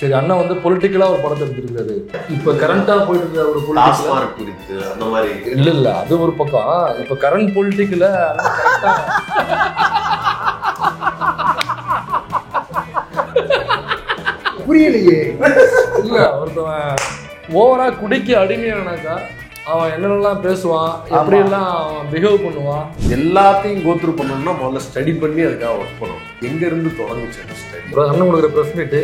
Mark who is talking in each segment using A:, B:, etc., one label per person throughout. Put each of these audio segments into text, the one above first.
A: சரி அண்ணா வந்து பொலிட்டிக்கலா ஒரு படத்தை எடுத்திருக்காரு. இப்ப கரண்டா போயிட்டு இருக்க ஒரு பொலிட்டிக்கல்
B: குறித்து அந்த மாதிரி
A: இல்ல அது ஒரு பக்கம். இப்ப கரண்ட் பொலிட்டிக்கல
B: புரியலையே.
A: இல்ல ஒருத்தவன் ஓவரா குடிக்க அடிமையானாக்கா அவன் என்னென்னலாம் பேசுவான், எப்படி எல்லாம் அவன் பிஹேவ் பண்ணுவான்,
B: எல்லாத்தையும் கோத்ரூ பண்ணணும்னா முதல்ல ஸ்டடி பண்ணி அதுக்காக ஒர்க் பண்ணணும். எங்க இருந்து தொடங்குச்சு ஸ்டடி?
A: அண்ணன் கொடுக்குற ப்ரெஸ் மீட்டு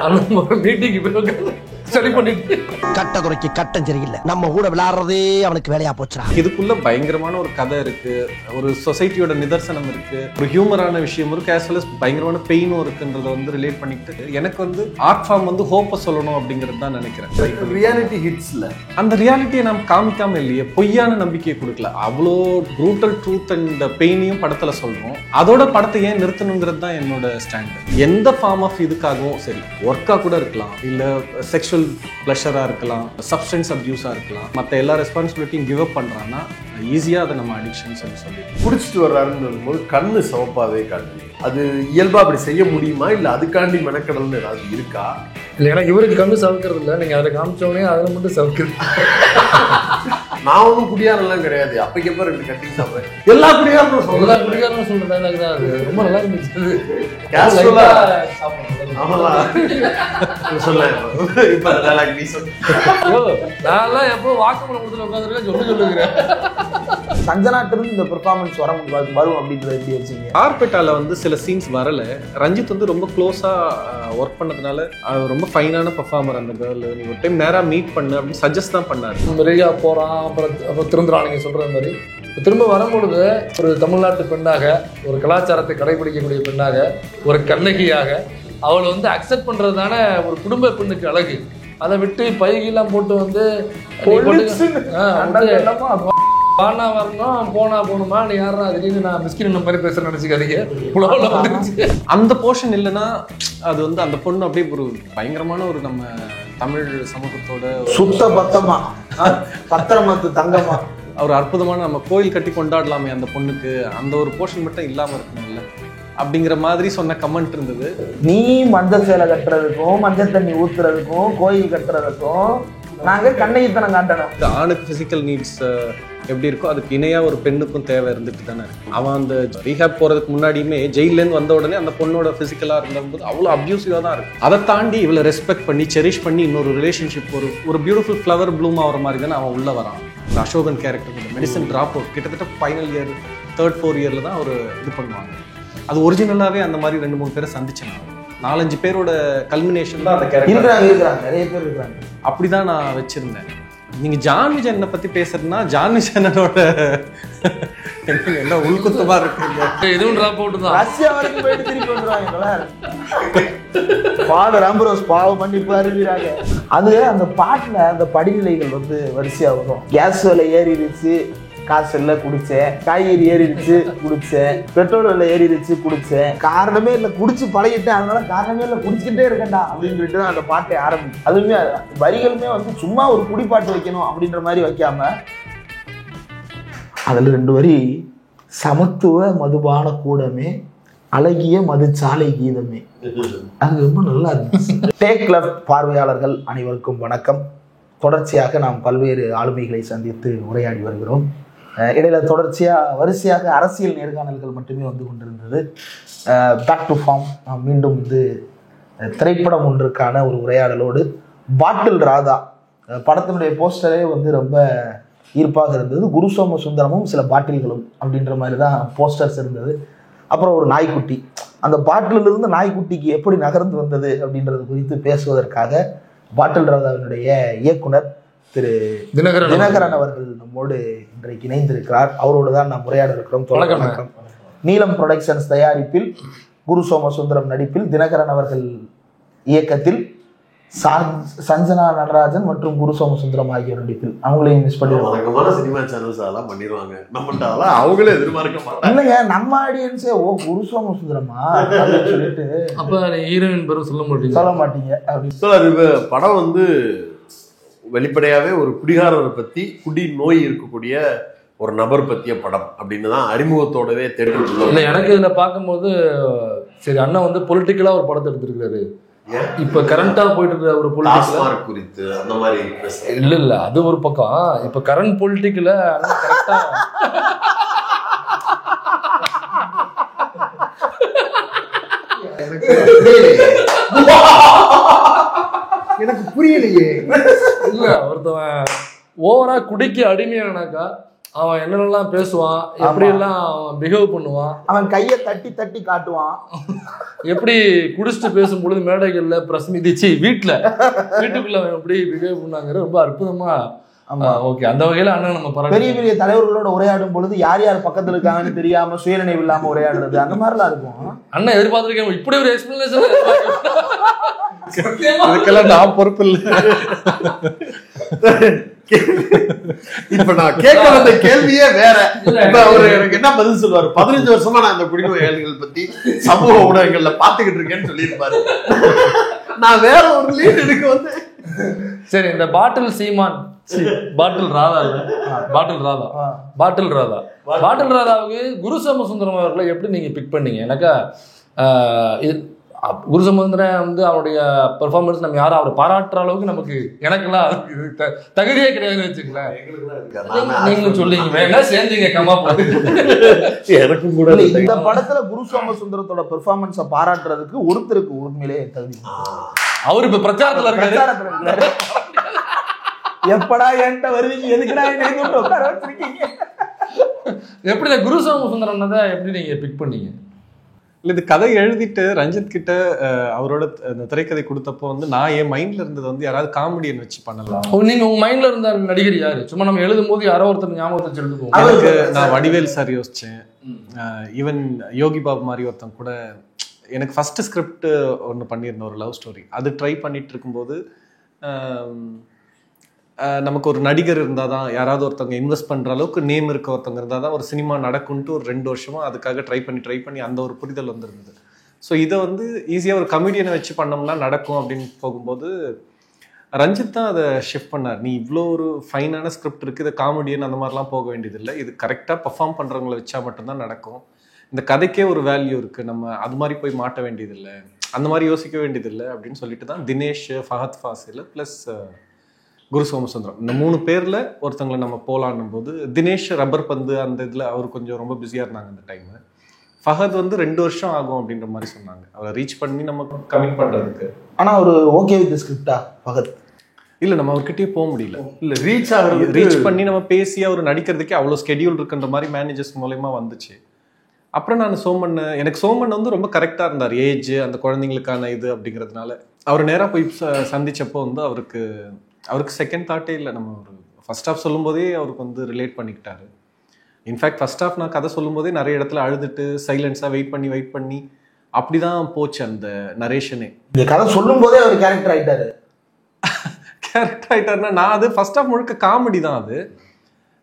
A: அண்ணன் மீட்டிங்கு ஸ்டடி பண்ணிட்டு
C: கட்ட குறைக்கு கட்டம் சரியில்லை, நம்ம கூட விளையாடுறதே அவனுக்கு வேலையா போச்சுடா.
D: இதுக்குள்ள பயங்கரமான ஒரு கதை இருக்கு, ஒரு சொசைட்டியோட நிதர்சனம் இருக்கு, ஒரு ஹியூமரான விஷயம் இருக்கு, ஆஸ் வெல் அஸ் பயங்கரமான பெயினும் இருக்குன்றத வந்து ரிலேட் பண்ணிட்டு எனக்கு வந்து ஆர்ட் ஃபார்ம் வந்து ஹோப்பை சொல்லணும் அப்படிங்கிறது தான் நினைக்கிறேன்.
B: ரியாலிட்டி ஹிட்ஸ்ல
D: அந்த ரியாலிட்டியை நாம் காமிக்காம இல்லையே, பொய்யான நம்பிக்கையை கொடுக்கல. அவ்வளோ ப்ரூட்டல் ட்ரூத் அண்ட் பெயினையும் படத்துல சொல்றோம். அதோட படத்தை ஏன் நிறுத்தணுங்கிறது தான் என்னோட ஸ்டாண்ட். எந்த ஃபார்ம் ஆஃப் இதுக்காகவும் சரி, ஒர்க்கா கூட இருக்கலாம், இல்ல செக்ஷுவல் ப்ளஷரா இருக்கலாம், சப்ஸ்டன்ஸ் அப்யூஸா இருக்கலாம், மற்ற எல்லா ரெஸ்பான்சிபிலிட்டியும் கிவ் அப் பண்றான்னா ஈஸியா அதை நம்ம அடிக்ஷன் சொல்லி
B: குடிச்சிட்டு வர்றாருன்னு வரும்போது கண்ணு சவப்பாவே காட்டு. அது இயல்பா அப்படி செய்ய முடியுமா, இல்ல அதுக்காண்டி மெனக்கடல்னு ஏதாவது இருக்கா?
A: இல்லை ஏன்னா இவருக்கு கண்ணு சவுக்கிறது இல்லை, நீங்க அதில் காமிச்சோடனே அதில் மட்டும் சவுக்கிறது.
B: நான் ஒன்றும் குடியாரெல்லாம் கிடையாது. அப்பைக்கப்ப 2 கட்டிங் சாப்பிட்றேன். எல்லா குடியாரும்
A: எல்லா குடிகாரனும் சொல்ற டைலாக் தான் அது. ரொம்ப நல்லா இருந்துச்சு. நான் எப்போ வாக்குமூலம் கொடுத்துல உட்காந்துருக்கேன் சொல்லுகிறேன்.
E: சஞ்சனாட்டிருந்து இந்த பெர்ஃபார்மன்ஸ் வரும் அப்படின்றது எப்படி வச்சுங்க?
D: கார்பெட்டால வந்து சில சீன்ஸ் வரல. ரஞ்சித் வந்து ரொம்ப க்ளோஸா ஒர்க் பண்ணதுனால ரொம்ப ஃபைனான பெர்ஃபார்மர் அந்த கேர்ள். நீ ஒரு டைம் நேரா மீட் பண்ணு அப்படின்னு சஜஸ்ட் தான் பண்ணாரு.
A: நிறையா போறான், அப்புறம் திருந்துறான். நீங்க சொல்ற மாதிரி திரும்ப வரும்பொழுது ஒரு தமிழ்நாட்டு பெண்ணாக, ஒரு கலாச்சாரத்தை கடைபிடிக்கக்கூடிய பெண்ணாக, ஒரு கண்ணகியாக அவளை வந்து அக்செப்ட் பண்றது தானே ஒரு குடும்ப பெண்ணுக்கு அழகு. அதை விட்டு பைகெல்லாம் போட்டு வந்து பானா வரணும், போனா போகணுமா, நீ யாரா திடீர்னு நான் மிஸ்கின் மாதிரி பேசுறேன்னு நினைச்சுக்காதீங்க.
D: அந்த போர்ஷன் இல்லைன்னா அது வந்து அந்த பொண்ணு அப்படியே ஒரு பயங்கரமான ஒரு நம்ம தமிழ் சமூகத்தோட
E: சுத்த பத்தமா பத்திரமாத்து தங்கமா
D: ஒரு அற்புதமான நம்ம கோயில் கட்டி கொண்டாடலாமே அந்த பொண்ணுக்கு, அந்த ஒரு போர்ஷன் மட்டும் இல்லாம இருக்கணும்ல அப்படிங்கிற மாதிரி சொன்ன கமெண்ட் இருந்தது.
E: நீ மஞ்சள் சேலை கட்டுறதுக்கும் மஞ்சள் தண்ணி ஊத்துறதுக்கும் கோயில் கட்டுறதுக்கும் நாங்க கண்ணகித்தனம் காட்டணும்.
D: ஆணுக்கு பிசிக்கல் நீட்ஸ் எப்படி இருக்கோ அதுக்கு இணையா ஒரு பெண்ணுக்கும் தேவை இருந்துட்டு தானே இருக்கு. அவன் அந்த ரீஹாப் போறதுக்கு முன்னாடியுமே ஜெயிலேருந்து வந்த உடனே அந்த பொண்ணோட பிசிக்கலா இருந்தபோது அவ்வளோ அப்யூசிவா தான் இருக்கு. அதை தாண்டி இவளை ரெஸ்பெக்ட் பண்ணி செரிஷ் பண்ணி இன்னொரு ரிலேஷன்ஷிப் ஒரு பியூட்டிஃபுல் ஃப்ளவர் ப்ளூம் ஆகிற மாதிரி தானே அவன் உள்ள வரான். Ashokan character medicine drop out கிட்டத்தட்ட ஃபைனல் இயர் 3rd 4th இயர்ல தான் ஒரு இது பண்ணுவாங்க. அது ஒரிஜினலாவே அந்த மாதிரி 2-3 பேரை சந்திச்சேன். 4-5 பேரோட கல்மினேஷன் தான் அந்த
E: கேரக்டர். நிறைய பேர் இருக்காங்க.
D: அப்படிதான் நான் வச்சிருந்தேன். நீங்க ஜான் விஜயனை பத்தி பேசுறதுன்னா ஜான் விஜயனோட என்ன உள்குத்தமா இருக்குங்க.
A: இதுவும் டிராப் அவுட் தான்.
E: ரஷ்யா வரைக்கும் போயிட்டு திருப்பி வந்துருவாங்க. பாடு ராம்பரோஸ் பாவம் பண்ணி பாருங்கிறாங்க. அது அந்த பாட்டுல அந்த படிநிலைகள் வந்து வரிசையா வரும். கேஸ் விலை ஏறிடுச்சு, காசு இல்லை குடிச்சேன், காய்கறி ஏறிடுச்சு குடிச்சேன், பெட்ரோல் விலை ஏறிடுச்சு குடிச்சேன், காரணமே இல்லை குடிச்சு பழகிட்டேன், அதனால காரணமே இல்லை குடிச்சுக்கிட்டே இருக்கேன்டா அப்படின்னு சொல்லிட்டு தான் அந்த பாட்டை ஆரம்பிக்கும். அதுவுமே வரிகளுமே வந்து சும்மா ஒரு குடிப்பாட்டு வைக்கணும் அப்படின்ற மாதிரி வைக்காம அதில் 2 வரி சமத்துவ மதுபான கூடமே அழகிய மதுச்சாலை கீதமே. அது ரொம்ப நல்லா இருந்துச்சு. டேக் லெஃப்ட் பார்வையாளர்கள் அனைவருக்கும் வணக்கம். தொடர்ச்சியாக நாம் பல்வேறு ஆளுமைகளை சந்தித்து உரையாடி வருகிறோம். இடையில வரிசையாக அரசியல் நேர்காணல்கள் மட்டுமே வந்து கொண்டிருந்தது. பேக் டு ஃபார்ம் நாம் மீண்டும் வந்து திரைப்படம் ஒன்றுக்கான ஒரு உரையாடலோடு பாட்டில் ராதா படத்தினுடைய போஸ்டரே வந்து ரொம்ப ஈர்ப்பாக இருந்தது. குரு சோம சுந்தரமும் சில பாட்டில்களும் அப்படின்ற மாதிரி தான் போஸ்டர்ஸ் இருந்தது. அப்புறம் ஒரு நாய்க்குட்டி, அந்த பாட்டிலிருந்து நாய்க்குட்டிக்கு எப்படி நகர்ந்து வந்தது அப்படின்றது குறித்து பேசுவதற்காக பாட்டில் ராதாவினுடைய இயக்குனர் திரு தினகரன் அவர்கள் நம்மோடு இன்றைக்கு இணைந்திருக்கிறார். அவரோடு தான் நாம் உரையாட இருக்கிறோம். வணக்கம். நீலம் புரொடக்ஷன்ஸ் தயாரிப்பில், குரு சோமசுந்தரம் நடிப்பில், தினகரன் அவர்கள் இயக்கத்தில், சஞ்சனா நடராஜன் மற்றும் குரு சோமசுந்தரம் ஆகியோர் நடிப்பில். அவங்களையும் மிஸ் பண்ணிடுவாங்க.
B: சினிமா சேனல்ஸ் அதெல்லாம் பண்ணிடுவாங்க. நம்ம அவங்களே எதிர்பார்க்க மாட்டாங்க.
E: இல்லைங்க, நம்ம ஆடியன்ஸே ஓ குரு சோமசுந்தரமா அப்படின்னு சொல்லிட்டு
A: அப்ப ஹீரோயின் பேரும் சொல்ல மாட்டீங்க
B: அப்படின்னு படம் வந்து வெளிப்படையாவே ஒரு குடிகாரரை பத்தி, குடி நோய் இருக்கக்கூடிய ஒரு நபர் பத்திய படம் அப்படின்னு தான் அறிமுகத்தோடவே தெரிவித்துள்ளோம்.
A: இல்லை, எனக்கு இதில் பார்க்கும்போது சரி அண்ணா வந்து பொலிட்டிக்கலாக ஒரு படத்தை எடுத்திருக்காரு. இப்ப கரண்டா போயிட்டு இருக்கிற ஒரு பொலிட்டிக்ஸ்ல
B: டாஸ்மார்க் குறித்து அந்த மாதிரி
A: இல்ல அது ஒரு பக்கம். இப்ப கரண்ட் பொலிட்டிக்ல கரெக்டா
E: எனக்கு புரியலையே.
A: இல்ல ஒருத்தவன் ஓவரா குடிக்க அடிமையானாக்கா அவன் என்னென்னலாம் பேசுவான், எப்படி எல்லாம் அவன் பிஹேவ் பண்ணுவான்,
E: அவன் கையை தட்டி தட்டி காட்டுவான்,
A: எப்படி குடிச்சிட்டு பேசும்பொழுது மேடைகள்ல பிரஸ்மிதிச்சு வீட்டுக்குள்ள அவன் எப்படி பிஹேவ் பண்ணாங்கிறது ரொம்ப அற்புதமா. ஓகே, அந்த வகையில அண்ணன் நம்ம
E: பெரிய பெரிய தலைவர்களோட உரையாடும் பொழுது யார் யார் பக்கத்துல இருக்காங்கன்னு தெரியாம சுயநினைவு இல்லாம உரையாடுறது அந்த மாதிரிலாம் இருக்கும்.
A: அண்ணன் எதிர்பார்த்திருக்கேன் இப்படி ஒரு எக்ஸ்பிளனேஷன்.
D: இதுக்கெல்லாம் நான் பொறுப்பு இல்லை.
B: இப்ப நான் கேட்க வந்த கேள்வியே வேற. இப்ப அவரு எனக்கு என்ன பதில் சொல்லுவாரு? 15 வருஷமா நான் இந்த குடிநோயாளிகள் பத்தி சமூக ஊடகங்கள்ல பாத்துக்கிட்டு இருக்கேன்னு சொல்லியிருப்பாரு. நான் வேற ஒரு லீட் எடுக்க வந்து
A: சரி, இந்த பாட்டில் சீமான் பாட்டில் ராதாவுக்கு குரு சோமசுந்தரம் அவர்களை எப்படி நீங்க பிக் பண்ணீங்க? எனக்கு குரு சோமசுந்தரம் வந்து அவருடைய பெர்ஃபார்மன்ஸ் நம்ம யாரும் அவரை பாராட்டுற அளவுக்கு நமக்கு எனக்கெல்லாம் தகுதியே கிடையாதுன்னு வச்சுக்கலாம். நீங்களும் சொல்லிங்க என்ன சேர்ந்தீங்க கமா போது.
B: எனக்கும் கூட
E: இந்த படத்துல குரு சோமசுந்தரத்தோட பெர்ஃபார்மன்ஸை பாராட்டுறதுக்கு ஒருத்தருக்கு உண்மையிலே தகுதி.
A: அவரு இப்ப பிரச்சாரத்துல இருக்காரு.
E: எப்படா என்கிட்ட வருவீங்க, எதுக்குடா என்ன உட்கார வச்சிருக்கீங்க?
A: எப்படி இந்த குரு சோமசுந்தரம் தான் எப்படி நீங்க பிக் பண்ணீங்க?
D: இல்லை, இது கதை எழுதிட்டு ரஞ்சித் கிட்ட அவரோட அந்த திரைக்கதை கொடுத்தப்போ வந்து நான் என் மைண்ட்ல இருந்தது வந்து யாராவது காமெடியன் வச்சு பண்ணலாம்.
A: நீங்க உங்க மைண்ட்ல இருந்த நடிகர் யாரு? சும்மா நம்ம எழுதும் போது யாரோ ஒருத்தர் ஞாபகத்தை எழுதுவோம்.
D: அதுக்கு நான் வடிவேல் சார் யோசிச்சேன். ஈவன் யோகி பாபு மாதிரி ஒருத்தன் கூட. எனக்கு ஃபர்ஸ்ட் ஸ்கிரிப்ட் ஒன்று பண்ணியிருந்தேன், ஒரு லவ் ஸ்டோரி. அது ட்ரை பண்ணிட்டு இருக்கும்போது நமக்கு ஒரு நடிகர் இருந்தால் தான், யாராவது ஒருத்தவங்க இன்வெஸ்ட் பண்ணுற அளவுக்கு நேம் இருக்க ஒருத்தவங்க இருந்தால் தான் ஒரு சினிமா நடக்கும்ட்டு ஒரு 2 வருஷமா அதுக்காக ட்ரை பண்ணி அந்த ஒரு புரிதல் வந்துருந்தது. ஸோ இதை வந்து ஈஸியாக ஒரு கமெடியனை வச்சு பண்ணோம்னா நடக்கும் அப்படின்னு போகும்போது ரஞ்சித் தான் அதை ஷிஃப்ட் பண்ணார். நீ இவ்வளோ ஒரு ஃபைனான ஸ்கிரிப்ட் இருக்குது, இதை காமெடியன் அந்த மாதிரிலாம் போக வேண்டியதில்லை, இது கரெக்டாக பர்ஃபார்ம் பண்ணுறவங்களை வச்சா மட்டும்தான் நடக்கும், இந்த கதைக்கே ஒரு வேல்யூ இருக்குது, நம்ம அது மாதிரி போய் மாட்ட வேண்டியதில்லை, அந்த மாதிரி யோசிக்க வேண்டியதில்லை அப்படின்னு சொல்லிட்டு தான் தினேஷ், ஃபஹத் ஃபாசில் ப்ளஸ் குரு சோமசுந்தரம் இந்த 3 பேரில் ஒருத்தங்களை நம்ம போகலான்னும் போது தினேஷ் ரப்பர் பந்து அந்த இதில் அவர் கொஞ்சம் ரொம்ப பிஸியாக இருந்தாங்க அந்த டைமு. ஃபஹத் வந்து 2 வருஷம் ஆகும் அப்படின்ற மாதிரி சொன்னாங்க அவரை ரீச் பண்ணி நம்ம கமிட் பண்ணுறதுக்கு.
E: ஆனால் ஒரு ஓகே வித் ஸ்கிரிப்டா ஃபஹத்?
D: இல்லை, நம்ம அவர்கிட்டயே போக முடியல.
B: இல்லை, ரீச்
D: பண்ணி நம்ம பேசி அவர் நடிக்கிறதுக்கே அவ்வளோ ஸ்கெடியூல் இருக்குன்ற மாதிரி மேனேஜர்ஸ் மூலயமா வந்துச்சு. அப்புறம் நான் எனக்கு சோமன் வந்து ரொம்ப கரெக்டாக இருந்தார், ஏஜ் அந்த குழந்தைங்களுக்கான இது அப்படிங்கிறதுனால. அவர் நேராக போய் சந்திச்சப்போ வந்து அவருக்கு செகண்ட் தாட்டே இல்லை. நம்ம ஒரு ஃபர்ஸ்ட் ஹாஃப் சொல்லும் போதே அவருக்கு வந்து ரிலேட் பண்ணிக்கிட்டாரு. இன்ஃபேக்ட் ஃபர்ஸ்ட் ஹாஃப் நான் கதை சொல்லும் போதே நிறைய இடத்துல அழுதுட்டு சைலன்ஸாக வெயிட் பண்ணி அப்படிதான் போச்சு அந்த நரேஷனே.
E: இந்த கதை சொல்லும் போதே அவர் கேரக்டர்
D: ஆயிட்டாருன்னா நான் அது ஃபர்ஸ்ட் ஹாஃப் முழுக்க காமெடி தான். அது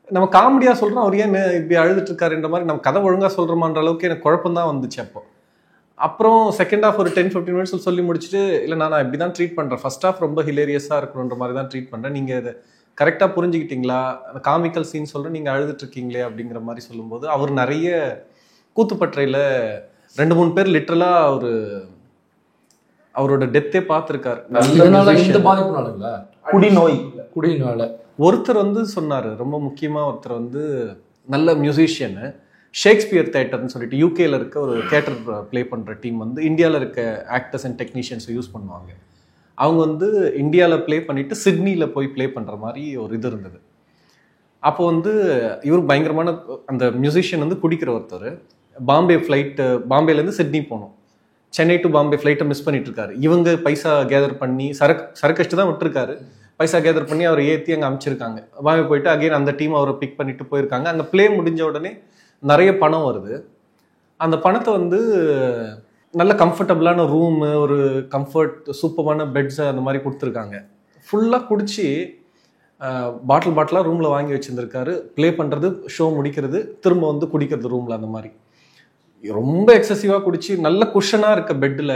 D: நம்ம காமெடியாக சொல்கிறோம், அவர் ஏன் இப்படி அழுதுட்டு இருக்காருன்ற மாதிரி நம்ம கதை ஒழுங்காக சொல்கிறோமான்ற அளவுக்கு எனக்கு குழப்பம் தான் வந்துச்சு. அப்புறம் செகண்ட் ஹாஃப் ஒரு 10-15 மினிட்ஸ் சொல்லி முடிச்சுட்டு, இல்லை நான் இப்படி தான் ட்ரீட் பண்ணுறேன், ஃபர்ஸ்ட் ஹாஃப் ரொம்ப ஹிலேரியஸாக இருக்கணுன்ற மாதிரி தான் ட்ரீட் பண்ணுறேன், நீங்கள் இதை கரெக்டாக புரிஞ்சுக்கிட்டீங்களா, அந்த காமிக்கல் சீன் சொல்கிறேன், நீங்கள் அழுதுட்டு இருக்கீங்களே அப்படிங்கிற மாதிரி சொல்லும்போது அவர் நிறைய கூத்துப்பற்றையில் 2-3 பேர் லிட்டரலாக அவரோட டெத்தே பார்த்துருக்காரு.
E: குடிநோய்
D: ஒருத்தர் வந்து சொன்னார், ரொம்ப முக்கியமாக ஒருத்தர் வந்து நல்ல மியூசிஷியனு, ஷேக்ஸ்பியர் தேட்டர்னு சொல்லிட்டு யூகேல இருக்க ஒரு தேட்டர் ப்ளே பண்ணுற டீம் வந்து இந்தியாவில் இருக்க ஆக்டர்ஸ் அண்ட் டெக்னீஷியன்ஸை யூஸ் பண்ணுவாங்க. அவங்க வந்து இந்தியாவில் ப்ளே பண்ணிவிட்டு சிட்னியில் போய் ப்ளே பண்ணுற மாதிரி ஒரு இது இருந்தது. அப்போ வந்து இவர் பயங்கரமான அந்த மியூசிஷியன் வந்து குடிக்கிற ஒருத்தர். பாம்பேலேருந்து சிட்னி போகணும், சென்னை டு பாம்பே ஃப்ளைட்டை மிஸ் பண்ணிட்டு இருக்காரு. இவங்க பைசா கேதர் பண்ணி சரக்கஷ்டு தான் விட்டுருக்காரு, பைசா கேதர் பண்ணி அவரை ஏற்றி அங்கே அனுப்பிச்சிருக்காங்க. பாம்பே போயிட்டு அகைன் அந்த டீம் அவரை பிக் பண்ணிட்டு போயிருக்காங்க. அங்கே ப்ளே முடிஞ்ச உடனே நிறைய பணம் வருது. அந்த பணத்தை வந்து நல்ல கம்ஃபர்டபுளான ரூமு, ஒரு சூப்பரான பெட்ஸ் அந்த மாதிரி கொடுத்துருக்காங்க. ஃபுல்லாக குடிச்சு பாட்டிலாக ரூமில் வாங்கி வச்சுருந்துருக்காரு. ப்ளே பண்ணுறது, ஷோ முடிக்கிறது, திரும்ப வந்து குடிக்கிறது ரூமில். அந்த மாதிரி ரொம்ப எக்ஸசிவாக குடிச்சு நல்ல குஷனாக இருக்க பெட்டில்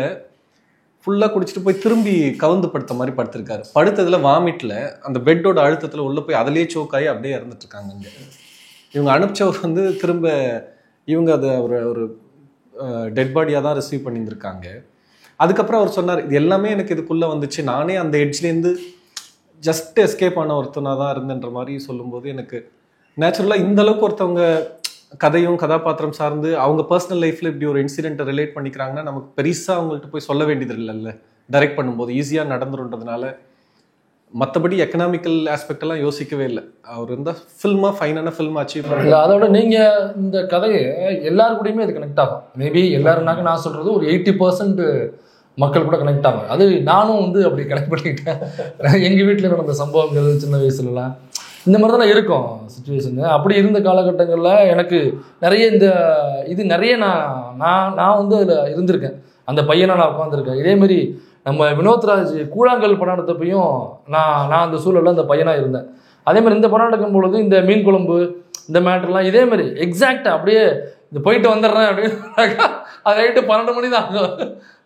D: ஃபுல்லாக குடிச்சிட்டு போய் திரும்பி கவுந்து படுத்த மாதிரி படுத்திருக்காரு. படுத்ததில் வாமிட்டில் அந்த பெட்டோட அழுத்தத்தில் உள்ளே போய் அதிலே சோக்காகி அப்படியே இறந்துட்டுருக்காங்க. அங்கே இவங்க அனுப்பிச்சவர் வந்து திரும்ப இவங்க அதை ஒரு டெட் பாடியாக தான் ரிசீவ் பண்ணியிருந்திருக்காங்க. அதுக்கப்புறம் அவர் சொன்னார், இது எல்லாமே எனக்கு இதுக்குள்ளே வந்துச்சு, நானே அந்த எட்ஜ்லேருந்து ஜஸ்ட் எஸ்கேப் ஆன ஒருத்தனாக தான் இருந்தன்ற மாதிரி சொல்லும்போது எனக்கு நேச்சுரலாக இந்த அளவுக்கு ஒருத்தவங்க கதையும் கதாபாத்திரம் சார்ந்து அவங்க பர்சனல் லைஃப்பில் இப்படி ஒரு இன்சிடென்ட்டை ரிலேட் பண்ணிக்கிறாங்கன்னா நமக்கு பெருசாக அவங்கள்ட்ட போய் சொல்ல வேண்டியது இல்லைல்ல, டைரக்ட் பண்ணும்போது ஈஸியாக நடந்துருன்றதுனால. மற்றபடி எக்கனாமிக்கல் ஆஸ்பெக்ட் எல்லாம் யோசிக்கவே இல்லை. அவர் இருந்தால் ஃபில்மாக ஃபைனான ஃபில்ம் அச்சீவ் பண்ணல.
A: அதோட நீங்கள் இந்த கதையை எல்லாருக்கூடையுமே இது கனெக்ட் ஆகும். மேபி எல்லாருனாக்க நான் சொல்கிறது ஒரு 80% மக்கள் கூட கனெக்ட் ஆகும். அது நானும் வந்து அப்படி கனெக்ட் பண்ணிக்கிட்டேன். எங்கள் வீட்டில் நடந்த சம்பவங்கள் சின்ன வயசுலலாம் இந்த மாதிரி தான் இருக்கும் சுச்சுவேஷனு. அப்படி இருந்த காலகட்டங்களில் எனக்கு நிறைய இது நிறைய நான் வந்து அதில் இருந்திருக்கேன். அந்த பையனை நான் உட்காந்துருக்கேன். இதேமாரி நம்ம வினோத்ராஜ் கூழாங்கல் படம் எடுத்தப்பையும் நான் அந்த சூழலில் அந்த பையனாக இருந்தேன். அதேமாதிரி இந்த படம் எடுக்கும் பொழுது இந்த மீன் குழம்பு இந்த மேட்டர்லாம் இதேமாரி எக்ஸாக்டாக அப்படியே இந்த போயிட்டு வந்துடுறேன் அப்படின்னு அது நைட்டு 12 மணி தான் ஆகும்.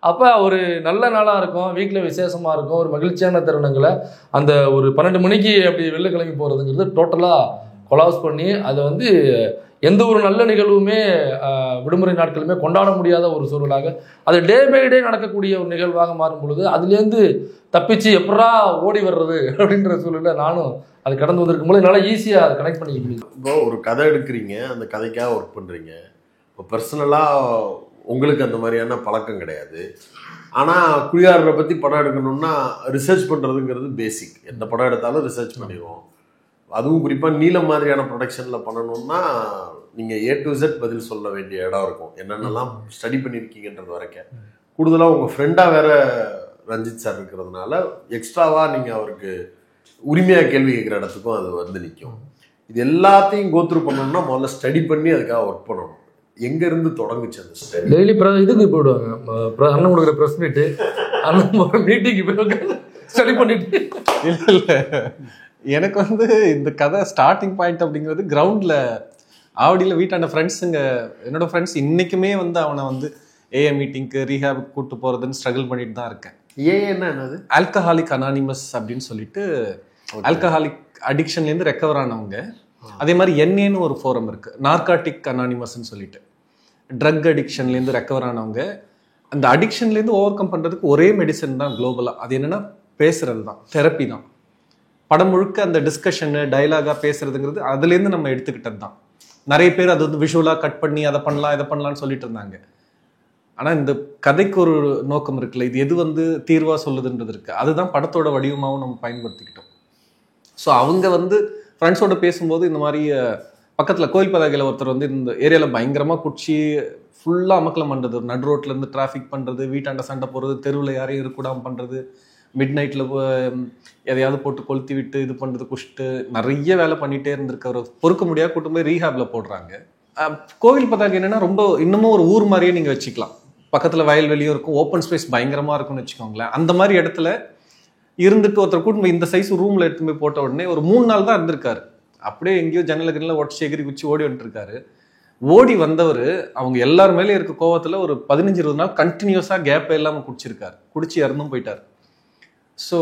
A: அப்போ ஒரு நல்ல நாளாக இருக்கும், வீட்டில் விசேஷமாக இருக்கும், ஒரு மகிழ்ச்சியான தருணங்களை அந்த ஒரு 12 மணிக்கு அப்படி வெளில கிளம்பி போகிறதுங்கிறது டோட்டலாக கொலாப்ஸ் பண்ணி அதை வந்து எந்த ஒரு நல்ல நிகழ்வுமே விடுமுறை நாட்களுமே கொண்டாட முடியாத ஒரு சூழலாக அது டே பை டே நடக்கக்கூடிய ஒரு நிகழ்வாக மாறும் பொழுது அதுலேருந்து தப்பிச்சு எப்படா ஓடி வர்றது அப்படின்ற சூழலில் நானும் அது கடந்து வந்திருக்கும் போது என்னால் ஈஸியாக அதை கனெக்ட் பண்ணிக்க முடியும்.
B: இப்போ ஒரு கதை எடுக்கிறீங்க, அந்த கதைக்காக ஒர்க் பண்ணுறீங்க. இப்போ பர்சனலாக உங்களுக்கு அந்த மாதிரியான பழக்கம் கிடையாது. ஆனால் குடியாரரை பற்றி படம் எடுக்கணும்னா ரிசர்ச் பண்ணுறதுங்கிறது பேசிக். எந்த படம் எடுத்தாலும் ரிசர்ச் பண்ணிடுவோம். அதுவும் குறிப்பாக நீலம் மாதிரியான ப்ரொடக்ஷனில் பண்ணணும்னா நீங்கள் A to Z பதில் சொல்ல வேண்டிய இடம் இருக்கும். என்னென்னலாம் ஸ்டடி பண்ணியிருக்கீங்கன்றது வரைக்கும். கூடுதலாக உங்கள் ஃப்ரெண்டாக வேற ரஞ்சித் சார் இருக்கிறதுனால எக்ஸ்ட்ராவாக நீங்கள் அவருக்கு உரிமையாக கேள்வி கேட்குற இடத்துக்கும் அது வந்து நிற்கும். இது எல்லாத்தையும் கோத்ரூ பண்ணணும்னா முதல்ல ஸ்டடி பண்ணி அதுக்காக ஒர்க் பண்ணணும். எங்கேருந்து தொடங்குச்சு அந்த ஸ்டடி?
A: டெய்லி இதுக்கு போயிடுவாங்க, அண்ணன் கொடுக்குற ப்ரெஸ் மீட்டு, அண்ணன் மீட்டிங்கு போய் ஸ்டடி பண்ணிட்டு.
D: இல்லை எனக்கு வந்து இந்த கதை ஸ்டார்டிங் பாயிண்ட் அப்படிங்கிறது கிரவுண்டில் ஆவடியில் வீட்டாண்ட ஃப்ரெண்ட்ஸுங்க, என்னோட ஃப்ரெண்ட்ஸ் இன்றைக்குமே வந்து அவனை வந்து ஏஏ மீட்டிங்க்கு ரீஹேபுக்கு கூப்பிட்டு போகிறதுன்னு ஸ்ட்ரகிள் பண்ணிட்டு தான் இருக்கேன்.
B: என்னது
D: ஆல்கஹாலிக் அனானிமஸ் அப்படின்னு சொல்லிட்டு ஆல்கஹாலிக் அடிக்ஷன்லேருந்து ரெக்கவர் ஆனவங்க. அதே மாதிரி என்ஏன்னு ஒரு ஃபோரம் இருக்குது, நார்காட்டிக் அனானிமஸ்ன்னு சொல்லிட்டு ட்ரக் அடிக்ஷன்லேருந்து ரெக்கவர் ஆனவங்க. அந்த அடிக்ஷன்லேருந்து ஓவர் கம் பண்ணுறதுக்கு ஒரே மெடிசன் தான் குளோபலாக, அது என்னென்னா பேசுகிறது தான், தெரப்பி தான். படம் முழுக்க அந்த டிஸ்கஷனு டைலாகாக பேசுறதுங்கிறது அதுலேருந்து நம்ம எடுத்துக்கிட்டது தான். நிறைய பேர் அது வந்து விஷுவலாக கட் பண்ணி அதை பண்ணலாம் இதை பண்ணலான்னு சொல்லிட்டு இருந்தாங்க. ஆனால் இந்த கதைக்கு ஒரு நோக்கம் இருக்குல்ல, இது எது வந்து தீர்வாக சொல்லுதுன்றது இருக்குது, அதுதான் படத்தோட வடிவமாகவும் நம்ம பயன்படுத்திக்கிட்டோம். ஸோ அவங்க வந்து ஃப்ரெண்ட்ஸோட பேசும்போது இந்த மாதிரி பக்கத்தில் கோயில் பதாகையில் ஒருத்தர் வந்து இந்த ஏரியாவில் பயங்கரமாக குடிச்சு ஃபுல்லாக அமக்கலம் பண்ணுறது, நடு ரோட்லேருந்து டிராஃபிக் பண்ணுறது, வீட்டாண்ட சண்டை போடுறது, தெருவில் யாரையும் இருக்கக்கூடாமல் பண்ணுறது, மிட் நைட்டில் எதையாவது போட்டு கொளுத்தி விட்டு இது பண்ணுறது, குஷ்ட்டு நிறைய வேலை பண்ணிகிட்டே இருந்திருக்க பொறுக்க முடியாது கூட்டம் போய் ரீஹாபில் போடுறாங்க. கோவில் பதாகை என்னென்னா ரொம்ப இன்னமும் ஒரு ஊர் மாதிரியே நீங்கள் வச்சுக்கலாம். பக்கத்தில் வயல்வெளியும் இருக்கும், ஓப்பன் ஸ்பேஸ் பயங்கரமாக இருக்கும்னு வச்சுக்கோங்களேன். அந்த மாதிரி இடத்துல இருந்துட்டு ஒருத்தர் கூட்டம் இந்த சைஸ் ரூமில் எடுத்து போய் போட்ட உடனே ஒரு 3 நாள் தான் இருந்திருக்காரு. அப்படியே எங்கேயோ ஜன்னலுக்கு ஒட்டச்சி எகிரி குச்சி ஓடி வந்துட்டுருக்காரு. ஓடி வந்தவர் அவங்க எல்லார் மேலேயும் இருக்க கோவத்தில் ஒரு 15-20 நாள் கண்டினியூஸாக கேப்பே இல்லாமல் குடிச்சிருக்காரு. குடிச்சு இறந்தும் போயிட்டார். ஸோ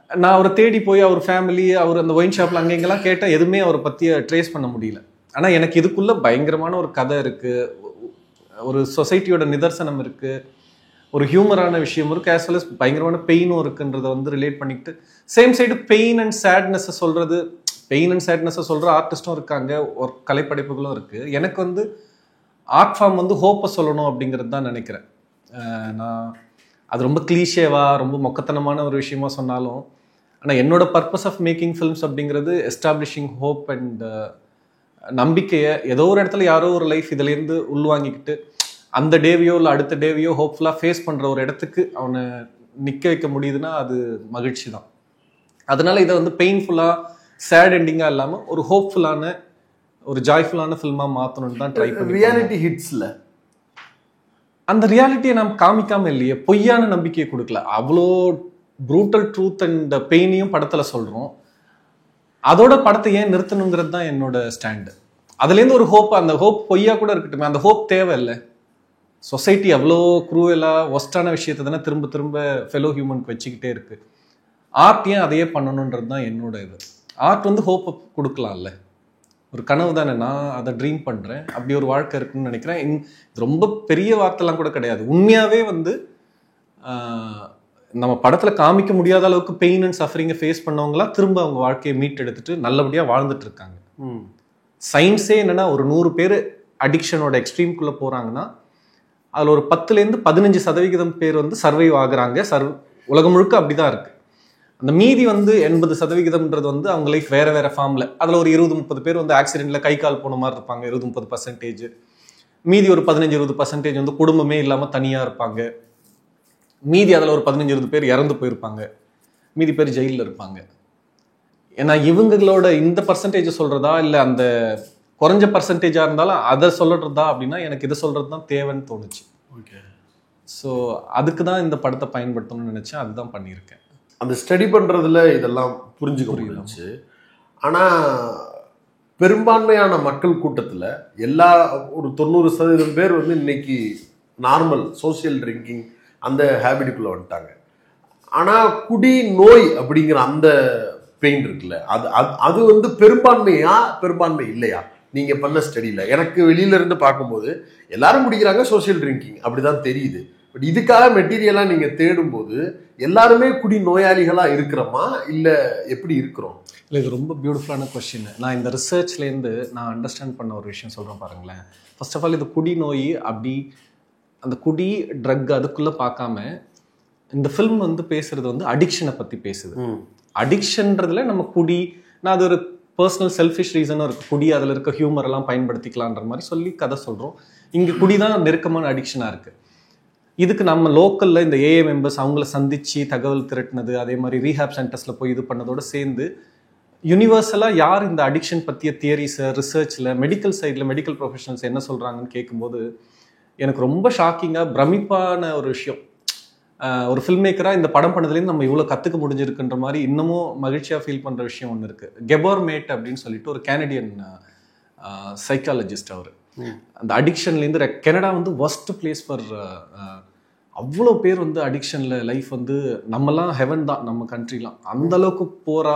D: நான் அவரை தேடி போய் அவர் ஃபேமிலி, அவர் அந்த ஒயின் ஷாப்பில் அங்கே இங்கெல்லாம் கேட்டால் எதுவுமே அவரை பற்றி ட்ரேஸ் பண்ண முடியல. ஆனால் எனக்கு இதுக்குள்ளே பயங்கரமான ஒரு கதை இருக்குது, ஒரு சொசைட்டியோட நிதர்சனம் இருக்குது, ஒரு ஹியூமரான விஷயம் இருக்குது, ஆஸ் வெல் அஸ் பயங்கரமான பெயினும் இருக்குன்றதை வந்து ரிலேட் பண்ணிக்கிட்டு சேம் சைடு பெயின் அண்ட் சேட்னஸை சொல்கிறது, பெயின் அண்ட் சேட்னஸை சொல்கிற ஆர்டிஸ்ட்டும் இருக்காங்க, ஒரு கலைப்படைப்புகளும் இருக்குது. எனக்கு வந்து ஆர்ட் ஃபார்ம் வந்து ஹோப்பை சொல்லணும் அப்படிங்கிறது தான் நினைக்கிறேன். நான் அது ரொம்ப கிளீஷேவா ரொம்ப மொக்கத்தனமான ஒரு விஷயமா சொன்னாலும், ஆனால் என்னோட பர்பஸ் ஆஃப் மேக்கிங் ஃபில்ம்ஸ் அப்படிங்கிறது எஸ்டாப்ளிஷிங் ஹோப் அண்ட் நம்பிக்கையை ஏதோ ஒரு இடத்துல யாரோ ஒரு லைஃப் இதுலேருந்து உள்வாங்கிக்கிட்டு அந்த டேவையோ இல்லை அடுத்த டேவையோ ஹோப்ஃபுல்லாக ஃபேஸ் பண்ணுற ஒரு இடத்துக்கு அவனை நிற்க வைக்க முடியுதுன்னா அது மகிழ்ச்சி தான். அதனால இதை வந்து பெயின்ஃபுல்லாக சேட் எண்டிங்காக இல்லாமல் ஒரு ஹோப்ஃபுல்லான ஒரு ஜாய்ஃபுல்லான ஃபில்மாக மாற்றணும்னு தான் ட்ரை பண்ணி.
B: ரியாலிட்டி ஹிட்ஸில்
D: அந்த ரியாலிட்டியை நாம் காமிக்காமல் இல்லையே, பொய்யான நம்பிக்கையை கொடுக்கல, அவ்வளோ ப்ரூட்டல் ட்ரூத் அண்ட் பெயினையும் படத்தில் சொல்கிறோம். அதோட படத்தை ஏன் நிறுத்தணுங்கிறது தான் என்னோட ஸ்டாண்டு. அதுலேருந்து ஒரு ஹோப், அந்த ஹோப் பொய்யா கூட இருக்கட்டும், அந்த ஹோப் தேவை இல்லை. சொசைட்டி அவ்வளோ குரூவலாக ஒஸ்டான விஷயத்தை தானே திரும்ப திரும்ப ஃபெலோ ஹியூமனுக்கு வச்சுக்கிட்டே இருக்குது. ஆர்ட் ஏன் அதையே பண்ணணுன்றது தான் என்னோட இது. ஆர்ட் வந்து ஹோப்பை கொடுக்கலாம்ல, ஒரு கனவு தானே, நான் அதை ட்ரீம் பண்ணுறேன், அப்படி ஒரு வாழ்க்கை இருக்குன்னு நினைக்கிறேன். இது ரொம்ப பெரிய வார்த்தைலாம் கூட கிடையாது. உண்மையாகவே வந்து நம்ம படத்தில் காமிக்க முடியாத அளவுக்கு பெயின் அண்ட் சஃபரிங்கை ஃபேஸ் பண்ணவங்களாம் திரும்ப அவங்க வாழ்க்கையை மீட் எடுத்துட்டு நல்லபடியாக வாழ்ந்துட்டு இருக்காங்க. சயின்ஸே என்னன்னா, ஒரு 100 பேர் அடிக்ஷனோட எக்ஸ்ட்ரீம்குள்ளே போகிறாங்கன்னா அதில் ஒரு 10லேருந்து 15% பேர் வந்து சர்வைவ் ஆகுறாங்க. உலகம் முழுக்க அப்படிதான் இருக்கு. அந்த மீதி வந்து 80% வந்து அவங்க லைஃப் வேற வேற ஃபார்ம்ல, அதில் ஒரு 20-30 பேர் வந்து ஆக்சிடென்ட்ல கை கால் போன மாதிரி இருப்பாங்க, 20-30%. மீதி ஒரு 15-20% வந்து குடும்பமே இல்லாமல் தனியாக இருப்பாங்க. மீதி அதில் ஒரு 15-20 பேர் இறந்து போயிருப்பாங்க. மீதி பேர் ஜெயிலில் இருப்பாங்க. ஏன்னா இவங்களோட இந்த பர்சன்டேஜ் சொல்றதா இல்லை அந்த குறைஞ்ச பர்சன்டேஜாக இருந்தாலும் அதை சொல்றதா அப்படின்னா எனக்கு இதை சொல்றது தான் தேவைன்னு தோணுச்சு.
B: ஓகே.
D: ஸோ அதுக்கு தான் இந்த படத்தை பயன்படுத்தணும்னு நினைச்சேன். அதுதான் பண்ணியிருக்கேன்.
B: அந்த ஸ்டடி பண்றதுல இதெல்லாம் புரிஞ்சுக்க முடியுது. ஆனா பெரும்பான்மையான மக்கள் கூட்டத்துல ஒரு 90% பேர் வந்து இன்னைக்கு நார்மல் சோசியல் ட்ரிங்கிங் அந்த ஹேபிட்டுக்குள்ள வந்துட்டாங்க. ஆனா குடி நோய் அப்படிங்கிற அந்த பெயின் இருக்குல்ல, அது வந்து பெரும்பான்மை இல்லையா நீங்க பண்ண ஸ்டடியில? எனக்கு வெளியில இருந்து பார்க்கும்போது எல்லாரும் குடிக்கிறாங்க, சோசியல் ட்ரிங்கிங் அப்படிதான் தெரியுது. பட் இதுக்காக மெட்டீரியலா நீங்க தேடும்போது எல்லாருமே குடி நோயாளிகளா இருக்கிறோமா இல்ல எப்படி இருக்கிறோம்?
D: இல்லை, இது ரொம்ப பியூட்டிஃபுல்லான கொஸ்டின். நான் இந்த ரிசர்ச்லேருந்து நான் அண்டர்ஸ்டாண்ட் பண்ண ஒரு விஷயம் சொல்கிறேன் பாருங்களேன். ஃபர்ஸ்ட் ஆஃப் ஆல், இது குடி நோய் அப்படி அந்த குடி ட்ரக் அதுக்குள்ளே பார்க்காம இந்த ஃபில்ம் வந்து பேசுறது வந்து அடிக்ஷனை பற்றி பேசுது. அடிக்ஷன்றதுல நம்ம குடி, நான் அது ஒரு பர்சனல் செல்ஃபிஷ் ரீசனும் இருக்குது. குடி அதில் இருக்க ஹியூமர் எல்லாம் பயன்படுத்திக்கலான்ற மாதிரி சொல்லி கதை சொல்கிறோம். இங்கே குடி தான் நெருக்கமான அடிக்ஷனாக இருக்குது. இதுக்கு நம்ம லோக்கலில் இந்த ஏஏ மெம்பர்ஸ் அவங்கள சந்தித்து தகவல் திரட்டினது, அதே மாதிரி ரீஹாப் சென்டர்ஸில் போய் இது பண்ணதோடு சேர்ந்து யூனிவர்சலாக யார் இந்த அடிக்ஷன் பற்றிய தியரிஸை ரிசர்ச்சில் மெடிக்கல் சைடில் மெடிக்கல் ப்ரொஃபஷனல்ஸ் என்ன சொல்கிறாங்கன்னு கேட்கும்போது எனக்கு ரொம்ப ஷாக்கிங்காக பிரமிப்பான ஒரு விஷயம். ஒரு ஃபில்ம் மேக்கராக இந்த படம் பண்ணதுலேருந்து நம்ம இவ்வளோ கற்றுக்க முடிஞ்சிருக்குன்ற மாதிரி இன்னமும் மகிழ்ச்சியாக ஃபீல் பண்ணுற விஷயம் ஒன்று இருக்குது. கெபார் மேட் அப்படின்னு சொல்லிட்டு ஒரு கேனடியன் சைக்காலஜிஸ்ட். அவர் அந்த அடிக்ஷன்லேருந்து கனடா வந்து ஒர்ஸ்ட் பிளேஸ் ஃபார் அவ்வளோ பேர் வந்து அடிக்ஷனில் லைஃப் வந்து நம்மலாம் ஹெவன் தான் நம்ம கண்ட்ரிலாம். அந்தளவுக்கு போகிறா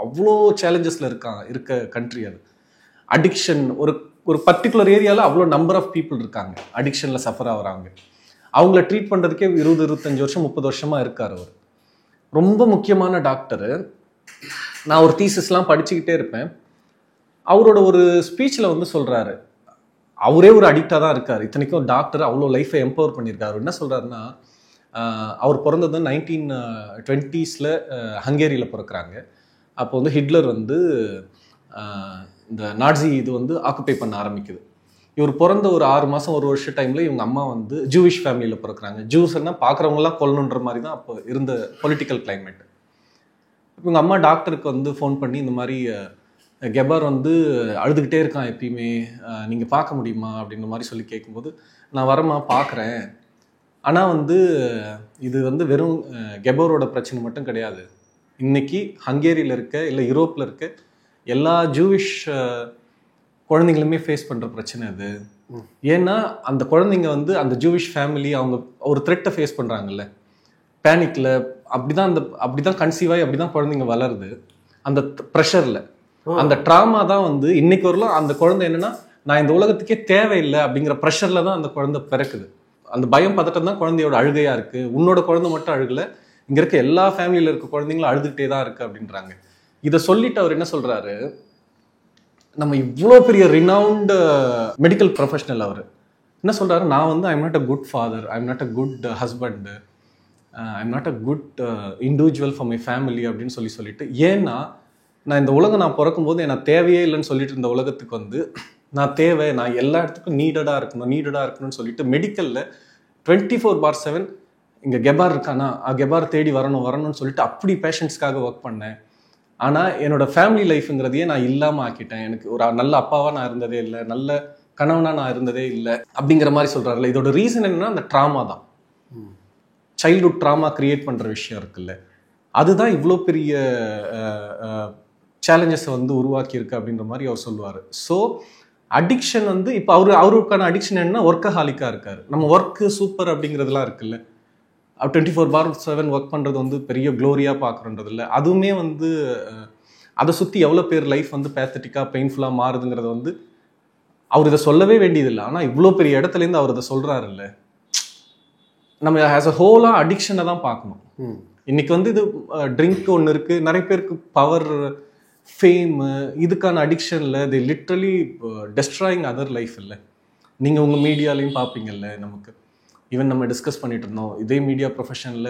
D: அவ்வளோ சேலஞ்சஸில் இருக்க கண்ட்ரி அது. அடிக்ஷன் ஒரு பர்டிகுலர் ஏரியாவில் அவ்வளோ நம்பர் ஆஃப் பீப்புள் இருக்காங்க அடிக்ஷனில் சஃபர் ஆகுறாங்க. அவங்கள ட்ரீட் பண்ணுறதுக்கே 20-25 வருஷம் 30 வருஷமாக இருக்கார் அவர். ரொம்ப முக்கியமான டாக்டரு. நான் ஒரு தீசிஸ்லாம் படிச்சுக்கிட்டே இருப்பேன். அவரோட ஒரு ஸ்பீச்சில் வந்து சொல்கிறாரு, அவரே ஒரு அடிக்டாக தான் இருக்கார். இத்தனைக்கும் டாக்டர் அவ்வளோ லைஃப்பை எம்பவர் பண்ணியிருக்காரு. என்ன சொல்கிறாருன்னா, அவர் பிறந்தது 1920s ஹங்கேரியில் பிறக்கிறாங்க. அப்போ வந்து ஹிட்லர் வந்து இந்த நாட்சி இது வந்து ஆக்குப்பை பண்ண ஆரம்பிக்குது. இவர் பிறந்த ஒரு 6 மாதம் 1 வருஷ டைமில் இவங்க அம்மா வந்து ஜூவிஷ் ஃபேமிலியில் பிறக்கிறாங்க. ஜூஸ்ன்னா பார்க்குறவங்களாம் கொல்லணுன்ற மாதிரி தான் அப்போ இருந்த பொலிட்டிக்கல் கிளைமேட். இவங்க அம்மா டாக்டருக்கு வந்து ஃபோன் பண்ணி இந்த மாதிரி கெபார் வந்து அழுதுகிட்டே இருக்கான் எப்பயுமே, நீங்கள் பார்க்க முடியுமா அப்படின்ற மாதிரி சொல்லி கேட்கும்போது, நான் வரமா பார்க்குறேன், ஆனால் வந்து இது வந்து வெறும் கெபாரோட பிரச்சனை மட்டும் கிடையாது. இன்னைக்கு ஹங்கேரியில் இருக்க இல்லை யூரோப்பில் இருக்க எல்லா ஜூவிஷ் குழந்தைங்களுமே ஃபேஸ் பண்ணுற பிரச்சனை அது. ஏன்னா அந்த குழந்தைங்க வந்து அந்த ஜூவிஷ் ஃபேமிலி அவங்க ஒரு த்ரெட்டை ஃபேஸ் பண்ணுறாங்கல்ல, பேனிக்கில் அப்படிதான் கன்சீவ் ஆகி அப்படிதான் குழந்தைங்க வளருது. அந்த ப்ரெஷரில் அந்த ட்ராமா தான் வந்து இன்னைக்கு வரலாம் அந்த குழந்தை என்னன்னா, நான் இந்த உலகத்துக்கே தேவையில்லை அப்படிங்கிற ப்ரெஷரில் தான் அந்த குழந்தை பிறக்குது. அந்த பயம் பதட்டம் தான் குழந்தையோட அழுகையாக இருக்குது. உன்னோட குழந்தை மட்டும் அழுகலை, இங்கே இருக்க எல்லா ஃபேமிலியில் இருக்க குழந்தைங்களும் அழுதுகிட்டே தான் இருக்குது அப்படின்றாங்க. இதை சொல்லிட்டு அவர் என்ன சொல்கிறாரு, நம்ம இவ்வளோ பெரிய ரினவுண்ட் மெடிக்கல் ப்ரொஃபஷனல் அவர் என்ன சொல்கிறாரு, நான் வந்து I'm not a good father, I'm not a good husband, I'm not a good individual for my family அப்படின்னு சொல்லிட்டு, ஏன்னா நான் இந்த உலகம் நான் பிறக்கும்போது எனக்கு தேவையே இல்லைன்னு சொல்லிட்டு இருந்த உலகத்துக்கு வந்து நான் தேவை, நான் எல்லா இடத்துக்கும் நீடடாக இருக்கணும்னு சொல்லிட்டு மெடிக்கலில் 24/7 இங்கே கெபார் இருக்கானா, கெபார் தேடி வரணும்னு சொல்லிட்டு அப்படி பேஷண்ட்ஸ்க்காக ஒர்க் பண்ணேன். ஆனால் என்னோட ஃபேமிலி லைஃப்ங்கிறதையே நான் இல்லாமல் ஆக்கிட்டேன். எனக்கு ஒரு நல்ல அப்பாவாக நான் இருந்ததே இல்லை, நல்ல கணவனாக நான் இருந்ததே இல்லை அப்படிங்கிற மாதிரி சொல்கிறாருல்ல. இதோட ரீசன் என்னன்னா அந்த ட்ராமா தான். சைல்ட்ஹுட் ட்ராமா கிரியேட் பண்ணுற விஷயம் இருக்குல்ல, அதுதான் இவ்வளோ பெரிய சேலஞ்சஸை வந்து உருவாக்கியிருக்கு அப்படின்ற மாதிரி அவர் சொல்லுவார். ஸோ அடிக்ஷன் வந்து இப்போ அவருக்கான அடிக்ஷன் என்னன்னா ஒர்க்கஹாலிக்காக இருக்கார். நம்ம ஒர்க்கு சூப்பர் அப்படிங்கிறதுலாம் இருக்குல்ல, 24/7 ஒர்க் பண்ணுறது வந்து பெரிய க்ளோரியாக பார்க்குறன்றது இல்லை. அதுவுமே வந்து அதை சுற்றி எவ்வளோ பேர் லைஃப் வந்து பேத்தட்டிக்காக பெயின்ஃபுல்லாக மாறுதுங்கிறத வந்து அவர் இதை சொல்லவே வேண்டியதில்லை. ஆனால் இவ்வளோ பெரிய இடத்துலேருந்து அவர் இதை சொல்கிறாரு இல்லை, நம்ம ஆஸ் அ ஹோலாக அடிக்ஷனை தான் பார்க்கணும். இன்னைக்கு வந்து இது ட்ரிங்க் ஒன்று இருக்குது, நிறைய பேருக்கு பவர், ஃபேமு, இதுக்கான அடிக்ஷனில் இது லிட்ரலி டெஸ்ட்ராயிங் அதர் லைஃப் இல்லை. நீங்கள் உங்கள் மீடியாலையும் பார்ப்பீங்கல்ல, நமக்கு ஈவன் நம்ம டிஸ்கஸ் பண்ணிட்டு இருந்தோம், இதே மீடியா ப்ரொஃபஷனில்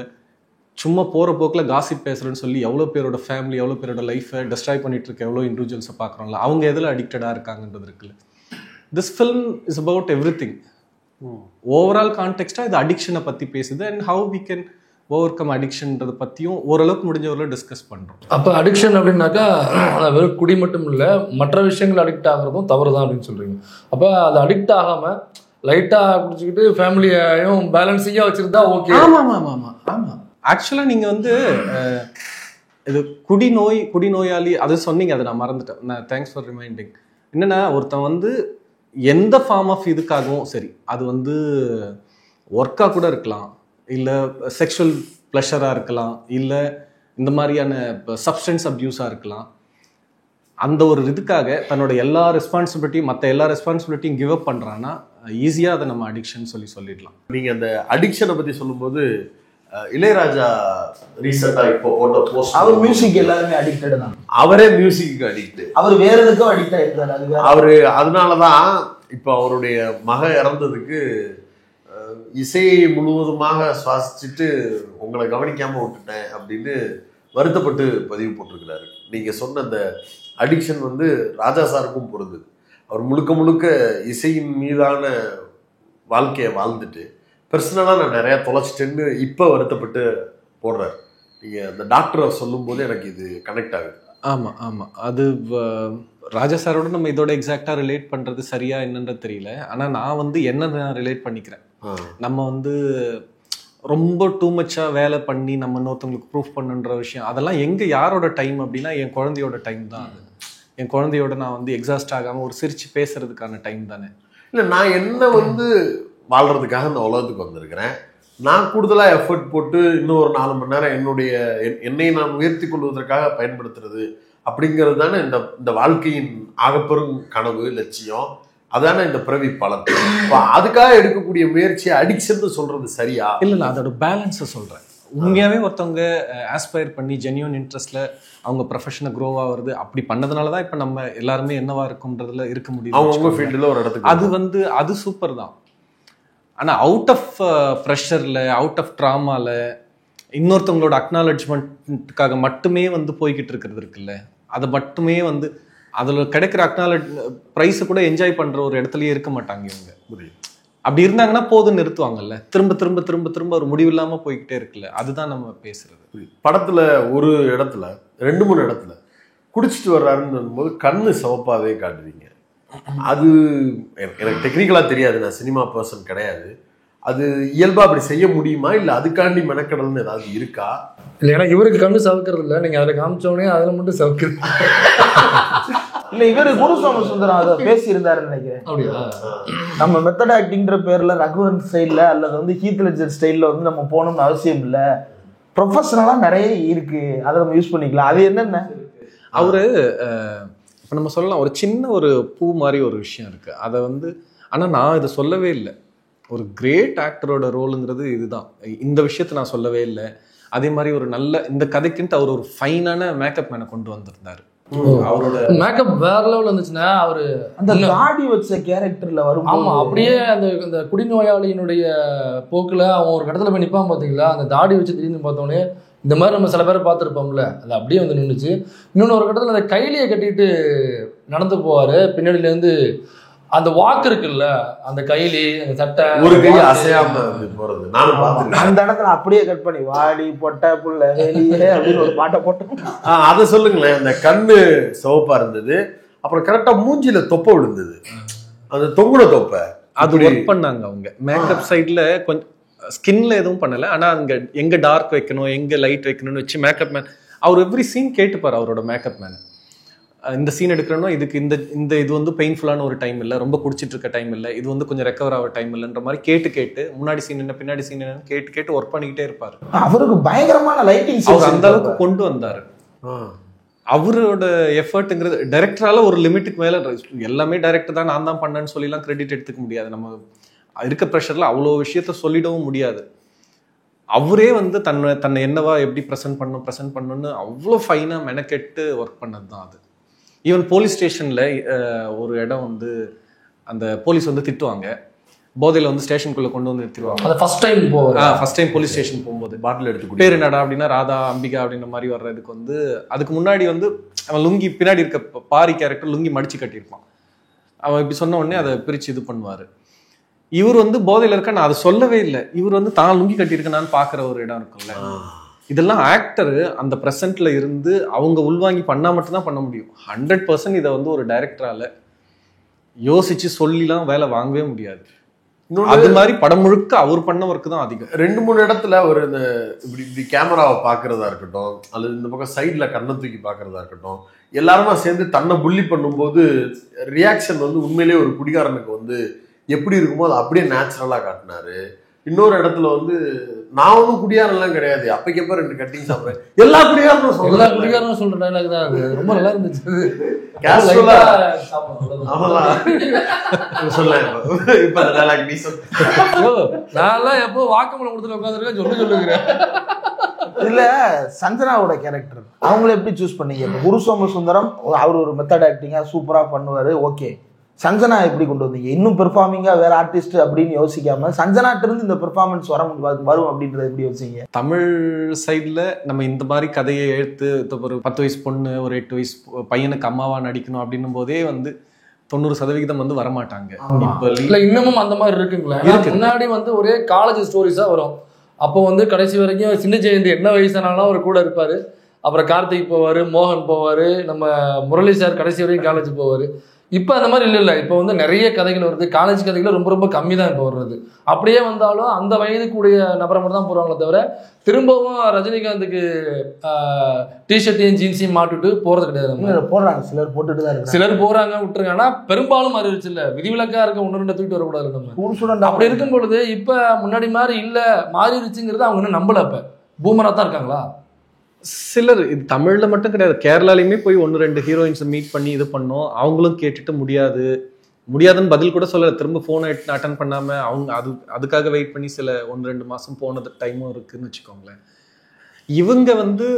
D: சும்மா போகிற போக்கில் காசிப் பேசுகிறேன்னு சொல்லி எவ்வளோ பேரோட ஃபேமிலி, எவ்வளோ பேரோட லைஃப்பை டெஸ்ட்ராய் பண்ணிட்டு இருக்க எவ்வளோ இண்டிவிஜுவல்ஸை பார்க்குறோம்ல, அவங்க எதில் அடிக்டடாக இருக்காங்கன்றது இருக்குல்ல. This film is about everything. Overall கான்டெக்ஸ்டாக இது அடிக்ஷனை பற்றி பேசுது and how we can overcome அடிக்ஷன்றதை பற்றியும் ஓரளவுக்கு முடிஞ்சவரை டிஸ்கஸ் பண்ணுறோம்.
A: அப்போ அடிக்ஷன் அப்படின்னாக்கா வெறும் குடி மட்டும் இல்லை, மற்ற விஷயங்கள் அடிக்ட் ஆகிறதும் தவறு தான் அப்படின்னு சொல்கிறீங்க. அப்போ அது அடிக்ட் ஆகாமல் லைட்டாக குடிச்சிக்கிட்டு ஃபேமிலியையும் பேலன்ஸிங்காக வச்சுருந்தா ஓகே.
D: ஆமாம் ஆமாம் ஆமாம் ஆமாம். ஆக்சுவலாக நீங்கள் வந்து இது குடிநோயாளி அது சொன்னீங்க, அதை நான் மறந்துட்டேன். நான் தேங்க்ஸ் ஃபார் ரிமைண்டிங். என்னென்னா ஒருத்தன் வந்து எந்த ஃபார்ம் ஆஃப் இதுக்காகவும் சரி, அது வந்து ஒர்க்காக கூட இருக்கலாம், இல்லை செக்ஷுவல் ப்ளஷராக இருக்கலாம், இல்லை இந்த மாதிரியான சப்ஸ்டன்ஸ் அப்யூஸாக இருக்கலாம். அந்த ஒரு இதுக்காக தன்னோட எல்லா ரெஸ்பான்சிபிலிட்டியும் மற்ற எல்லா ரெஸ்பான்சிபிலிட்டியும் கிவ் அப் பண்ணுறான்னா ஈஸியாக அதை நம்ம அடிக்ஷன் சொல்லிடலாம்.
B: நீங்கள் அந்த அடிக்ஷனை பற்றி சொல்லும்போது இளையராஜா ரீசெண்டாக இப்போ போட்ட போஸ்ட்,
E: அவர் மியூசிக் எல்லாருமே அடிக்டட் தான்.
B: அவரே மியூசிக்கு அடிக்ட்,
E: அவர் வேற எதுக்கும் அடிக்ட் ஆயிருக்காரு.
B: அவரு அதனாலதான் இப்போ அவருடைய மக இறந்ததுக்கு இசையை முழுவதுமாக சுவாசிச்சுட்டு உங்களை கவனிக்காம விட்டுட்டேன் அப்படின்னு வருத்தப்பட்டு பதிவு போட்டிருக்கிறாரு. நீங்க சொன்ன அந்த அடிக்ஷன் வந்து ராஜா சாருக்கும் பொருந்தது. அவர் முழுக்க முழுக்க இசையின் மீதான வாழ்க்கையை வாழ்ந்துட்டு பர்சனலாக நான் நிறையா தொலைச்சிட்டேன்னு இப்போ வருத்தப்பட்டு போடுறாரு. நீங்கள் அந்த டாக்டரை சொல்லும் போது எனக்கு இது கனெக்ட் ஆகுது.
D: ஆமாம் ஆமாம். அது ராஜா சாரோட நம்ம இதோட எக்ஸாக்டாக ரிலேட் பண்ணுறது சரியா என்னன்றது தெரியல. ஆனால் நான் வந்து என்ன நான் ரிலேட் பண்ணிக்கிறேன், நம்ம வந்து ரொம்ப டூ மச்சாக வேலை பண்ணி நம்ம இன்னொருத்தவங்களுக்கு ப்ரூஃப் பண்ணுன்ற விஷயம், அதெல்லாம் எங்கே யாரோட டைம் அப்படின்னா என் குழந்தையோட டைம் தான். அது என் குழந்தையோட நான் வந்து எக்ஸாஸ்ட் ஆகாமல் ஒரு சிரிச்சு பேசுறதுக்கான டைம் தானே.
B: இல்லை, நான் என்ன வந்து வாழ்கிறதுக்காக இந்த உலகத்துக்கு வந்திருக்கிறேன், நான் கூடுதலாக எஃபர்ட் போட்டு இன்னும் ஒரு 4 மணி நேரம் என்னை நான் உயர்த்தி கொள்வதற்காக பயன்படுத்துறது அப்படிங்கிறது தானே இந்த வாழ்க்கையின் ஆகப்பெரும் கனவு, லட்சியம். அதானே இந்த பிறவி பலன். அதுக்காக எடுக்கக்கூடிய முயற்சியை அடிக்ஷன் சொல்றது சரியா?
D: இல்லை, அதோட பேலன்ஸை சொல்கிறேன். உண்மையாகவே ஒருத்தவங்க ஆஸ்பயர் பண்ணி ஜென்யூன் இன்ட்ரெஸ்ட்ல அவங்க ப்ரொஃபஷனை க்ரோ ஆகுறது, அப்படி பண்ணதுனால தான் இப்போ நம்ம எல்லாருமே என்னவா இருக்கும்ன்றதுல இருக்க முடியும்.
B: அவங்க ஃபீல்டில் ஒரு இடத்துக்கு
D: அது வந்து அது சூப்பர் தான். ஆனால் அவுட் ஆஃப் ப்ரெஷரில், அவுட் ஆஃப் ட்ராமாவில், இன்னொருத்தவங்களோட அக்னாலஜ்மெண்ட்டுக்காக மட்டுமே வந்து போய்கிட்டு இருக்கிறது இருக்குல்ல, அதை மட்டுமே வந்து அதில் கிடைக்கிற ப்ரைஸை கூட என்ஜாய் பண்ணுற ஒரு இடத்துலயே இருக்க மாட்டாங்க இவங்க. அப்படி இருந்தாங்கன்னா போதும் நிறுத்துவாங்கல்ல, திரும்ப திரும்ப திரும்ப திரும்ப ஒரு முடிவு இல்லாமல் போய்கிட்டே இருக்குல்ல, அதுதான் நம்ம பேசுறது.
B: படத்தில் ஒரு இடத்துல 2-3 இடத்துல குடிச்சிட்டு வர்றாருன்னு போது கண்ணு சிவப்பாவே காட்டுவீங்க. அது எனக்கு டெக்னிக்கலாக தெரியாது, நான் சினிமா பர்சன் கிடையாது. அது இயல்பாக அப்படி செய்ய முடியுமா, இல்லை அதுக்காண்டி மெனக்கடல்னு ஏதாவது இருக்கா?
A: இல்லை, எனக்கு இவருக்கு கண்ணு சவுக்கிறது இல்லை, நீங்கள் அதில் காமிச்சோடனே அதில் மட்டும் சவுக்குது.
E: இல்லை, இவர் குரு சோமசுந்தரம் அதை பேசியிருந்தாருன்னு நினைக்கிறேன்.
A: அப்படியா?
E: நம்ம மெத்தட் ஆக்டிங்கிற பேர்ல ரகுவன் ஸ்டைலில் அல்லது வந்து ஹீத் லெட்ஜர் ஸ்டைலில் வந்து நம்ம போகணும்னு அவசியம் இல்லை. ப்ரொஃபஷனலாக நிறைய இருக்கு, அதை நம்ம யூஸ் பண்ணிக்கலாம். அது என்னென்ன
D: அவரு இப்போ நம்ம சொல்லலாம், ஒரு சின்ன ஒரு பூ மாதிரி ஒரு விஷயம் இருக்கு, அதை வந்து ஆனால் நான் இதை சொல்லவே இல்லை. ஒரு கிரேட் ஆக்டரோட ரோலுங்கிறது இதுதான். இந்த விஷயத்த நான் சொல்லவே இல்லை. அதே மாதிரி ஒரு நல்ல இந்த கதைக்குன்ட்டு அவர் ஒரு ஃபைனான மேக்கப் மேனை கொண்டு வந்திருந்தாரு.
A: அவரோட மேக்கப் வேற லெவல் இருந்துச்சுன்னா அவரு
E: அந்த தாடி வச்ச கேரக்டர்ல வரும்.
A: ஆமா, அப்படியே அந்த குடிநோயாளியினுடைய போக்குல அவன் ஒரு இடத்துல போய் நிப்பான் பாத்தீங்களா, அந்த தாடி வச்சு திடீர்னு பார்த்தோன்னே இந்த மாதிரி நம்ம சில பேரை பார்த்துருப்போம்ல, அது அப்படியே வந்து நின்றுச்சு. இன்னொன்று ஒரு கட்டத்தில் அந்த கைலியை கட்டிட்டு நடந்து போவாரு, பின்னாடியிலேருந்து அந்த வாக்கு இருக்குல்ல, அந்த கைலி அந்த சட்டை
B: ஒரு கை அசையாம போறது நானும் பார்த்துருக்கேன்.
E: அந்த இடத்துல அப்படியே கட் பண்ணி வாடி பொட்டை புள்ள வெளியே அப்படின்னு ஒரு பாட்டை போட்டோம்.
B: அதை சொல்லுங்களேன். அந்த கண்ணு சிவப்பா இருந்தது, அப்புறம் கரெக்டா மூஞ்சில தொப்பை விழுந்தது, அந்த தொங்குன தொப்பை.
D: அது ஒர்க் பண்ணாங்க அவங்க மேக்கப் சைட்ல. கொஞ்சம் ஸ்கின்ல எதுவும் பண்ணல, ஆனா அங்க எங்க டார்க் வைக்கணும், எங்க லைட் வைக்கணும்னு வச்சு மேக்கப் மேன் அவர் எவ்ரி சீன் கேட்டுப்பாரு. அவரோட மேக்கப் மேன் இந்த சீன் எடுக்கிறோன்னா இதுக்கு இந்த இது வந்து பெயின்ஃபுல்லான ஒரு டைம் இல்லை, ரொம்ப குடிச்சிட்டு இருக்க டைம் இல்லை, இது வந்து கொஞ்சம் ரெக்கவர் ஆகிற டைம் இல்லைன்ற மாதிரி கேட்டு முன்னாடி சீன் என்ன பின்னாடி சீன் என்னன்னு கேட்டு ஒர்க் பண்ணிக்கிட்டே இருப்பாரு.
E: அவருக்கு பயங்கரமான லைட்டிங்
D: அவர் அந்த அளவுக்கு கொண்டு வந்தாரு. அவரோட எஃபர்ட்டுங்கிறது டைரக்டரால ஒரு லிமிட்டுக்கு மேல எல்லாமே டைரக்டர் தான் நான் தான் பண்ணேன்னு சொல்லிலாம் கிரெடிட் எடுத்துக்க முடியாது. நம்ம இருக்க ப்ரெஷர்ல அவ்வளோ விஷயத்த சொல்லிடவும் முடியாது. அவரே வந்து தன்னை என்னவா எப்படி ப்ரெசென்ட் பண்ணணும்னு அவ்வளோ ஃபைனாக மெனக்கெட்டு ஒர்க் பண்ணது தான் அது. ஈவன் போலீஸ் ஸ்டேஷனில் ஒரு இடம் வந்து அந்த போலீஸ் வந்து திட்டுவாங்க, போதையில் வந்து ஸ்டேஷனுக்குள்ளே கொண்டு வந்து நிறுத்திடுவாங்க.
A: ஃபர்ஸ்ட் டைம் போலீஸ் ஸ்டேஷன்
D: போகும்போது
B: பாட்டில் எடுத்து
D: பேர் என்னடா அப்படின்னா ராதா அம்பிகா அப்படின்ற மாதிரி வர்றதுக்கு வந்து அதுக்கு முன்னாடி வந்து அவன் லுங்கி பின்னாடி இருக்க பாரி கேரக்டர் லுங்கி மடிச்சு கட்டியிருப்பான். அவன் இப்படி சொன்ன உடனே அதை பிரித்து இது பண்ணுவார். இவர் வந்து போதையில் இருக்க நான் அதை சொல்லவே இல்லை, இவர் வந்து தான் லுங்கி கட்டியிருக்கேனான்னு பார்க்குற ஒரு இடம் இருக்கும்ல. இதெல்லாம் ஆக்டரு அந்த ப்ரெசென்ட்ல இருந்து அவங்க உள்வாங்கி பண்ணா மட்டும்தான் பண்ண முடியும். 100% இதை வந்து ஒரு டைரக்டரால யோசிச்சு சொல்லிலாம் வேலை வாங்கவே முடியாது. அது மாதிரி படம் முழுக்க அவர் பண்ண ஒர்க்கு தான் அதிகம்.
B: 2-3 இடத்துல ஒரு இந்த இப்படி கேமராவை பார்க்கறதா இருக்கட்டும், அல்லது இந்த பக்கம் சைட்ல கண்ணை தூக்கி பார்க்கறதா இருக்கட்டும், எல்லாருமா சேர்ந்து தன்னை புள்ளி பண்ணும்போது ரியாக்ஷன் வந்து உண்மையிலேயே ஒரு குடிகாரனுக்கு வந்து எப்படி இருக்குமோ அதை அப்படியே நேச்சுரலா காட்டினாரு. இன்னொரு இடத்துல வந்து நான் ஒன்றும் குடியாரெல்லாம் கிடையாது, அப்பைக்கப்ப 2 கட்டிங் சாப்பிட்றேன், எல்லா குடிகாரனும்
A: சொல்ற டைலாக் தான் அது. ரொம்ப நல்லா இருந்துச்சு. நான் எப்போ வாக்குமூலம் கொடுத்து உட்காந்துருக்கேன் சொல்லுகிறேன்.
E: இல்ல சஞ்சனாவோட கேரக்டர் அவங்கள எப்படி சூஸ் பண்ணீங்க? குரு சோமசுந்தரம் அவர் ஒரு மெத்தட் ஆக்டிங்கா சூப்பரா பண்ணுவாரு, ஓகே. சஞ்சனா எப்படி கொண்டு வந்தீங்க? இன்னும் பெர்ஃபார்மிங்கா வேற ஆர்டிஸ்ட் அப்படின்னு யோசிக்காம சஞ்சனாட்ட இருந்து இந்த பெர்ஃபார்மன்ஸ் வரும் அப்படின்றத எப்படி யோசிங்க?
D: தமிழ் சைட்ல நம்ம இந்த மாதிரி கதையை எடுத்து ஒரு 10 வயசு பொண்ணு ஒரு 8 வயசு பையனுக்கு அம்மாவா நடிக்கணும் அப்படின்னும் போதே வந்து 90% வந்து வரமாட்டாங்க.
A: இப்ப இன்னமும் அந்த மாதிரி இருக்குங்களா? முன்னாடி வந்து ஒரே காலேஜ் ஸ்டோரிஸா வரும். அப்போ வந்து கடைசி வரைக்கும் சின்ன ஜெயந்தி என்ன வயசானாலும் அவர் கூட இருப்பாரு. அப்புறம் கார்த்திக் போவாரு, மோகன் போவாரு, நம்ம முரளி சார் கடைசி வரைக்கும் காலேஜ் போவாரு. இப்போ அந்த மாதிரி இல்லை. இப்போ வந்து நிறைய கதைகள் வருது. காலேஜ் கதைகள் ரொம்ப ரொம்ப கம்மி தான் இப்போ வர்றது. அப்படியே வந்தாலும் அந்த வயதுக்குரிய நபரை மட்டும் தான் போடுவாங்களே தவிர திரும்பவும் ரஜினிகாந்துக்கு டிஷர்ட்டையும் ஜீன்ஸையும் மாட்டுட்டு போறது கிடையாது.
E: போடுறாங்க, சிலர் போட்டுட்டு தான் இருக்கு,
A: சிலர் போறாங்க விட்டுருங்க. ஆனா பெரும்பாலும் மாறிடுச்சு இல்ல, விதிவிலக்கா இருக்க 1-2 தூக்கிட்டு வரக்கூடாது நம்ம. அப்படி இருக்கும் பொழுது இப்ப முன்னாடி மாதிரி இல்ல, மாறிடுச்சுங்கிறது அவங்க இன்னும் நம்பல. இப்ப பூமரா தான் இருக்காங்களா
D: சிலர்? இது தமிழ்ல மட்டும் கிடையாது, கேரளாலையுமே போய் 1-2 ஹீரோயின்ஸை மீட் பண்ணி இது பண்ணோம். அவங்களும் கேட்டுட்டு முடியாதுன்னு பதில் கூட சொல்ல, திரும்ப ஃபோனை அட்டன் பண்ணாம அவங்க அதுக்காக வெயிட் பண்ணி சில 1-2 மாசம் போனது டைமும் இருக்குன்னு வச்சுக்கோங்களேன். இவங்க வந்து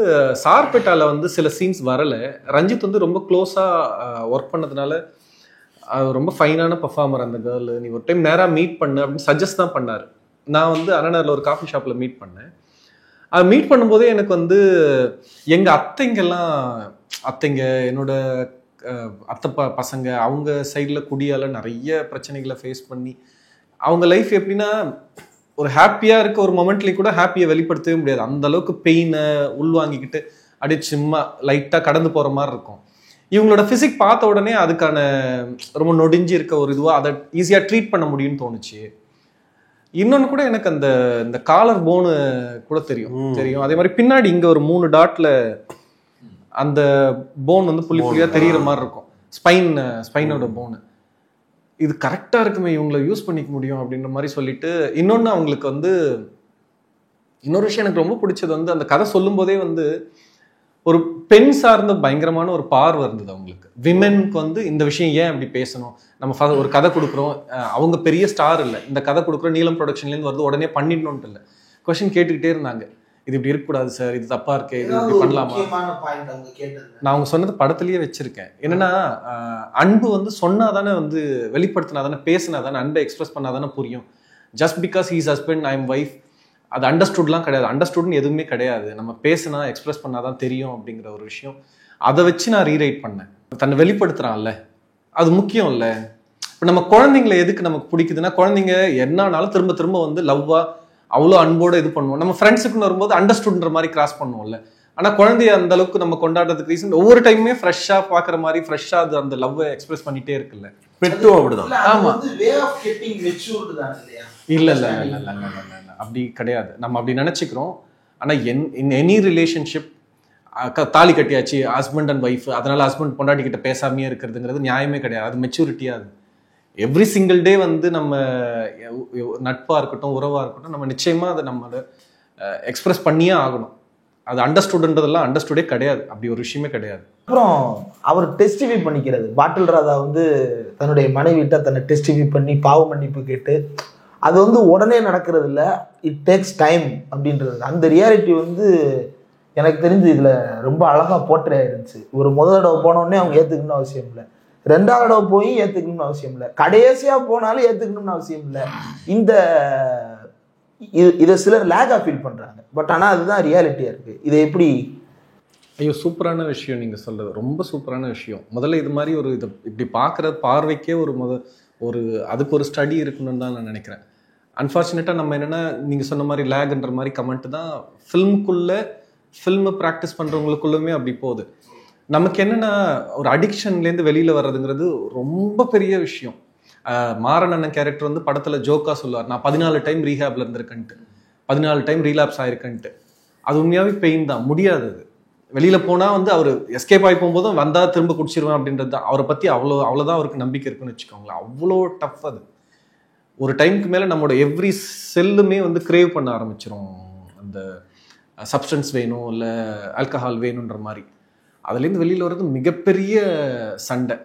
D: சார்பேட்டால வந்து சில சீன்ஸ் வரல. ரஞ்சித் வந்து ரொம்ப க்ளோஸா ஒர்க் பண்ணதுனால ரொம்ப ஃபைனான பர்ஃபார்மர் அந்த கேர்ள், நீ ஒரு டைம் நேராக மீட் பண்ணு அப்படின்னு சஜஸ்ட் தான் பண்ணாரு. நான் வந்து அண்ணனரில் ஒரு காஃபி ஷாப்ல மீட் பண்ணேன். அது மீட் பண்ணும்போதே எனக்கு வந்து எங்கள் அத்தைங்க என்னோட அத்தை பசங்க அவங்க சைடில் குடியால் நிறைய பிரச்சனைகளை ஃபேஸ் பண்ணி அவங்க லைஃப் எப்படின்னா ஒரு ஹாப்பியாக இருக்க ஒரு மொமெண்ட்லேயும் கூட ஹாப்பியை வெளிப்படுத்தவே முடியாது. அந்த அளவுக்கு பெயினை உள்வாங்கிக்கிட்டு அப்படியே சும்மா லைட்டாக கடந்து போகிற மாதிரி இருக்கும். இவங்களோட ஃபிசிக் பார்த்த உடனே அதுக்கான ரொம்ப நொடிஞ்சு இருக்க ஒரு இதுவாக அதை ஈஸியாக ட்ரீட் பண்ண முடியும்னு தோணுச்சு. இன்னொன்று கூட எனக்கு இந்த காலர் போனு கூட தெரியும். அதே மாதிரி பின்னாடி இங்கே ஒரு 3 டாட்ல அந்த போன் வந்து புள்ளியா தெரிகிற மாதிரி இருக்கும், ஸ்பைனோட போனு. இது கரெக்டாக இருக்குமே, இவங்களை யூஸ் பண்ணிக்க முடியும் அப்படின்ற மாதிரி சொல்லிட்டு. இன்னொன்று அவங்களுக்கு வந்து இன்னொரு விஷயம் எனக்கு ரொம்ப பிடிச்சது வந்து அந்த கதை சொல்லும் போதே வந்து ஒரு பெண் சார்ந்த பயங்கரமான ஒரு பார்வை இருந்தது அவங்களுக்கு. விமென்க்கு வந்து இந்த விஷயம் ஏன் அப்படி பேசணும், நம்ம ஒரு கதை கொடுக்குறோம், அவங்க பெரிய ஸ்டார் இல்லை, இந்த கதை கொடுக்குறோம் நீலம் ப்ரொடக்ஷன்லேருந்து வருது உடனே பண்ணிடணும்ட்டு இல்லை, கொஸ்டின் கேட்டுக்கிட்டே இருந்தாங்க. இது இப்படி இருக்கக்கூடாது சார், இது தப்பா இருக்கு, இது இப்படி பண்ணலாமா. நான் அவங்க சொன்னது படத்துலயே வச்சிருக்கேன். என்னன்னா அன்பு வந்து சொன்னாதானே வந்து வெளிப்படுத்தினாதானே பேசினாதானே அன்பை எக்ஸ்பிரஸ் பண்ணாதானே புரியும். Just because he's husband I am wife அது அண்டர்ஸ்டுட்லாம் கிடையாது. அண்டர்ஸ்டுட்னு எதுவுமே கிடையாது, நம்ம பேசினா எக்ஸ்பிரஸ் பண்ணாதான் தெரியும் அப்படிங்கிற ஒரு விஷயம். அதை வச்சு நான் ரீரைட் பண்ணேன். தன்னை வெளிப்படுத்துறான்ல அது முக்கியம் இல்லை. இப்போ நம்ம குழந்தைங்களை எதுக்கு நமக்கு பிடிக்குதுன்னா, குழந்தைங்க என்னானாலும் திரும்ப திரும்ப வந்து லவ்வா அவ்வளோ அன்போட இது பண்ணுவோம். நம்ம ஃப்ரெண்ட்ஸுக்குன்னு வரும்போது அண்டர்ஸ்டுட்ன்ற மாதிரி கிராஸ் பண்ணுவோம்ல. ஆனால் குழந்தைய அந்த அளவுக்கு நம்ம கொண்டாடுறதுக்கு ரீசன் ஒவ்வொரு டைமுமே ஃப்ரெஷ்ஷாக பார்க்குற மாதிரி ஃப்ரெஷ்ஷாக அது அந்த லவ்வை எக்ஸ்பிரஸ் பண்ணிட்டே இருக்குல்ல.
B: பெட்டும் அப்படிதான்.
D: ஆமா இல்லை அப்படி கிடையாது, நம்ம அப்படி நினச்சிக்கிறோம். ஆனால் இன் எனி ரிலேஷன்ஷிப் தாலி கட்டியாச்சு ஹஸ்பண்ட் அண்ட் ஒய்ஃப், அதனால ஹஸ்பண்ட் பொண்டாட்டி கிட்ட பேசாமையே இருக்கிறதுங்கிறது நியாயமே கிடையாது. அது மெச்சூரிட்டியாக அது எவ்ரி சிங்கிள் டே வந்து நம்ம நட்பாக இருக்கட்டும் உறவாக இருக்கட்டும் நம்ம நிச்சயமாக அதை நம்ம எக்ஸ்பிரஸ் பண்ணியே ஆகணும். அது அண்டர்ஸ்டுட்ன்றதெல்லாம் அண்டர்ஸ்டுடே கிடையாது, அப்படி ஒரு விஷயமே கிடையாது.
E: அப்புறம் அவர் டெஸ்டிஃபை பண்ணிக்கிறது, பாட்டில் ராதா வந்து தன்னுடைய மனைவிட்ட தன்னை டெஸ்டிஃபை பண்ணி பாவ மன்னிப்பு கேட்டு, அது வந்து உடனே நடக்கிறது இல்லை, இட் டேக்ஸ் டைம் அப்படின்றது. அந்த ரியாலிட்டி வந்து எனக்கு தெரிஞ்சு இதில் ரொம்ப அழகாக போர்ட்ரே ஆயிருந்துச்சு. ஒரு முதல் தடவை போனோடனே அவங்க ஏற்றுக்கணும்னு அவசியம் இல்லை, ரெண்டாவது தடவை போய் ஏற்றுக்கணும்னு அவசியம் இல்லை, கடைசியாக போனாலும் ஏற்றுக்கணும்னு அவசியம் இல்லை. இந்த இதை சிலர் லேக்காக ஃபீல் பண்ணுறாங்க, பட் ஆனால் அதுதான் ரியாலிட்டியாக இருக்குது. இதை எப்படி?
D: ஐயோ, சூப்பரான விஷயம் நீங்கள் சொல்கிறது, ரொம்ப சூப்பரான விஷயம். முதல்ல இது மாதிரி ஒரு இதை இப்படி பார்க்குற பார்வைக்கே ஒரு அதுக்கு ஒரு ஸ்டடி இருக்கணும்னு தான் நான் நினைக்கிறேன். அன்ஃபார்ச்சுனேட்டாக நம்ம என்னென்னா, நீங்கள் சொன்ன மாதிரி லேக்ன்ற மாதிரி கமெண்ட் தான் ஃபில்மு ப்ராக்டிஸ் பண்ணுறவங்களுக்குள்ளுமே அப்படி போகுது. நமக்கு என்னென்னா, ஒரு அடிக்ஷன்லேருந்து வெளியில் வர்றதுங்கிறது ரொம்ப பெரிய விஷயம். மாறன் அண்ணன் கேரக்டர் வந்து படத்தில் ஜோக்கா சொல்லுவார், நான் 14 டைம் ரீஹேப்ல இருந்திருக்கேன்ட்டு, 14 டைம் ரீலாப்ஸ் ஆயிருக்கேன்ட்டு. அது உண்மையாகவே பெயின் தான், முடியாது. அது வெளியில் போனால் வந்து அவர் எஸ்கேப் ஆகி போகும்போதும் வந்தால் திரும்ப குடிச்சிருவேன் அப்படின்றது தான். அவரை பற்றி அவ்வளோதான் அவருக்கு நம்பிக்கை இருக்குன்னு வச்சுக்கோங்களேன். அவ்வளோ டஃப் அது. ஒரு டைமுக்கு மேலே நம்மளோட எவ்ரி செல்லுமே வந்து கிரேவ் பண்ண ஆரம்பிச்சிடும். அந்த சப்ஸ்டன்ஸ் வேணும், இல்லை ஆல்கஹால் வேணுன்ற மாதிரி. அதுலேருந்து வெளியில் வர்றது மிகப்பெரிய சண்டை.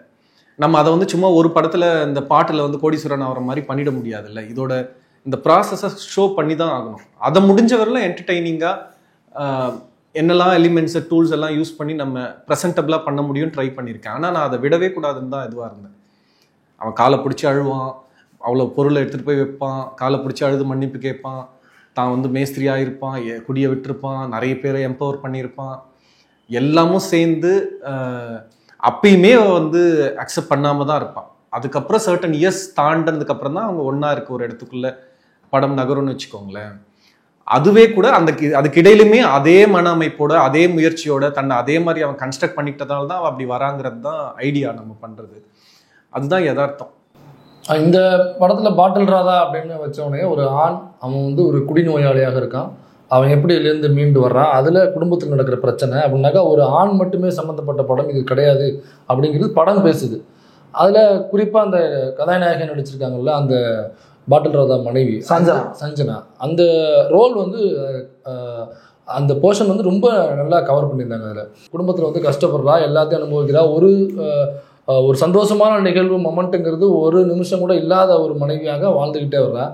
D: நம்ம அதை வந்து சும்மா ஒரு படத்தில் இந்த பாட்டில் வந்து கோடீஸ்வரன் ஆகிற மாதிரி பண்ணிட முடியாதுல்ல. இதோட இந்த ப்ராசஸை ஷோ பண்ணி தான் ஆகணும். அதை முடிஞ்ச வரலாம் என்டர்டெய்னிங்காக என்னெல்லாம் எலிமெண்ட்ஸு டூல்ஸ் எல்லாம் யூஸ் பண்ணி நம்ம ப்ரெசன்டபிளாக பண்ண முடியும்னு ட்ரை பண்ணியிருக்கேன். ஆனால் நான் அதை விடவே கூடாதுன்னு தான் இதுவாக இருந்தேன். அவன் காலை பிடிச்சி அழுவான், அவ்வளோ பொருளை எடுத்துகிட்டு போய் வைப்பான், காலை பிடிச்சி அழுது மன்னிப்பு கேட்பான், தான் வந்து மேஸ்திரியாக இருப்பான், குடியை விட்டுருப்பான், நிறைய பேரை எம்பவர் பண்ணியிருப்பான், எல்லாமும் சேர்ந்து அப்பயுமே வந்து அக்செப்ட் பண்ணாமல் தான் இருப்பான். அதுக்கப்புறம் சர்டன் இயர்ஸ் தாண்டதுக்கப்புறம் தான் அவங்க ஒன்றா இருக்க ஒரு இடத்துக்குள்ளே படம் நகரும்னு வச்சுக்கோங்களேன். அதுவே கூட அதுக்கு இடையிலுமே அதே மன அமைப்போட, அதே முயற்சியோட, தன்னை அதே மாதிரி அவன் கன்ஸ்ட்ரக்ட் பண்ணிக்கிட்டதால தான் அவன் அப்படி வராங்கிறது தான் ஐடியா நம்ம பண்ணுறது. அதுதான் யதார்த்தம்.
A: இந்த படத்தில் பாட்டில் ராதா அப்படின்னு வச்சவனே ஒரு ஆண், அவன் வந்து ஒரு குடிநோயாளியாக இருக்கான், அவன் எப்படி இதுலேருந்து மீண்டு வர்றான், அதில் குடும்பத்தில் நடக்கிற பிரச்சனை அப்படின்னாக்கா ஒரு ஆண் மட்டுமே சம்மந்தப்பட்ட படம் இது கிடையாது அப்படிங்கிறது படம் பேசுது. அதில் குறிப்பாக அந்த கதாநாயகன் நடிச்சிருக்காங்கல்ல, அந்த பாட்டில் ராதா மனைவி சஞ்சனா, அந்த ரோல் வந்து அந்த போர்ஷன் வந்து ரொம்ப நல்லா கவர் பண்ணியிருந்தாங்க. அதில் குடும்பத்தில் வந்து கஷ்டப்படுறா, எல்லாத்தையும் அனுபவிக்கிறா, ஒரு சந்தோஷமான நிகழ்வு மொமெண்ட்டுங்கிறது ஒரு நிமிஷம் கூட இல்லாத ஒரு மனைவியாக வாழ்ந்துக்கிட்டே வர்றா.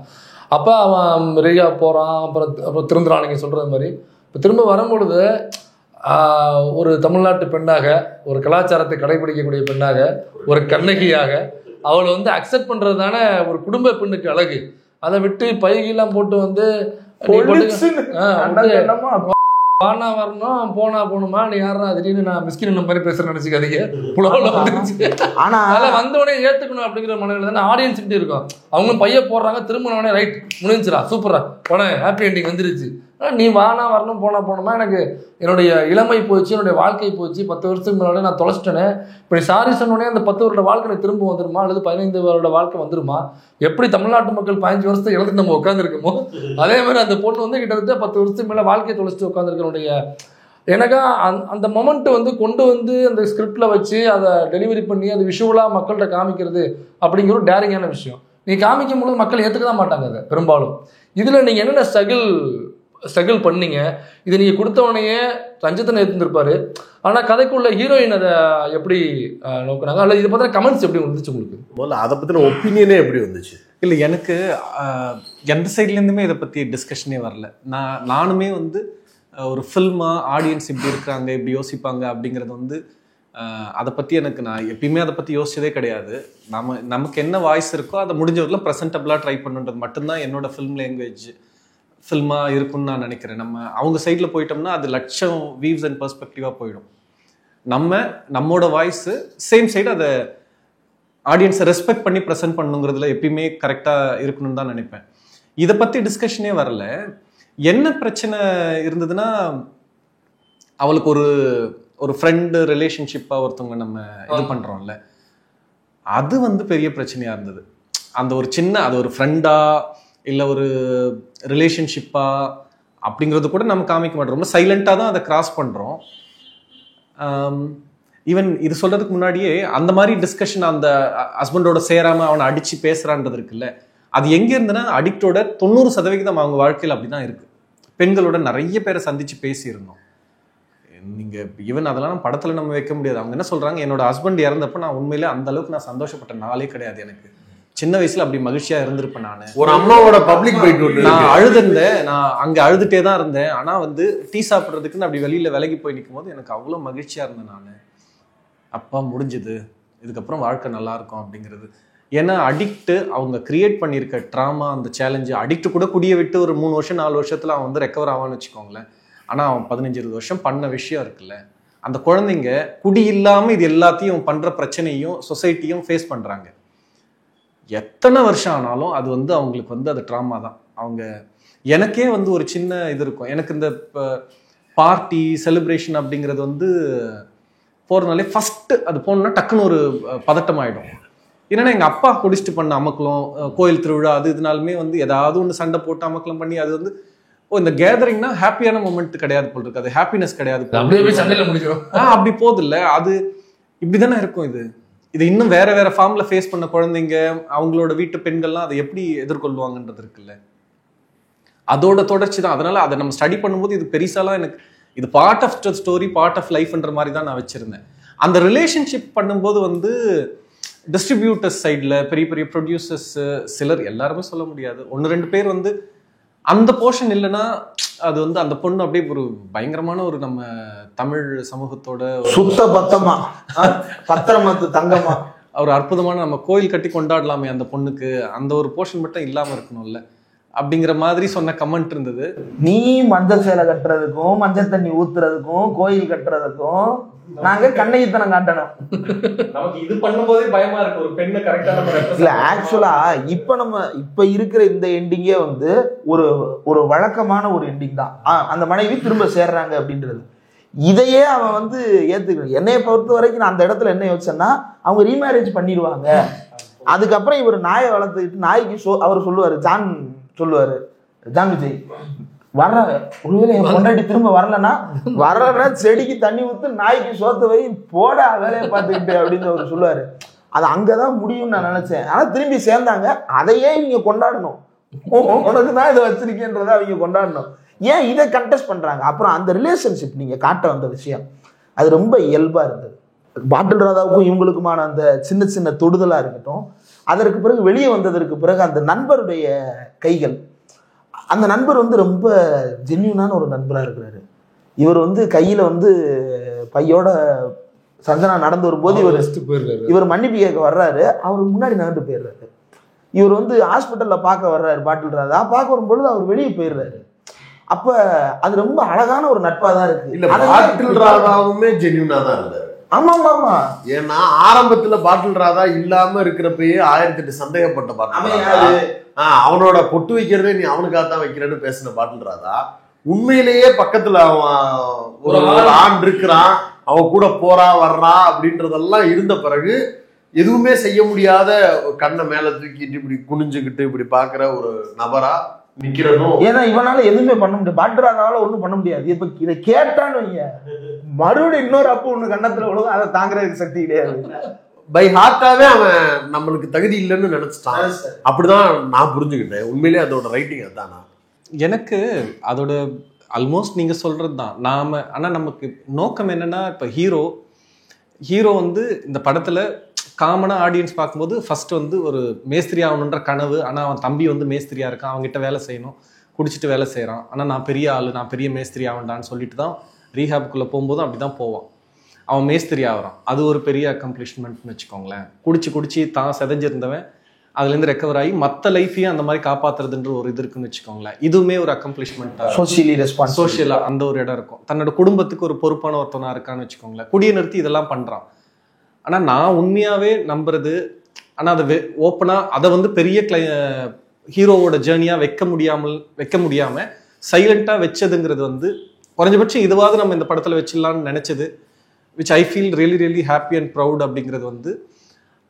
A: அப்போ அவன் ரெடியா போகிறான், அப்புறம் திருந்துறான். நீங்கள் சொல்கிறது மாதிரி இப்போ திரும்ப வரும்பொழுது ஒரு தமிழ்நாட்டு பெண்ணாக, ஒரு கலாச்சாரத்தை கடைபிடிக்கக்கூடிய பெண்ணாக, ஒரு கண்ணகியாக அவளை வந்து அக்செப்ட் பண்ணுறது தானே ஒரு குடும்ப பெண்ணுக்கு அழகு. அதை விட்டு பைகெல்லாம் போட்டு வந்து வானா வரணும், போனா போகணுமா, நீ யாரா திடீர்னு நான் மிஸ்கின் மாதிரி பேசுறேன்னு நினைச்சுக்காதீங்க. புலவில் வந்துருச்சு. ஆனா அதில் வந்தவனே ஏற்றுக்கணும் அப்படிங்கிற மனநிலை தானே ஆடியன்ஸ் கிட்டே இருக்கும். அவங்களும் பைய போடுறாங்க, திரும்பினவனே ரைட் முடிஞ்சிடா, சூப்பரா போனேன், ஹாப்பி எண்டிங் வந்துருச்சு. நீ வானா வரணும், போனா போகணுமா, எனக்கு என்னுடைய இளமை போச்சு, என்னுடைய வாழ்க்கை போச்சு, 10 வருஷத்துக்கு முன்னாடி நான் தொலைச்சிட்டேனே, இப்போ நீ சாரி சொன்னோடனே அந்த 10 வருட வாழ்க்கை திரும்ப வந்துருமா, அல்லது 15 வருட வாழ்க்கை வந்துருமா? எப்படி தமிழ்நாட்டு மக்கள் 15 வருஷத்தை இழந்து நம்ம உட்காந்துருக்கோமோ அதே மாதிரி அந்த பொண்ணு வந்து கிட்டத்தட்ட 10 வருஷத்துக்கு மேலே வாழ்க்கையை தொலைச்சிட்டு உட்காந்துருக்கனுடைய எனக்கா அந்த மொமெண்ட்டை வந்து கொண்டு வந்து அந்த ஸ்கிரிப்டில் வச்சு அதை டெலிவரி பண்ணி அது விஷுவலாக மக்கள்கிட்ட காமிக்கிறது அப்படிங்கிற ஒரு டேரிங்கான விஷயம். நீ காமிக்கும் பொழுது மக்கள் ஏற்றுக்க தான் மாட்டாங்க அதை பெரும்பாலும். இதில் நீங்கள் என்னென்ன ஸ்ட்ரகிள் பண்ணீங்க? இதை நீங்கள் கொடுத்தவனையே ரஞ்சித்தனை எடுத்துருப்பாரு, ஆனால் கதைக்குள்ள ஹீரோயின் அதை எப்படி நோக்குனாங்க, அல்ல இதை பற்றின கமெண்ட்ஸ் எப்படி வந்துச்சு உங்களுக்கு?
B: முதல்ல அதை பற்றின ஒப்பீனியனே எப்படி வந்துச்சு?
D: இல்லை, எனக்கு எந்த சைட்லேருந்துமே இதை பற்றி டிஸ்கஷனே வரல. நானுமே வந்து ஒரு ஃபில்மாக ஆடியன்ஸ் இப்படி இருக்கிறாங்க, இப்படி யோசிப்பாங்க அப்படிங்கிறது வந்து அதை பற்றி நான் எப்பயுமே அதை பற்றி யோசிச்சதே கிடையாது. நமக்கு என்ன வாய்ஸ் இருக்கோ அதை முடிஞ்ச வரலாம் ப்ரெசென்டபிளாக ட்ரை பண்ணுன்றது மட்டும்தான் என்னோட ஃபில்ம் லாங்குவேஜ் ஃபில்மாக இருக்குன்னு நான் நினைக்கிறேன். நம்ம அவங்க சைடில் போயிட்டோம்னா அது லட்சம் வியூஸ் அண்ட் பெர்ஸ்பெக்டிவாக போயிடும். நம்மோட வாய்ஸு சேம் சைடு அதை ஆடியன்ஸை ரெஸ்பெக்ட் பண்ணி ப்ரெசென்ட் பண்ணுங்கிறதுல எப்பயுமே கரெக்டாக இருக்கணும்னு தான் நினைப்பேன். இதை பற்றி டிஸ்கஷனே வரல. என்ன பிரச்சனை இருந்ததுன்னா, அவளுக்கு ஒரு ஃப்ரெண்டு ரிலேஷன்ஷிப்பாக ஒருத்தவங்க நம்ம இது பண்ணுறோம்ல, அது வந்து பெரிய பிரச்சனையாக இருந்தது. அந்த ஒரு அது ஒரு ஃப்ரெண்டா இல்லை ஒரு ரிலேஷன்ஷிப்பா அப்படிங்கிறது கூட நம்ம காமிக்க மாட்டோம். ரொம்ப சைலண்டாக தான் அதை கிராஸ் பண்ணுறோம். ஈவன் இது சொல்கிறதுக்கு முன்னாடியே அந்த மாதிரி டிஸ்கஷன் அந்த ஹஸ்பண்டோட சேராமல் அவனை அடித்து பேசுகிறான்றது இருக்குல்ல, அது எங்கே இருந்துன்னா அடிக்டோட 90% அவங்க வாழ்க்கையில் அப்படி தான் இருக்குது. பெண்களோட நிறைய பேரை சந்தித்து பேசியிருந்தோம். நீங்க ஈவன் அதெல்லாம் படத்துல நம்ம வைக்க முடியாது. அவங்க என்ன சொல்றாங்க, என்னோட ஹஸ்பண்ட் இறந்தப்ப நான் உண்மையிலே அந்த அளவுக்கு நான் சந்தோஷப்பட்ட நாளே கிடையாது. எனக்கு சின்ன வயசுல அப்படி மகிழ்ச்சியா இருந்திருப்பேன். நான்
B: ஒரு அம்மாவோட பப்ளிக் போயிட்டு
D: நான் அழுதுருந்தேன், நான் அங்க அழுதுட்டே தான் இருந்தேன். ஆனா வந்து டீ சாப்பிட்றதுக்குன்னு அப்படி வெளியில விலகி போய் நிற்கும் போது எனக்கு அவ்வளவு மகிழ்ச்சியா இருந்தேன். நான் அப்பா முடிஞ்சுது, இதுக்கப்புறம் வாழ்க்கை நல்லா இருக்கும் அப்படிங்கிறது. ஏன்னா அடிக்ட் அவங்க கிரியேட் பண்ணியிருக்க ட்ராமா, அந்த சேலஞ்சு, அடிக்ட் கூட குடிய விட்டு ஒரு 3 வருஷம் 4 வருஷத்துல அவன் வந்து ரெக்கவர் ஆவான்னு வச்சுக்கோங்களேன். ஆனா அவன் 15-20 வருஷம் பண்ண விஷயம் இருக்குல்ல, அந்த குழந்தைங்க குடி இல்லாம இது எல்லாத்தையும் பண்ற பிரச்சனையும் சொசைட்டியும் ஃபேஸ் பண்றாங்க. எத்தனை வருஷம் ஆனாலும் அது வந்து அவங்களுக்கு வந்து அது ட்ராமா தான். அவங்க எனக்கே வந்து ஒரு சின்ன இது இருக்கும், எனக்கு இந்த பார்ட்டி செலிப்ரேஷன் அப்படிங்கிறது வந்து போறதுனாலே ஃபர்ஸ்ட் அது போனோம்னா டக்குன்னு ஒரு பதட்டம் ஆயிடும். ஏன்னா எங்க அப்பா குடிச்சிட்டு பண்ண அமக்கலம், கோயில் திருவிழா அது இதனாலுமே வந்து ஏதாவது ஒன்று சண்டை போட்டு அமக்கலம் பண்ணி அது வந்து இந்த கேதரிங்னா ஹாப்பியான மூமெண்ட் கிடையாது போல் இருக்கு, அது ஹாப்பினஸ் கிடையாது, அப்படி போகுது இல்ல. அது இப்படிதானே இருக்கும். இது இன்னும் வேற வேற ஃபார்ம்ல ஃபேஸ் பண்ண குழந்தைங்க, அவங்களோட வீட்டு பெண்கள்லாம் அதை எப்படி எதிர்கொள்வாங்கன்றது இருக்குல்ல, அதோட தொடர்ச்சி தான். அதனால அதை நம்ம ஸ்டடி பண்ணும்போது இது பெருசாலாம் எனக்கு இது part of story, part of லைஃப்ன்ற மாதிரி தான் நான் வச்சிருந்தேன். அந்த ரிலேஷன்ஷிப் பண்ணும்போது வந்து டிஸ்ட்ரிபியூட்டர்ஸ் சைடில் பெரிய பெரிய ப்ரொடியூசர்ஸ் சிலர், எல்லாருமே சொல்ல முடியாது, 1-2 பேர் வந்து அந்த போர்ஷன் இல்லைன்னா அது வந்து அந்த பொண்ணு அப்படியே ஒரு பயங்கரமான ஒரு நம்ம தமிழ் சமூகத்தோட
E: சுத்த பத்தமா பத்திரமாத்து தங்கமா
D: ஒரு அற்புதமான நம்ம கோயில் கட்டி கொண்டாடலாமே அந்த பொண்ணுக்கு, அந்த ஒரு போர்ஷன் மட்டும் இல்லாம இருக்கணும்ல அப்படிங்கிற மாதிரி சொன்ன கமெண்ட் இருந்தது.
E: நீ மஞ்சள் சேலை கட்டுறதுக்கும் மஞ்சள் தண்ணி ஊத்துறதுக்கும் கோயில் கட்டுறதுக்கும் நாங்க கண்ணைத்தனம் காட்டணும்.
D: நமக்கு இது பண்ணும்போதே பயமா இருக்கு, ஒரு பெண்ணை கரெக்டான
E: இல்ல. ஆக்சுவலா இப்ப இருக்கிற இந்த எண்டிங்கே வந்து ஒரு வழக்கமான ஒரு எண்டிங் தான். அந்த மனைவி திரும்ப சேர்றாங்க அப்படின்றது, இதையே அவன் வந்து ஏத்துக்கணும். என்னைய பொறுத்த வரைக்கும் நான் அந்த இடத்துல என்ன யோசிச்சேன்னா, அவங்க ரீமேரேஜ் பண்ணிடுவாங்க, அதுக்கப்புறம் இவர் நாயை வளர்த்துக்கிட்டு நாய்க்கு அவர் சொல்லுவாரு, ஜான் விஜய் வர்றாங்க, ஒருவேளை என் பொண்டாட்டி திரும்ப வரலன்னா செடிக்கு தண்ணி ஊத்து, நாய்க்கு சோத்த வை, போட வேலையை பார்த்துக்கிட்டு அப்படின்னு அவர் சொல்லுவாரு. அது அங்கதான் முடியும்னு நான் நினைச்சேன். ஆனா திரும்பி சேர்ந்தாங்க, அதையே இவங்க கொண்டாடணும், உனக்கு தான் இதை வச்சிருக்கேன்றதை அவங்க கொண்டாடணும். ஏன் இதை கண்டெஸ்ட் பண்றாங்க? அப்புறம் அந்த ரிலேஷன்ஷிப் நீங்க காட்ட வந்த விஷயம் அது ரொம்ப இயல்பா இருந்தது. பாட்டில் ராதாவுக்கும் இவங்களுக்குமான அந்த சின்ன சின்ன தொடுதலா இருக்கட்டும், அதற்கு பிறகு வெளியே வந்ததற்கு பிறகு அந்த நண்பருடைய கைகள், அந்த நண்பர் வந்து ரொம்ப ஜென்யூனான ஒரு நண்பராக இருக்கிறாரு. இவர் வந்து கையில் வந்து பையோட சஞ்சனா நடந்து வரும்போது இவர் மன்னிப்பு கேட்க வர்றாரு, அவருக்கு முன்னாடி நடந்து போயிடுறாரு. இவர் வந்து ஹாஸ்பிட்டலில் பார்க்க வர்றாரு பாட்டில் ராதா, பார்க்க வரும்பொழுது அவர் வெளியே போயிடுறாரு. அப்ப அது ரொம்ப அழகான ஒரு நட்பாக தான் இருக்கு.
B: இல்ல, பாட்டில் ராதாவுமே ஜென்யூனா தான் இருந்தாரு.
E: ஆமா ஆமா.
B: ஏன்னா ஆரம்பத்துல பாட்டில் ராதா இல்லாம இருக்கிறப்பயே 1008 சந்தேகப்பட்ட பாட்டில், அவனோட பொட்டு வைக்கிறதே நீ அவனுக்காகத்தான் வைக்கிறேன்னு பேசின பாட்டில் ராதா, உண்மையிலேயே பக்கத்துல அவன் ஒரு ஆண் இருக்கிறான், அவன் கூட போறா வர்றா அப்படின்றதெல்லாம் இருந்த பிறகு எதுவுமே செய்ய முடியாத கண்ணை மேல தூக்கிட்டு இப்படி குனிஞ்சுக்கிட்டு இப்படி பாக்குற ஒரு நபரா நிக்கிறதும்.
E: ஏன்னா இவனால எதுவுமே பண்ண முடியாது, பாட்டில் ராதாவால ஒண்ணும் பண்ண முடியாது. இப்ப இதை கேட்டான்னு வைங்க, மறுபடியும் இன்னொரு அப்போ ஒண்ணு கண்ணத்துல விழுகும், அதை தாங்குறதுக்கு சக்தி கிடையாது.
B: பை ஹார்ட்டாவே அவன் நம்மளுக்கு தகுதி இல்லைன்னு நினைச்சிட்டான். அப்படிதான் நான் புரிஞ்சுக்கிட்டேன். உண்மையிலேயே அதோட ரைட்டிங் அதுதானா?
D: எனக்கு அதோட ஆல்மோஸ்ட் நீங்க சொல்றது தான் நாம. ஆனா நமக்கு நோக்கம் என்னன்னா, இப்ப ஹீரோ வந்து இந்த படத்துல காமனா ஆடியன்ஸ் பார்க்கும்போது ஃபர்ஸ்ட் வந்து ஒரு மேஸ்திரி ஆகணுன்ற கனவு, ஆனா அவன் தம்பி வந்து மேஸ்திரியா இருக்கான், அவங்ககிட்ட வேலை செய்யணும், குடிச்சிட்டு வேலை செய்யறான், ஆனா நான் பெரிய ஆளு, நான் பெரிய மேஸ்திரி ஆகண்டான்னு சொல்லிட்டு தான் ரீஹாப்குள்ள போகும்போதும் அப்படிதான் போவான். அவன் மேஸ்திரி ஆகிறான், அது ஒரு பெரிய அக்கம்ப்ளிஷ்மெண்ட்னு வச்சுக்கோங்களேன். குடிச்சு தான் செதஞ்சிருந்தவன் அதுலேருந்து ரெக்கவர் ஆகி மற்ற லைஃபையும் அந்த மாதிரி காப்பாத்துறதுன்ற ஒரு இது இருக்குன்னு வச்சுக்கோங்களேன். இதுவுமே ஒரு அக்கம்ப்ளிஷ்மெண்ட், சோஷியலா அந்த ஒரு இடம் இருக்கும். தன்னோட குடும்பத்துக்கு ஒரு பொறுப்பான ஒருத்தனா இருக்கான்னு வச்சுக்கோங்களேன். குடியை நிறுத்தி இதெல்லாம் பண்றான். ஆனா நான் உண்மையாவே நம்புறது, ஆனா அதை ஓப்பனா அதை வந்து பெரிய ஹீரோவோட ஜேர்னியா வைக்க முடியாம சைலண்டா வச்சதுங்கிறது வந்து குறைஞ்சபட்சம் இதுவாவது நம்ம இந்த படத்துல வச்சிடலாம்னு நினைச்சது, which I feel really really happy and proud அப்படிங்கிறது வந்து,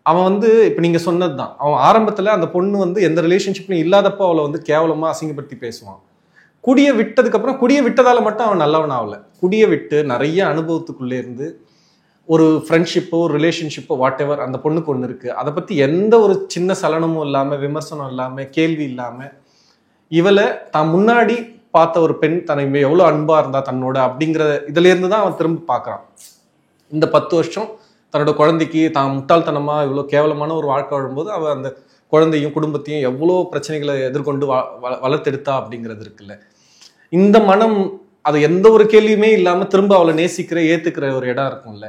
D: அவன் வந்து இப்போ நீங்கள் சொன்னது தான், அவன் ஆரம்பத்தில் அந்த பொண்ணு வந்து எந்த ரிலேஷன்ஷிப்லையும் இல்லாதப்போ அவளை வந்து கேவலமாக அசிங்கப்படுத்தி பேசுவான். குடியை விட்டதுக்கப்புறம், குடியை விட்டதால் மட்டும் அவன் நல்லவன் ஆகலை, குடியை விட்டு நிறைய அனுபவத்துக்குள்ளே இருந்து ஒரு ஃப்ரெண்ட்ஷிப்போ ரிலேஷன்ஷிப்போ வாட் எவர் அந்த பொண்ணுக்கு ஒன்று இருக்குது, அதை பற்றி எந்த ஒரு சின்ன சலனமும் இல்லாமல், விமர்சனம் இல்லாமல், கேள்வி இல்லாமல், இவளை தான் முன்னாடி பார்த்த ஒரு பெண் தன்னை எவ்வளோ அன்பா இருந்தா தன்னோட அப்படிங்கிற இதுல இருந்து தான் அவன் திரும்ப பார்க்கறான். இந்த 10 வருஷம் தன்னோட குழந்தைக்கு தான் முட்டாள்தனமா இவ்வளோ கேவலமான ஒரு வாழ்க்கை வாழும்போது அவ அந்த குழந்தையும் குடும்பத்தையும் எவ்வளோ பிரச்சனைகளை எதிர்கொண்டு வளர்த்தெடுத்தா அப்படிங்கிறது இருக்குல்ல. இந்த மனம் அது எந்த ஒரு கேள்வியுமே இல்லாம திரும்ப அவளை நேசிக்கிற ஏத்துக்கிற ஒரு இடம் இருக்கும்ல.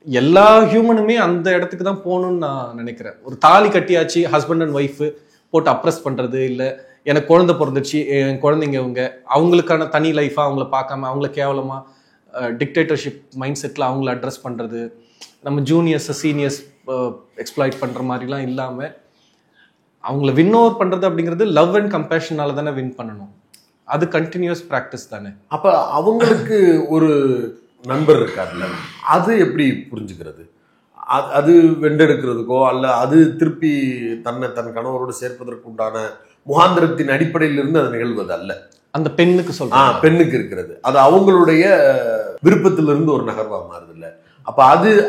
D: எல்லா ஹியூமனுமே அந்த இடத்துக்கு தான் போகணும்னு நான் நினைக்கிறேன். ஒரு தாலி கட்டியாச்சு, ஹஸ்பண்ட் அண்ட் ஒய்ஃபு போட்டு அப்ரெஸ் பண்றது, இல்லை எனக்கு குழந்தை பிறந்துச்சு, என் குழந்தைங்க அவங்களுக்கான தனி லைஃபா அவங்கள பார்க்காம அவங்கள கேவலமா டிக்டேட்டர்ஷிப் மைண்ட் செட்டில் அவங்கள அட்ரஸ் பண்ணுறது, நம்ம ஜூனியர்ஸ் சீனியர்ஸ் எக்ஸ்ப்ளாய்ட் பண்ணுற மாதிரிலாம் இல்லாமல் அவங்கள வின் ஓவர் பண்ணுறது அப்படிங்கிறது லவ் அண்ட் கம்பேஷனால தானே வின் பண்ணணும். அது கண்டினியூஸ் ப்ராக்டிஸ் தானே.
B: அப்போ அவங்களுக்கு ஒரு நண்பர் இருக்காருல்ல, அது எப்படி புரிஞ்சுக்கிறது? அது வென்றெடுக்கிறதுக்கோ அல்ல அது திருப்பி தன் கணவரோடு சேர்ப்பதற்கு உண்டான முகாந்திரத்தின் அடிப்படையில் இருந்து அது நிகழ்வது அல்ல.
D: அந்த பெண்ணுக்கு
B: பெண்ணுக்கு இருக்கிறது அது அவங்களுடைய விருப்பத்திலிருந்து ஒரு நகர்வா மாறுது இல்ல. அப்ப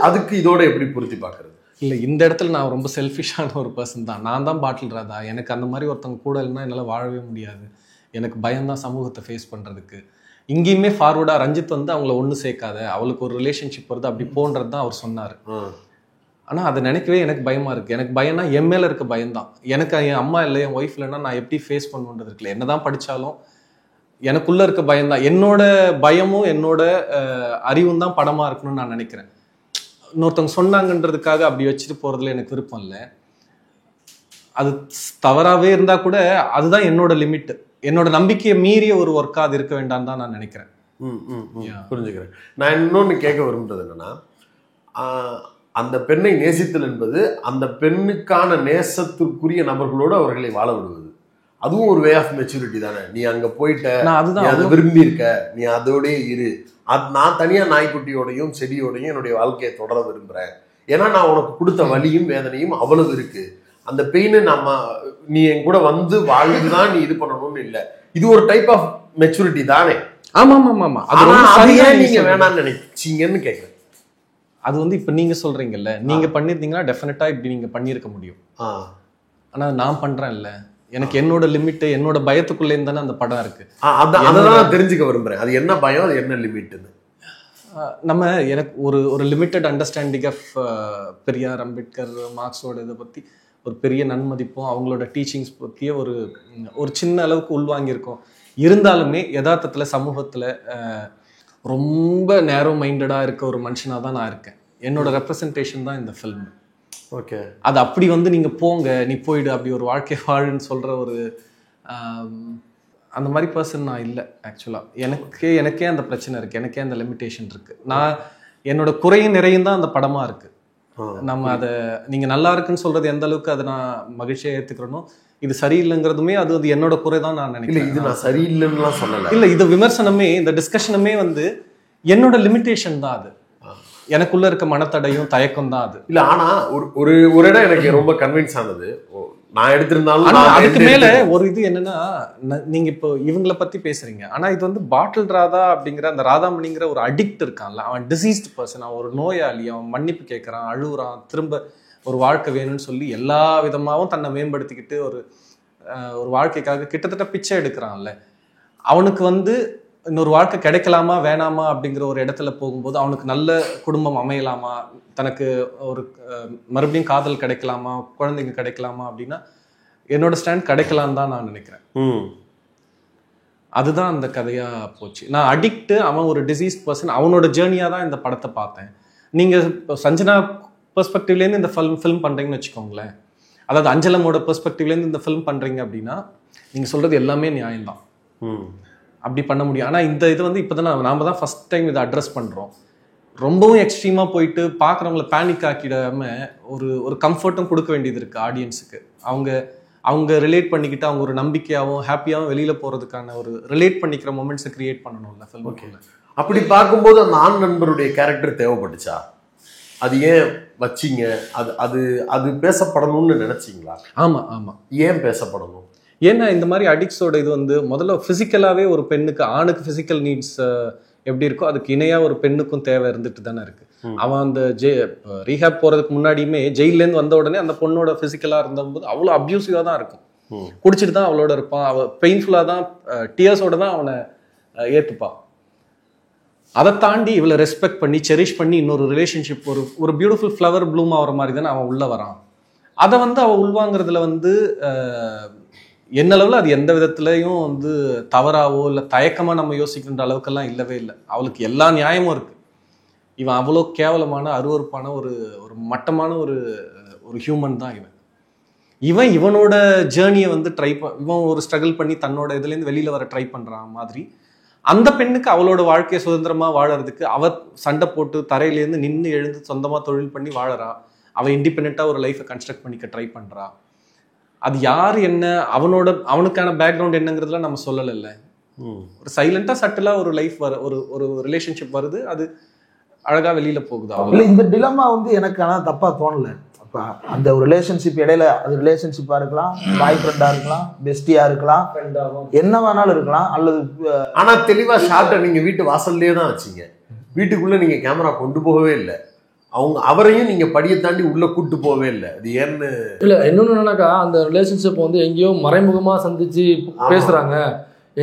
B: அதுக்கு இதோட எப்படி பொருத்தி பார்க்கறது?
D: இல்லை, இந்த இடத்துல நான் ரொம்ப செல்ஃபிஷான ஒரு பர்சன் தான். நான் தான் பாட்டில் ராதா. எனக்கு அந்த மாதிரி ஒருத்தவங்க கூட இல்லைன்னா என்னால் வாழவே முடியாது. எனக்கு பயம்தான் சமூகத்தை ஃபேஸ் பண்ணுறதுக்கு. இங்கேயுமே ஃபார்வர்டாக ரஞ்சித் அவங்கள ஒன்று சேர்க்காத, அவளுக்கு ஒரு ரிலேஷன்ஷிப் வருது அப்படி போன்றது தான் அவர் சொன்னார். ஆனால் அதை நினைக்கவே எனக்கு பயமாக இருக்குது. எனக்கு பயம்னா என் மேலே இருக்க பயம்தான். எனக்கு என் அம்மா இல்லை, என் ஒய்ஃப் இல்லைன்னா நான் எப்படி ஃபேஸ் பண்ணுன்றது இருக்குல்ல. என்ன தான் படித்தாலும் எனக்குள்ளே இருக்க பயம்தான். என்னோட பயமும் என்னோட அறிவும் தான் படமாக இருக்கணும்னு நான் நினைக்கிறேன். இன்னொருத்தவங்க சொன்னாங்கன்றதுக்காக அப்படி வச்சுட்டு போகிறதுல எனக்கு விருப்பம் இல்லை. அது தவறாகவே இருந்தால் கூட அதுதான் என்னோட லிமிட். என்னோட நம்பிக்கையை மீறிய ஒரு ஒர்க்கா அது இருக்க வேண்டாம் தான் நான் நினைக்கிறேன்.
B: புரிஞ்சுக்கிறேன். நான் இன்னொன்று கேட்க விரும்புறது என்னன்னா, அந்த பெண்ணை நேசித்தல் என்பது அந்த பெண்ணுக்கான நேசத்திற்குரிய நபர்களோடு அவர்களை வாழ விடுவது. அதுவும் ஒரு வே ஆஃப் மெச்சூரிட்டி தானே. நீ அங்க போயிட்ட, அதை விரும்பி இருக்க, நீ அதோடய இரு. நான் தனியா நாய்க்குட்டியோடையும் செடியோடையும் என்னுடைய வாழ்க்கையை தொடர விரும்புறேன். ஏன்னா நான் உனக்கு கொடுத்த வலியும் வேதனையும் அவ்வளவு இருக்கு. அந்த பெயினை நீ என் கூட வந்து வாழ்ந்துதான் நீ இது பண்ணணும்னு இல்லை. இது ஒரு டைப் ஆஃப் மெச்சூரிட்டி தானே.
D: ஆமா ஆமா ஆமா.
B: நீங்க வேணாம்னு நினைச்சீங்கன்னு கேட்குறேன்.
D: அது இப்ப நீங்க சொல்றீங்கல்ல, நீங்க பண்ணிருந்தீங்கன்னா டெஃபினட்டா இப்படி நீங்க பண்ணிருக்க முடியும். ஆனா நான் பண்றேன்ல, எனக்கு என்னோட லிமிட், என்னோட பயத்துக்குள்ளே தானே அந்த படம் இருக்கு.
B: அதான் தெரிஞ்சுக்க விரும்புறேன். அது என்ன பயம், அது என்ன லிமிட்னு.
D: எனக்கு ஒரு limited understanding of Periyar, Ambedkar, மார்க்ஸோட இதை பத்தி ஒரு பெரிய நன்மதிப்பும் அவங்களோட டீச்சிங்ஸ் பற்றிய ஒரு சின்ன அளவுக்கு உள்வாங்கியிருக்கோம். இருந்தாலுமே யதார்த்தத்தில் சமூகத்தில் ரொம்ப நேரோ மைண்டடாக இருக்க ஒரு மனுஷனாக தான் நான் இருக்கேன். என்னோட ரெப்ரசன்டேஷன் தான் இந்த ஃபில்ம்.
B: ஓகே,
D: அது அப்படி நீங்கள் போங்க, நீ போயிடு, அப்படி ஒரு வாழ்க்கை வாழுன்னு சொல்கிற ஒரு அந்த மாதிரி பர்சன் நான் இல்லை. ஆக்சுவலாக எனக்கே அந்த பிரச்சனை இருக்குது, எனக்கே அந்த லிமிட்டேஷன் இருக்குது. நான் என்னோட குறையும் நிறையும் தான் அந்த படமாக இருக்குது. நம்ம அதை நீங்கள் நல்லா இருக்குன்னு சொல்கிறது எந்த அளவுக்கு அதை நான் மகிழ்ச்சியாக ஏற்றுக்கிறனோ, இது சரியில்லைங்கிறதுமே அது என்னோட குறை தான் நான் நினைக்கிறேன்.
B: இது நான் சரியில்லைன்னுலாம் சொல்லலை.
D: இல்லை, இது விமர்சனமே, இந்த டிஸ்கஷனுமே என்னோட லிமிட்டேஷன் தான். அது எனக்குள்ள இருக்க மனத்தடையும் தயக்கம் தான் அது.
B: இல்லை, ஆனால் ஒரு இடம் எனக்கு ரொம்ப கன்வின்ஸ் ஆனது. நான் எடுத்திருந்தாலும்
D: அதுக்கு மேல ஒரு இது என்னன்னா, நீங்க இப்போ இவங்களை பத்தி பேசுறீங்க, ஆனா இது பாட்டில் ராதா அப்படிங்கிற அந்த ராதாமணிங்கிற ஒரு அடிக்ட் இருக்கான்ல, அவன் டிசீஸ்ட் பர்சன், அவன் ஒரு நோயாளி, அவன் மன்னிப்பு கேட்கறான், அழுகுறான், திரும்ப ஒரு வாழ்க்கை வேணும்னு சொல்லி எல்லா விதமாகவும் தன்னை மேம்படுத்திக்கிட்டு ஒரு வாழ்க்கைக்காக கிட்டத்தட்ட பிச்சை எடுக்கிறான்ல. அவனுக்கு இன்னொரு வாழ்க்கை கிடைக்கலாமா வேணாமா அப்படிங்கிற ஒரு இடத்துல போகும்போது, அவனுக்கு நல்ல குடும்பம் அமையலாமா, தனக்கு ஒரு மறுபடியும் காதல் கிடைக்கலாமா, குழந்தைங்க கிடைக்கலாமா அப்படின்னா என்னோட ஸ்டாண்ட் கிடைக்கலான்னு தான் நான் நினைக்கிறேன். அதுதான் அந்த கதையா போச்சு. நான் அடிக்ட், அவன் ஒரு டிசீஸ் பர்சன், அவனோட ஜேர்னியா தான் இந்த படத்தை பார்த்தேன். நீங்க சஞ்சனா பெர்ஸ்பெக்டிவ்லேருந்து இந்த ஃபில்ம் பண்றீங்கன்னு வச்சுக்கோங்களேன், அதாவது அஞ்சலமோட பெர்ஸ்பெக்டிவ்லேருந்து இந்த ஃபில்ம் பண்றீங்க அப்படின்னா நீங்க சொல்றது எல்லாமே நியாயம்தான், அப்படி பண்ண முடியும். ஆனால் இந்த இது இப்போதான் நாம தான் ஃபர்ஸ்ட் டைம் இதை அட்ரஸ் பண்ணுறோம். ரொம்பவும் எக்ஸ்ட்ரீமாக போயிட்டு பார்க்குறவங்கள பேனிக் ஆக்கிடாம ஒரு கம்ஃபர்ட்டும் கொடுக்க வேண்டியது இருக்குது ஆடியன்ஸுக்கு. அவங்க ரிலேட் பண்ணிக்கிட்டு அவங்க ஒரு நம்பிக்கையாகவும் ஹாப்பியாகவும் வெளியில் போகிறதுக்கான ஒரு ரிலேட் பண்ணிக்கிற மொமெண்ட்ஸை கிரியேட் பண்ணணும்ல ஃபில்ம். ஓகே,
B: அப்படி பார்க்கும்போது அந்த ஆண் நண்பருடைய கேரக்டர் தேவைப்பட்டுச்சா? அது ஏன் வச்சிங்க? அது பேசப்படணும்னு நினைச்சிங்களா?
D: ஆமாம் ஆமாம்.
B: ஏன் பேசப்படணும்?
D: ஏன்னா இந்த மாதிரி அடிக்ட்ஸோட இது முதல்ல ஃபிசிக்கலாகவே ஒரு பெண்ணுக்கு, ஆணுக்கு ஃபிசிக்கல் நீட்ஸ் எப்படி இருக்கோ அதுக்கு இணையாக ஒரு பெண்ணுக்கும் தேவை இருந்துட்டு தானே இருக்கு. அவன் அந்த ரீஹேப் போகிறதுக்கு முன்னாடியுமே ஜெயிலேருந்து வந்த உடனே அந்த பொண்ணோட ஃபிசிக்கலாக இருந்தபோது அவ்வளோ அப்யூசிவாக தான் இருக்கும். குடிச்சிட்டு தான் அவளோட இருப்பான். அவ பெயின்ஃபுல்லா தான் டியர்ஸோட தான் அவனை ஏத்துப்பான். அதை தாண்டி இவளை ரெஸ்பெக்ட் பண்ணி செரிஷ் பண்ணி இன்னொரு ரிலேஷன்ஷிப் ஒரு பியூட்டிஃபுல் ஃப்ளவர் ப்ளூம் ஆகிற மாதிரி தானே அவன் உள்ள வரான். அதை அவள் உள்வாங்கிறதுல என்ன அளவில் அது எந்த விதத்துலையும் தவறாவோ இல்லை தயக்கமாக நம்ம யோசிக்கின்ற அளவுக்கெல்லாம் இல்லவே இல்லை. அவளுக்கு எல்லா நியாயமும் இருக்கு. இவன் அவ்வளோ கேவலமான அருவருப்பான ஒரு மட்டமான ஒரு ஹியூமன் தான் இவனோட ஜேர்னியை இவன் ஒரு ஸ்ட்ரகிள் பண்ணி தன்னோட இதுலேருந்து வெளியில வர ட்ரை பண்றான் மாதிரி அந்த பெண்ணுக்கு அவளோட வாழ்க்கையை சுதந்திரமா வாழறதுக்கு அவ சண்டை போட்டு தரையிலேருந்து நின்று எழுந்து சொந்தமா தொழில் பண்ணி வாழறா. அவ இண்டிபெண்டா ஒரு லைஃபை கன்ஸ்ட்ரக்ட் பண்ணிக்க ட்ரை பண்றா. அது யார் என்ன அவனுக்கான பேக்ரவுண்ட் என்னங்கிறதுல நம்ம சொல்லலை. ஒரு சைலண்டா சட்டிலா ஒரு லைஃப் ஒரு ரிலேஷன்ஷிப் வருது, அது அழகா வெளியில போகுது.
E: இந்த டிலமா எனக்கு தப்பா தோணல. அந்த ஒரு ரிலேஷன்ஷிப் இடையில அது ரிலேஷன்ஷிப்பா இருக்கலாம், பாய் ஃப்ரெண்டா இருக்கலாம், பெஸ்டியா இருக்கலாம், என்ன வேணாலும் இருக்கலாம். அல்லது
B: ஆனா தெளிவா ஷார்ட்டை நீங்க வீட்டு வாசல்லே தான் வச்சீங்க. வீட்டுக்குள்ள நீங்க கேமரா கொண்டு போகவே இல்லை. அவரையும் நீங்க படியை தாண்டி உள்ள கூட்டு போகவே இல்லை. அது ஏன்னு
A: இல்ல இன்னொன்னு என்னன்னாக்கா, அந்த ரிலேஷன்ஷிப் எங்கேயோ மறைமுகமா சந்திச்சு பேசுறாங்க,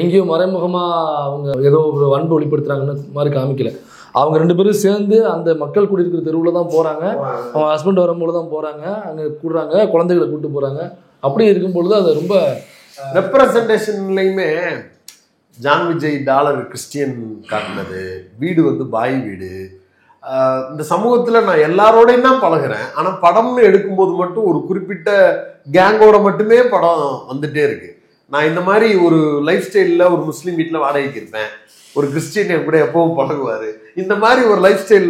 A: எங்கேயோ மறைமுகமா அவங்க ஏதோ ஒரு அன்பு வெளிப்படுத்துறாங்கன்னு மாதிரி காமிக்கல. அவங்க 2 பேரும் சேர்ந்து அந்த மக்கள் குடியிருக்கிற தெருவில் தான் போகிறாங்க. அவங்க ஹஸ்பண்ட் வரும்போது தான் போகிறாங்க, அங்கே கூடுறாங்க, குழந்தைகளை கூப்பிட்டு போகிறாங்க. அப்படி இருக்கும் பொழுது அது ரொம்ப
B: ரெப்ரசன்டேஷன்லையுமே ஜான் விஜய் டாலர் கிறிஸ்டியன் காட்டினது, வீடு பாய் வீடு. இந்த சமூகத்தில் நான் எல்லாரோடையும் தான் பழகிறேன். ஆனால் படம்னு எடுக்கும்போது மட்டும் ஒரு குறிப்பிட்ட கேங்கோட மட்டுமே படம் வந்துட்டே இருக்கு. நான் இந்த மாதிரி ஒரு லைஃப் ஸ்டைலில் ஒரு முஸ்லீம் வீட்டில் வாடகைக்கு இருப்பேன், ஒரு கிறிஸ்டியன் என் கூட எப்பவும் பழகுவாரு. இந்த மாதிரி ஒரு லைஃப் ஸ்டைல்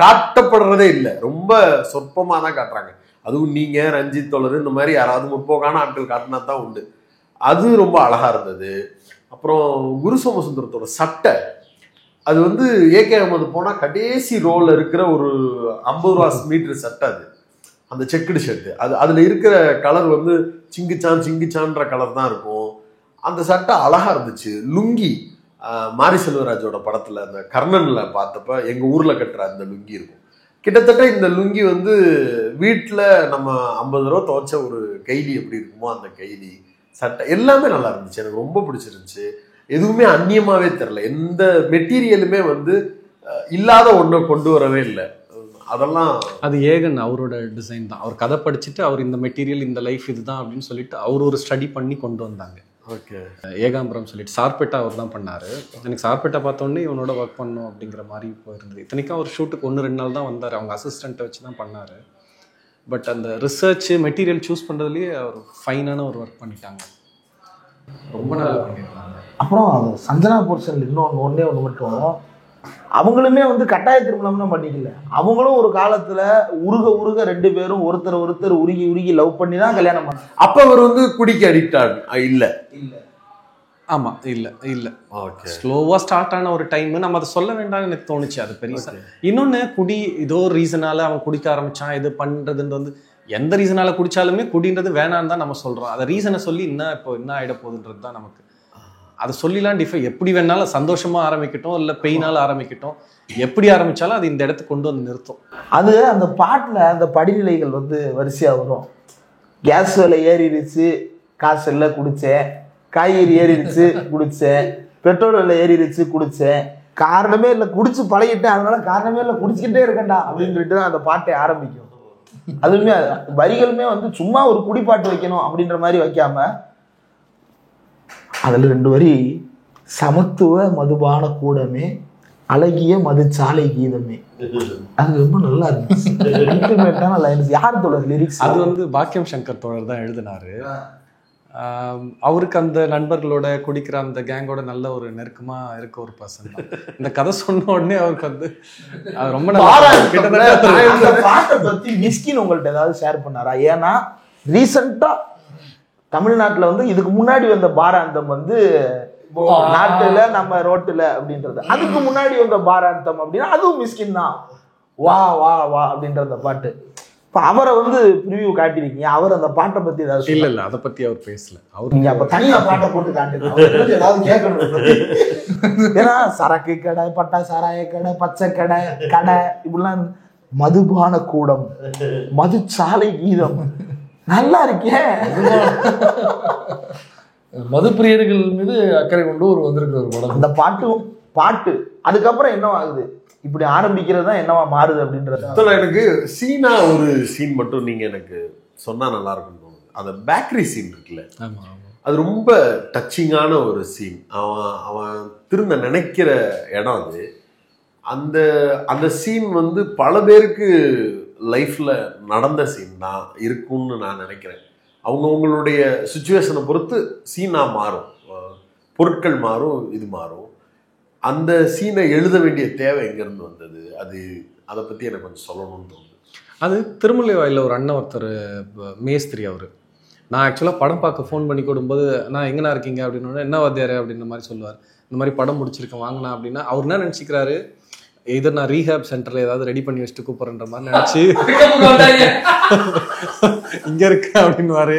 B: காட்டப்படுறதே இல்லை. ரொம்ப சொற்பமாக தான் காட்டுறாங்க. அதுவும் நீங்க ரஞ்சித் தோழர் இந்த மாதிரி யாராவது முற்போக்கான ஆட்கள் காட்டினா தான் உண்டு. அது ரொம்ப அழகா இருந்தது. அப்புறம் குரு சோமசுந்தரத்தோட சட்டை, அது ஏகே அகமது போனா கடைசி ரோல்ல இருக்கிற ஒரு 50 ரூபா மீட்டர் சட்டை. அது அந்த செக்குடு ஷர்ட்டு, அதுல இருக்கிற கலர் சிங்குச்சான்ற கலர் தான் இருக்கும். அந்த சட்டை அழகா இருந்துச்சு. லுங்கி மாரி செல்வராஜோட படத்துல அந்த கர்ணன்ல பார்த்தப்ப எங்க ஊர்ல கட்டுற அந்த லுங்கி இருக்கும். கிட்டத்தட்ட இந்த லுங்கி வீட்டுல நம்ம 50 ரூபா துவைச்ச ஒரு கைலி எப்படி இருக்குமோ அந்த கைலி சட்டை எல்லாமே நல்லா இருந்துச்சு. எனக்கு ரொம்ப பிடிச்சிருந்துச்சு. எதுவுமே அந்நியமாவே தெரியல. எந்த மெட்டீரியலுமே இல்லாத ஒன்றை கொண்டு வரவே இல்லை. அதெல்லாம்
D: அது ஏகன் அவரோட டிசைன் தான். அவர் கதை படிச்சுட்டு அவர் இந்த மெட்டீரியல் இந்த லைஃப் இதுதான் அப்படின்னு சொல்லிட்டு அவர் ஒரு ஸ்டடி பண்ணி கொண்டு வந்தாங்க.
B: ஓகே,
D: ஏகாம்பரம் சொல்லிட்டு சார்பேட்டா அவர் தான் பண்ணாரு. எனக்கு சார்பேட்டா பார்த்தோன்னே இவனோட ஒர்க் பண்ணணும் அப்படிங்கிற மாதிரி போயிருந்தது. இத்தனைக்கும் அவர் ஷூட்டுக்கு 1-2 நாள் தான் வந்தார். அவங்க அசிஸ்டண்ட்டை வச்சு தான் பண்ணாரு. பட் அந்த ரிசர்ச் மெட்டீரியல் சூஸ் பண்ணுறதுலேயே அவர் ஃபைனான ஒரு ஒர்க் பண்ணிட்டாங்க. ரொம்ப நல்லா பண்ணியிருக்காங்க.
E: அப்புறம் சஞ்சனா போர்ஷன் ஒன்னே ஒன்று மட்டும், அவங்களுமே கட்டாய திருமணம்னு பண்ணிக்கல. அவங்களும் ஒரு காலத்துல உருக 2 பேரும் ஒருத்தர் உருகி லவ் பண்ணி தான் கல்யாணம் பண்ணாங்க.
B: அப்ப அவர் குடிக்கு அடிக்ட் இல்ல
D: ஆமா இல்ல ஸ்லோவா ஸ்டார்ட் ஆன ஒரு டைம் நம்ம அதை சொல்ல வேண்டாம்னு எனக்கு தோணுச்சு. அது பெரிய இன்னொன்னு குடி ஏதோ ரீசனால அவன் குடிக்க ஆரம்பிச்சான். இது பண்றதுன்றது எந்த ரீசனால குடிச்சாலுமே குடின்றது வேணான்னு தான் நம்ம சொல்றோம். அதை ரீசனை சொல்லி என்ன ஆயிட போகுதுன்றது தான் நமக்கு. அதை சொல்லிலாம் எப்படி வேணாலும் சந்தோஷமா ஆரம்பிக்கட்டும், இல்லை பெயினால ஆரம்பிக்கட்டும், எப்படி ஆரம்பிச்சாலும் அது இந்த இடத்துக்கு கொண்டு நிறுத்தும்.
E: அது அந்த பாட்டில் அந்த படிநிலைகள் வரிசையா வரும். கேஸ் விலை ஏறிடுச்சு, காசு இல்லை குடிச்சேன், காய்கறி ஏறிடுச்சு குடிச்சேன், பெட்ரோல் விலை ஏறிடுச்சு குடிச்சேன், காரணமே இல்லை குடிச்சு பழகிட்டேன், அதனால காரணமே இல்லை குடிச்சுக்கிட்டே இருக்கேன்டா அப்படின்னு சொல்லிட்டு தான் அந்த பாட்டை ஆரம்பிக்கும். அதுவுமே வரிகளுமே சும்மா ஒரு குடிப்பாட்டு வைக்கணும் அப்படின்ற மாதிரி வைக்காம அதுல 2 வரி, சமத்துவ மதுபான கூடமே அழகிய மதுச்சாலை கீதமே. அது ரொம்ப நல்லா இருந்துச்சு. யார் தோழர் லிரிக்ஸ்?
D: அது பாக்கியம் சங்கர் தோழர் தான் எழுதினாரு. அவருக்கு அந்த நண்பர்களோட குடிக்கிற அந்த கேங்கோட நல்ல ஒரு நெருக்கமா இருக்க ஒரு பர்சன். இந்த கதை சொன்ன உடனே அவருக்கு ரொம்ப
E: பாட்டை பத்தி மிஸ்கின் உங்கள்ட்ட ஏதாவது ஷேர் பண்ணாரா? ஏன்னா ரீசெண்டா தமிழ்நாட்டுல இதுக்கு முன்னாடி வந்த பாராந்தம் நாட்டுல நம்ம ரோட்டுல அப்படின்றது, அதுக்கு முன்னாடி வந்த பாராந்தம் அப்படின்னா அதுவும் மிஸ்கின் தான். வா வா வா அப்படின்ற அந்த பாட்டு. இப்ப அவரை ப்ரிவியூ காட்டிருக்கீங்க, அவர் அந்த பாட்டை பத்தி ஏதாவது?
D: இல்ல அதை பத்தி அவர் பேசல. அவர்
E: நீங்க அப்ப தனியா பாட்டை போட்டு காட்டுங்க, ஏதாவது கேட்கணும். ஏன்னா சரக்கு கடை, பட்டா சாராய கடை, பச்சை கடை இப்படிலாம், மதுபான கூடம், மதுச்சாலை கீதம், நல்லா இருக்கேன்.
A: மதுப்பிரியர்கள் மீது அக்கறை கொண்டு ஒரு வந்திருக்கிற ஒரு படம்.
E: அந்த பாட்டு அதுக்கப்புறம் என்ன ஆகுது, இப்படி ஆரம்பிக்கிறது தான் என்னவா மாறுது அப்படின்றது.
B: எனக்கு சீனா ஒரு சீன் மட்டும் நீங்க எனக்கு சொன்னா நல்லா இருக்கும்னு தோணுது. அந்த பேக்கரி சீன் இருக்குல்ல, அது ரொம்ப டச்சிங்கான ஒரு சீன். அவன் திரும்ப நினைக்கிற இடம் அது. அந்த அந்த சீன் வந்து பல பேருக்கு லைஃப்ல நடந்த சீன் தான் இருக்கும்னு நான் நினைக்கிறேன். அவங்கவுங்களுடைய சுச்சுவேஷனை பொறுத்து சீனா மாறும், பொருட்கள் மாறும், இது மாறும். அந்த சீனை எழுத வேண்டிய தேவை எங்கேருந்து வந்தது, அதை பற்றி எனக்கு கொஞ்சம் சொல்லணும்னு தோணுது.
D: அது திருமலை வாயில ஒரு அண்ணன் ஒருத்தர் மேஸ்திரி. அவர் நான் ஆக்சுவலாக படம் பார்க்க ஃபோன் பண்ணி கொடுக்கும்போது நான் எங்கண்ணா இருக்கீங்க அப்படின்னு, என்ன வாத்தியாரு அப்படின்ற மாதிரி சொல்லுவார். இந்த மாதிரி படம் முடிச்சிருக்கேன் வாங்கினா அப்படின்னா, அவர் என்ன நினச்சிக்கிறாரு, இதை நான் ரீஹேப் சென்டரில் ஏதாவது ரெடி பண்ணி வச்சுட்டு கூப்பிட்றன்ற மாதிரி நினச்சி இங்கே இருக்கேன் அப்படின்வாரு.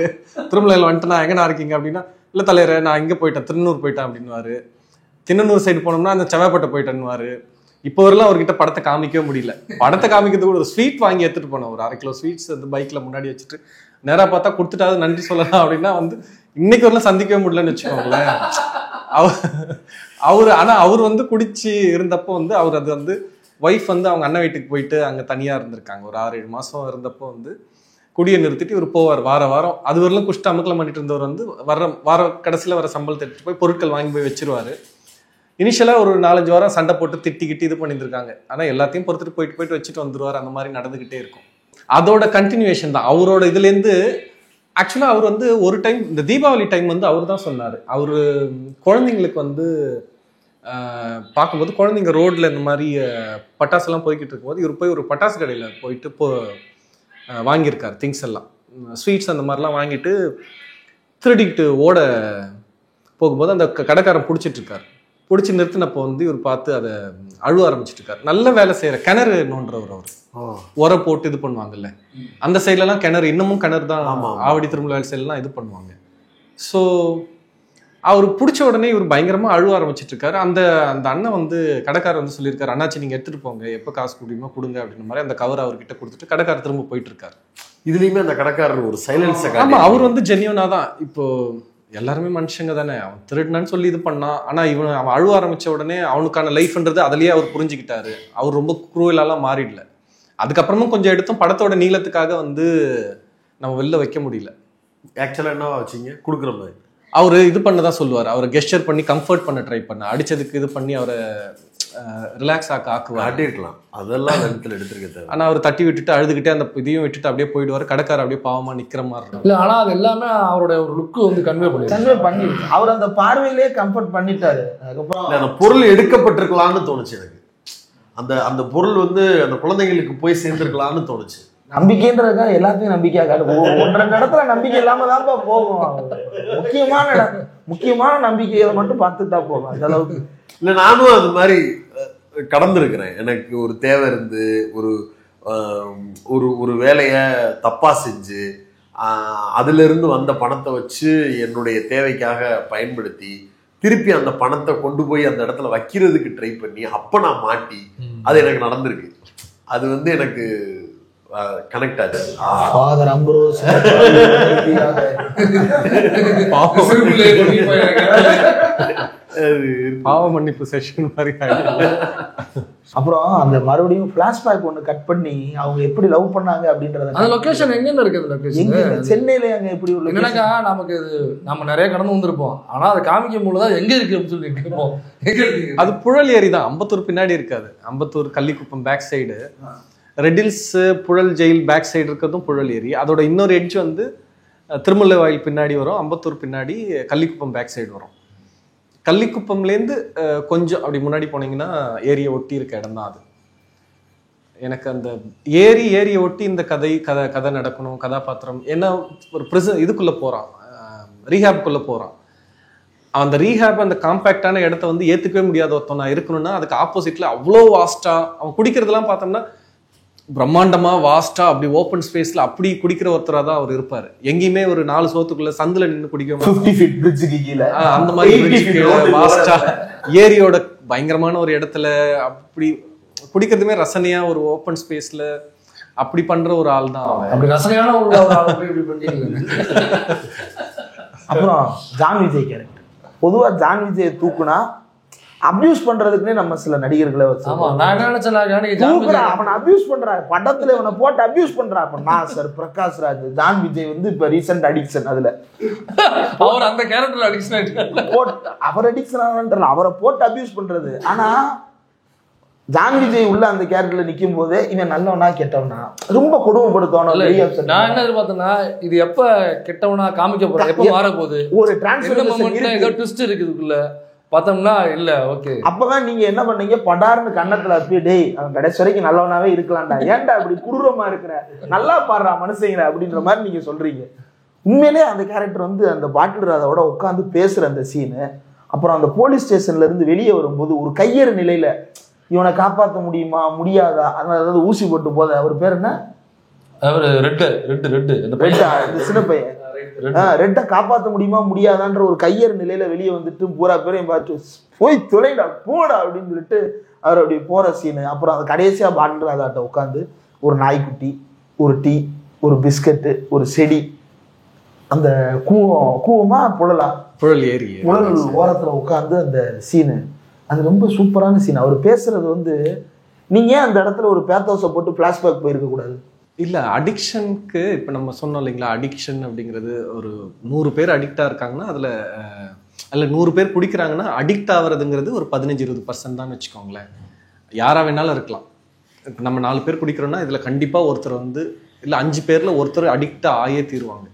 D: திருமலையில் வந்துட்டு நான் எங்கண்ணா இருக்கீங்க அப்படின்னா, இல்லை தலைவரை நான் இங்கே போயிட்டேன், திருநூர் போயிட்டேன் அப்படின்வாரு. திருநூர் சைடு போனோம்னா அந்த செவ்வாய்ப்பேட்டை போயிட்டேன்னுவாரு. இப்போ வரலாம் அவர்கிட்ட படத்தை காமிக்கவே முடியல. படத்தை காமிக்கிறது கூட ஒரு ஸ்வீட் வாங்கி எடுத்துட்டு போனோம், ஒரு 1/2 கிலோ ஸ்வீட்ஸ் வந்து பைக்கில் முன்னாடி வச்சுட்டு நேராக பார்த்தா கொடுத்துட்டாவது நன்றி சொல்லலாம் அப்படின்னா வந்து இன்னைக்கு வரலாம் சந்திக்கவே முடியலன்னு வச்சுக்கோங்களேன். அவர் வந்து குடிச்சு இருந்தப்போ வந்து அவர் அது வந்து ஒய்ஃப் வந்து அவங்க அண்ணன் வீட்டுக்கு போயிட்டு அங்கே தனியாக இருந்திருக்காங்க. ஒரு 6-7 மாதம் இருந்தப்போ வந்து குடியை நிறுத்திட்டு இவர் போவார் வாரம். அது வரலாம் குஷ்ட அமுக்கலம் பண்ணிட்டு இருந்தவர் வந்து வார கடைசியில் வர சம்பளத்தை எடுத்துட்டு போய் பொருட்கள் வாங்கி போய் வச்சிருவாரு. இனிஷியலாக ஒரு 4-5 வாரம் சண்டை போட்டு திட்டிக்கிட்டு இது பண்ணியிருக்காங்க. ஆனால் எல்லாத்தையும் பொறுத்துட்டு போயிட்டு வச்சுட்டு வந்துடுவார். அந்த மாதிரி நடந்துக்கிட்டே இருக்கும். அதோட கண்டினியூவேஷன் தான் அவரோட இதுலேருந்து. ஆக்சுவலாக அவர் வந்து ஒரு டைம் இந்த தீபாவளி டைம் வந்து அவர் தான் சொன்னார். அவர் குழந்தைங்களுக்கு வந்து பார்க்கும்போது குழந்தைங்க ரோட்ல இந்த மாதிரி பட்டாசுலாம் போய்கிட்டு இருக்கும்போது இவர் போய் ஒரு பட்டாசு கடையில் போயிட்டு வாங்கியிருக்காரு திங்ஸ் எல்லாம், ஸ்வீட்ஸ் அந்த மாதிரிலாம் வாங்கிட்டு திருடிக்கிட்டு ஓட போகும்போது அந்த கடைக்காரன் பிடிச்சி நிறுத்தினப்போ வந்து இவர் பார்த்து அதை அழுவ ஆரம்பிச்சுட்டு இருக்காரு. நல்ல வேலை செய்யற கிணறு நோன்றவர் அவர், உர போட்டு இது பண்ணுவாங்கல்ல அந்த சைட்லலாம் கிணறு, இன்னமும் கிணறு தான் ஆவடி திருமலை சைட்லாம் இது பண்ணுவாங்க. ஸோ அவர் பிடிச்ச உடனே இவர் பயங்கரமா அழுவ ஆரம்பிச்சிட்டு இருக்காரு. அந்த அண்ணன் வந்து கடைக்காரர் வந்து சொல்லியிருக்காரு, அண்ணாச்சி நீங்க எடுத்துட்டு போங்க, எப்போ காசு கொடுக்குமோ கொடுங்க அப்படின்ற மாதிரி அந்த கவர் அவர்கிட்ட கொடுத்துட்டு கடைக்காரர் திரும்ப போயிட்டு இருக்காரு.
B: இதுலயுமே அந்த கடைக்காரர் ஒரு சைலன்ஸ்.
D: ஆமா, அவர் வந்து ஜென்யூனா தான். இப்போ எல்லாருமே மனுஷங்க தானே, அவன் திருடுனான்னு சொல்லி இது பண்ணான். ஆனா அவன் அழுவ ஆரம்பிச்ச உடனே அவனுக்கான லைஃப்ன்றது அதுலயே அவர் புரிஞ்சுக்கிட்டாரு. அவர் ரொம்ப குரூவலாலாம் மாறிடல. அதுக்கப்புறமும் கொஞ்சம் எடுத்தும் படத்தோட நீளத்துக்காக வந்து நம்ம வெளில வைக்க முடியல.
B: ஆக்சுவலா என்னவா வச்சிங்க கொடுக்குற மாதிரி
D: அவரு இது பண்ணதான் சொல்லுவார். அவரை கெஸ்டர் பண்ணி கம்ஃபர்ட் பண்ண ட்ரை பண்ண, அடிச்சதுக்கு இது பண்ணி அவரை ரிலாக்ஸ் ஆக்குவார்.
B: ஆட்டிருக்கலாம், அதெல்லாம் இடத்துல எடுத்துருக்க.
D: ஆனா அவர் தட்டி விட்டுட்டு அழுதுகிட்டே அந்த இதையும் விட்டுட்டு அப்படியே போயிடுவார். கடைக்காரர் அப்படியே பாவமா நிக்கிற மாதிரி இருக்கும்.
A: இல்ல ஆனா அது எல்லாமே அவருடைய ஒரு லுக்கு வந்து கன்வே பண்ணி
E: அவர் அந்த பார்வையிலே கம்ஃபர்ட் பண்ணிட்டாரு. அதுக்கப்புறம்
B: அந்த பொருள் எடுக்கப்பட்டிருக்கலாம்னு தோணுச்சு எனக்கு. அந்த பொருள் வந்து அந்த குழந்தைங்களுக்கு போய் சேர்ந்திருக்கலாம்னு தோணுச்சு.
E: நம்பிக்கைன்றதுக்காக எல்லாத்தையும் நம்பிக்கையா காட்டு. 1-2 இடத்துல நம்பிக்கை இல்லாம தான்ப்பா போகும். முக்கியமான நம்பிக்கைகளை மட்டும் பார்த்துட்டா போகும். அந்த அளவுக்கு
B: இல்லை, நானும் அது மாதிரி கடந்திருக்கிறேன். எனக்கு ஒரு தேவை இருந்து ஒரு வேலையை தப்பா செஞ்சு அதுல இருந்து வந்த பணத்தை வச்சு என்னுடைய தேவைக்காக பயன்படுத்தி திருப்பி அந்த பணத்தை கொண்டு போய் அந்த இடத்துல வைக்கிறதுக்கு ட்ரை பண்ணி அப்ப நான் மாட்டி அது எனக்கு நடந்திருக்கு. அது வந்து எனக்கு கனெக்ட் ஆச்சு.
E: ஃபாதர் அம்ப்ரோஸ்
D: பாவ மன்னிப்பு செஷன் மாதிரி.
E: அப்புறம் அந்த மறுபடியும் பிளாஷ்பேக் ஒன்று கட் பண்ணி அவங்க எப்படி லவ் பண்ணாங்க அப்படின்றத.
A: அந்த லொகேஷன் எங்கன்னு இருக்குது? லொகேஷன்
E: சென்னையில அங்க எப்படி உள்ள
A: என்னக்கா நமக்கு நம்ம நிறைய கடந்து வந்திருப்போம், ஆனா அதை காமிக்கும் போதுதான் எங்க இருக்கு அப்படின்னு சொல்லி கேட்போம்.
D: அது புழல் ஏரி தான், அம்பத்தூர் பின்னாடி இருக்காது. Ambattur Kallikuppam back side, Redhills Puzhal jail back side இருக்கிறதும் புழல் ஏரி. அதோட இன்னொரு எட்ஜ் வந்து திருமலை வாயில் பின்னாடி வரும், அம்பத்தூர் பின்னாடி கள்ளிக்குப்பம் பேக் சைடு வரும். கள்ளிக்குப்பம்லேருந்து கொஞ்சம் அப்படி முன்னாடி போனீங்கன்னா ஏரியை ஒட்டி இருக்க இடம் தான் அது. எனக்கு அந்த ஏரியை ஒட்டி இந்த கதை நடக்கணும், கதாபாத்திரம். ஏன்னா ஒரு இதுக்குள்ள போறான், ரீஹேப்குள்ள போறான். அந்த ரீஹேப் அந்த காம்பேக்டான இடத்த வந்து ஏத்துக்கவே முடியாத ஒருத்தன் நான் இருக்கணும்னா அதுக்கு ஆப்போசிட்ல அவ்வளோ வாஸ்டா அவன் குடிக்கிறதுலாம் பார்த்தோம்னா பிரம்மாண்டமா வாஸ்டா அப்படி ஓப்பன் ஸ்பேஸ்ல அப்படி குடிக்கிற ஒருத்தரா தான் அவர் இருப்பாரு. எங்கேயுமே ஒரு 4 சோத்துக்குள்ள சந்துல நின்று குடிக்க அந்த மாதிரி வாஸ்டா ஏரியோட பயங்கரமான ஒரு இடத்துல அப்படி குடிக்கிறதுமே ரசனையா ஒரு ஓப்பன் ஸ்பேஸ்ல அப்படி பண்ற ஒரு ஆள் தான் அவன்.
A: அப்படி ரசனையான ஒரு ஆளை போய் இப்படி பண்ணிட்டு
E: அப்புறம் ஜான் விஜய் கேரக்டர். பொதுவா ஜான் விஜயை தூக்குனா அபியூஸ் பண்றதுக்குன்னே நம்ம சில நடிகர்களை
A: ஆமா நான் என்ன நினைச்சேன்
E: அவனை அபியூஸ் பண்றாரு படத்துல இவனை போட்டு அபியூஸ் பண்றா. அப்ப நான் சார் பிரகாஷ் ராஜ் ஜான் விஜய் வந்து இப்ப ரீசெண்ட் அடிக்ஷன் அதுல
A: அவர் அந்த கேரக்டர் அடிக்ஷன்
E: அவர் அடிக்ஷன் அவரை போட்டு அபியூஸ் பண்றது. ஆனா ஜான் விஜய் உள்ள அந்த கேரக்டர்ல நிக்கும் போது இவன் நல்லவனா கெட்டவனா ரொம்ப கொடுமைப்படுத்தவனா.
A: நான் என்ன எதிர்பார்த்தேன்னா இது எப்ப கெட்டவனா காமிக்க போறேன், எப்ப மாற போகுது,
E: ஒரு டிரான்ஸ்ஃபர்மேஷன்
A: ஏதோ ட்விஸ்ட் இருக்குதுக்குள்ள பார்த்தோம்னா இல்ல. ஓகே
E: அப்பதான் நீங்க என்ன பண்ணீங்க, படார்னு கண்ணத்துல அப்படியே டேய் அவன் கடைசி வரைக்கும் நல்லவனாவே இருக்கலாம்டா, ஏன்டா அப்படி குரூரமா இருக்கிற, நல்லா பாடுறா மனுஷங்க அப்படின்ற மாதிரி நீங்க சொல்றீங்க. உண்மையிலே அந்த கேரக்டர் வந்து அந்த பாட்டில் ராதாவோட உட்காந்து பேசுற அந்த சீனு, அப்புறம் அந்த போலீஸ் ஸ்டேஷன்ல இருந்து வெளியே வரும்போது ஒரு கையறு நிலையில இவனை காப்பாற்ற முடியுமா முடியாதா, அதாவது ஊசி போட்டு போத அவர் பேர் என்ன,
A: அவர் ரெட்டு
E: சின்ன பையன் ரெட்டை காப்பாற்ற முடியுமா முடியாதான்ற ஒரு கையறு நிலையில வெளியே வந்துட்டு பூரா பேரையும் பார்த்து போய் தொலைடா போடா அப்படின்னு சொல்லிட்டு அவர் அப்படி போற சீனு. அப்புறம் அந்த கடைசியா பாட்டில் ராதாட்ட உட்காந்து ஒரு நாய்க்குட்டி, ஒரு டீ, ஒரு பிஸ்கட்டு, ஒரு செடி, அந்த கூவமா புழல் ஏறி புழல் ஓரத்துல உட்காந்து அந்த சீனு, அது ரொம்ப சூப்பரான சீன். அவர் பேசுறது வந்து நீங்க அந்த இடத்துல ஒரு பேத்தோஸை போட்டு பிளாஷ்பேக் போயிருக்க கூடாது.
D: இல்ல அடிக்ஷனுக்கு இப்ப நம்ம சொன்னோம் இல்லைங்களா, அடிக்ஷன் அப்படிங்கிறது ஒரு 100 பேர் அடிக்டா இருக்காங்கன்னா அதுல 100 பேர் குடிக்கிறாங்கன்னா அடிக்ட் ஆகுறதுங்கிறது ஒரு 15-20% தான் வச்சுக்கோங்களேன். யாரா வேணாலும் இருக்கலாம். இப்போ நம்ம 4 பேர் குடிக்கிறோம்னா இதுல கண்டிப்பா ஒருத்தர் வந்து இல்ல 5 பேர்ல ஒருத்தர் அடிக்டா ஆயே தீருவாங்க.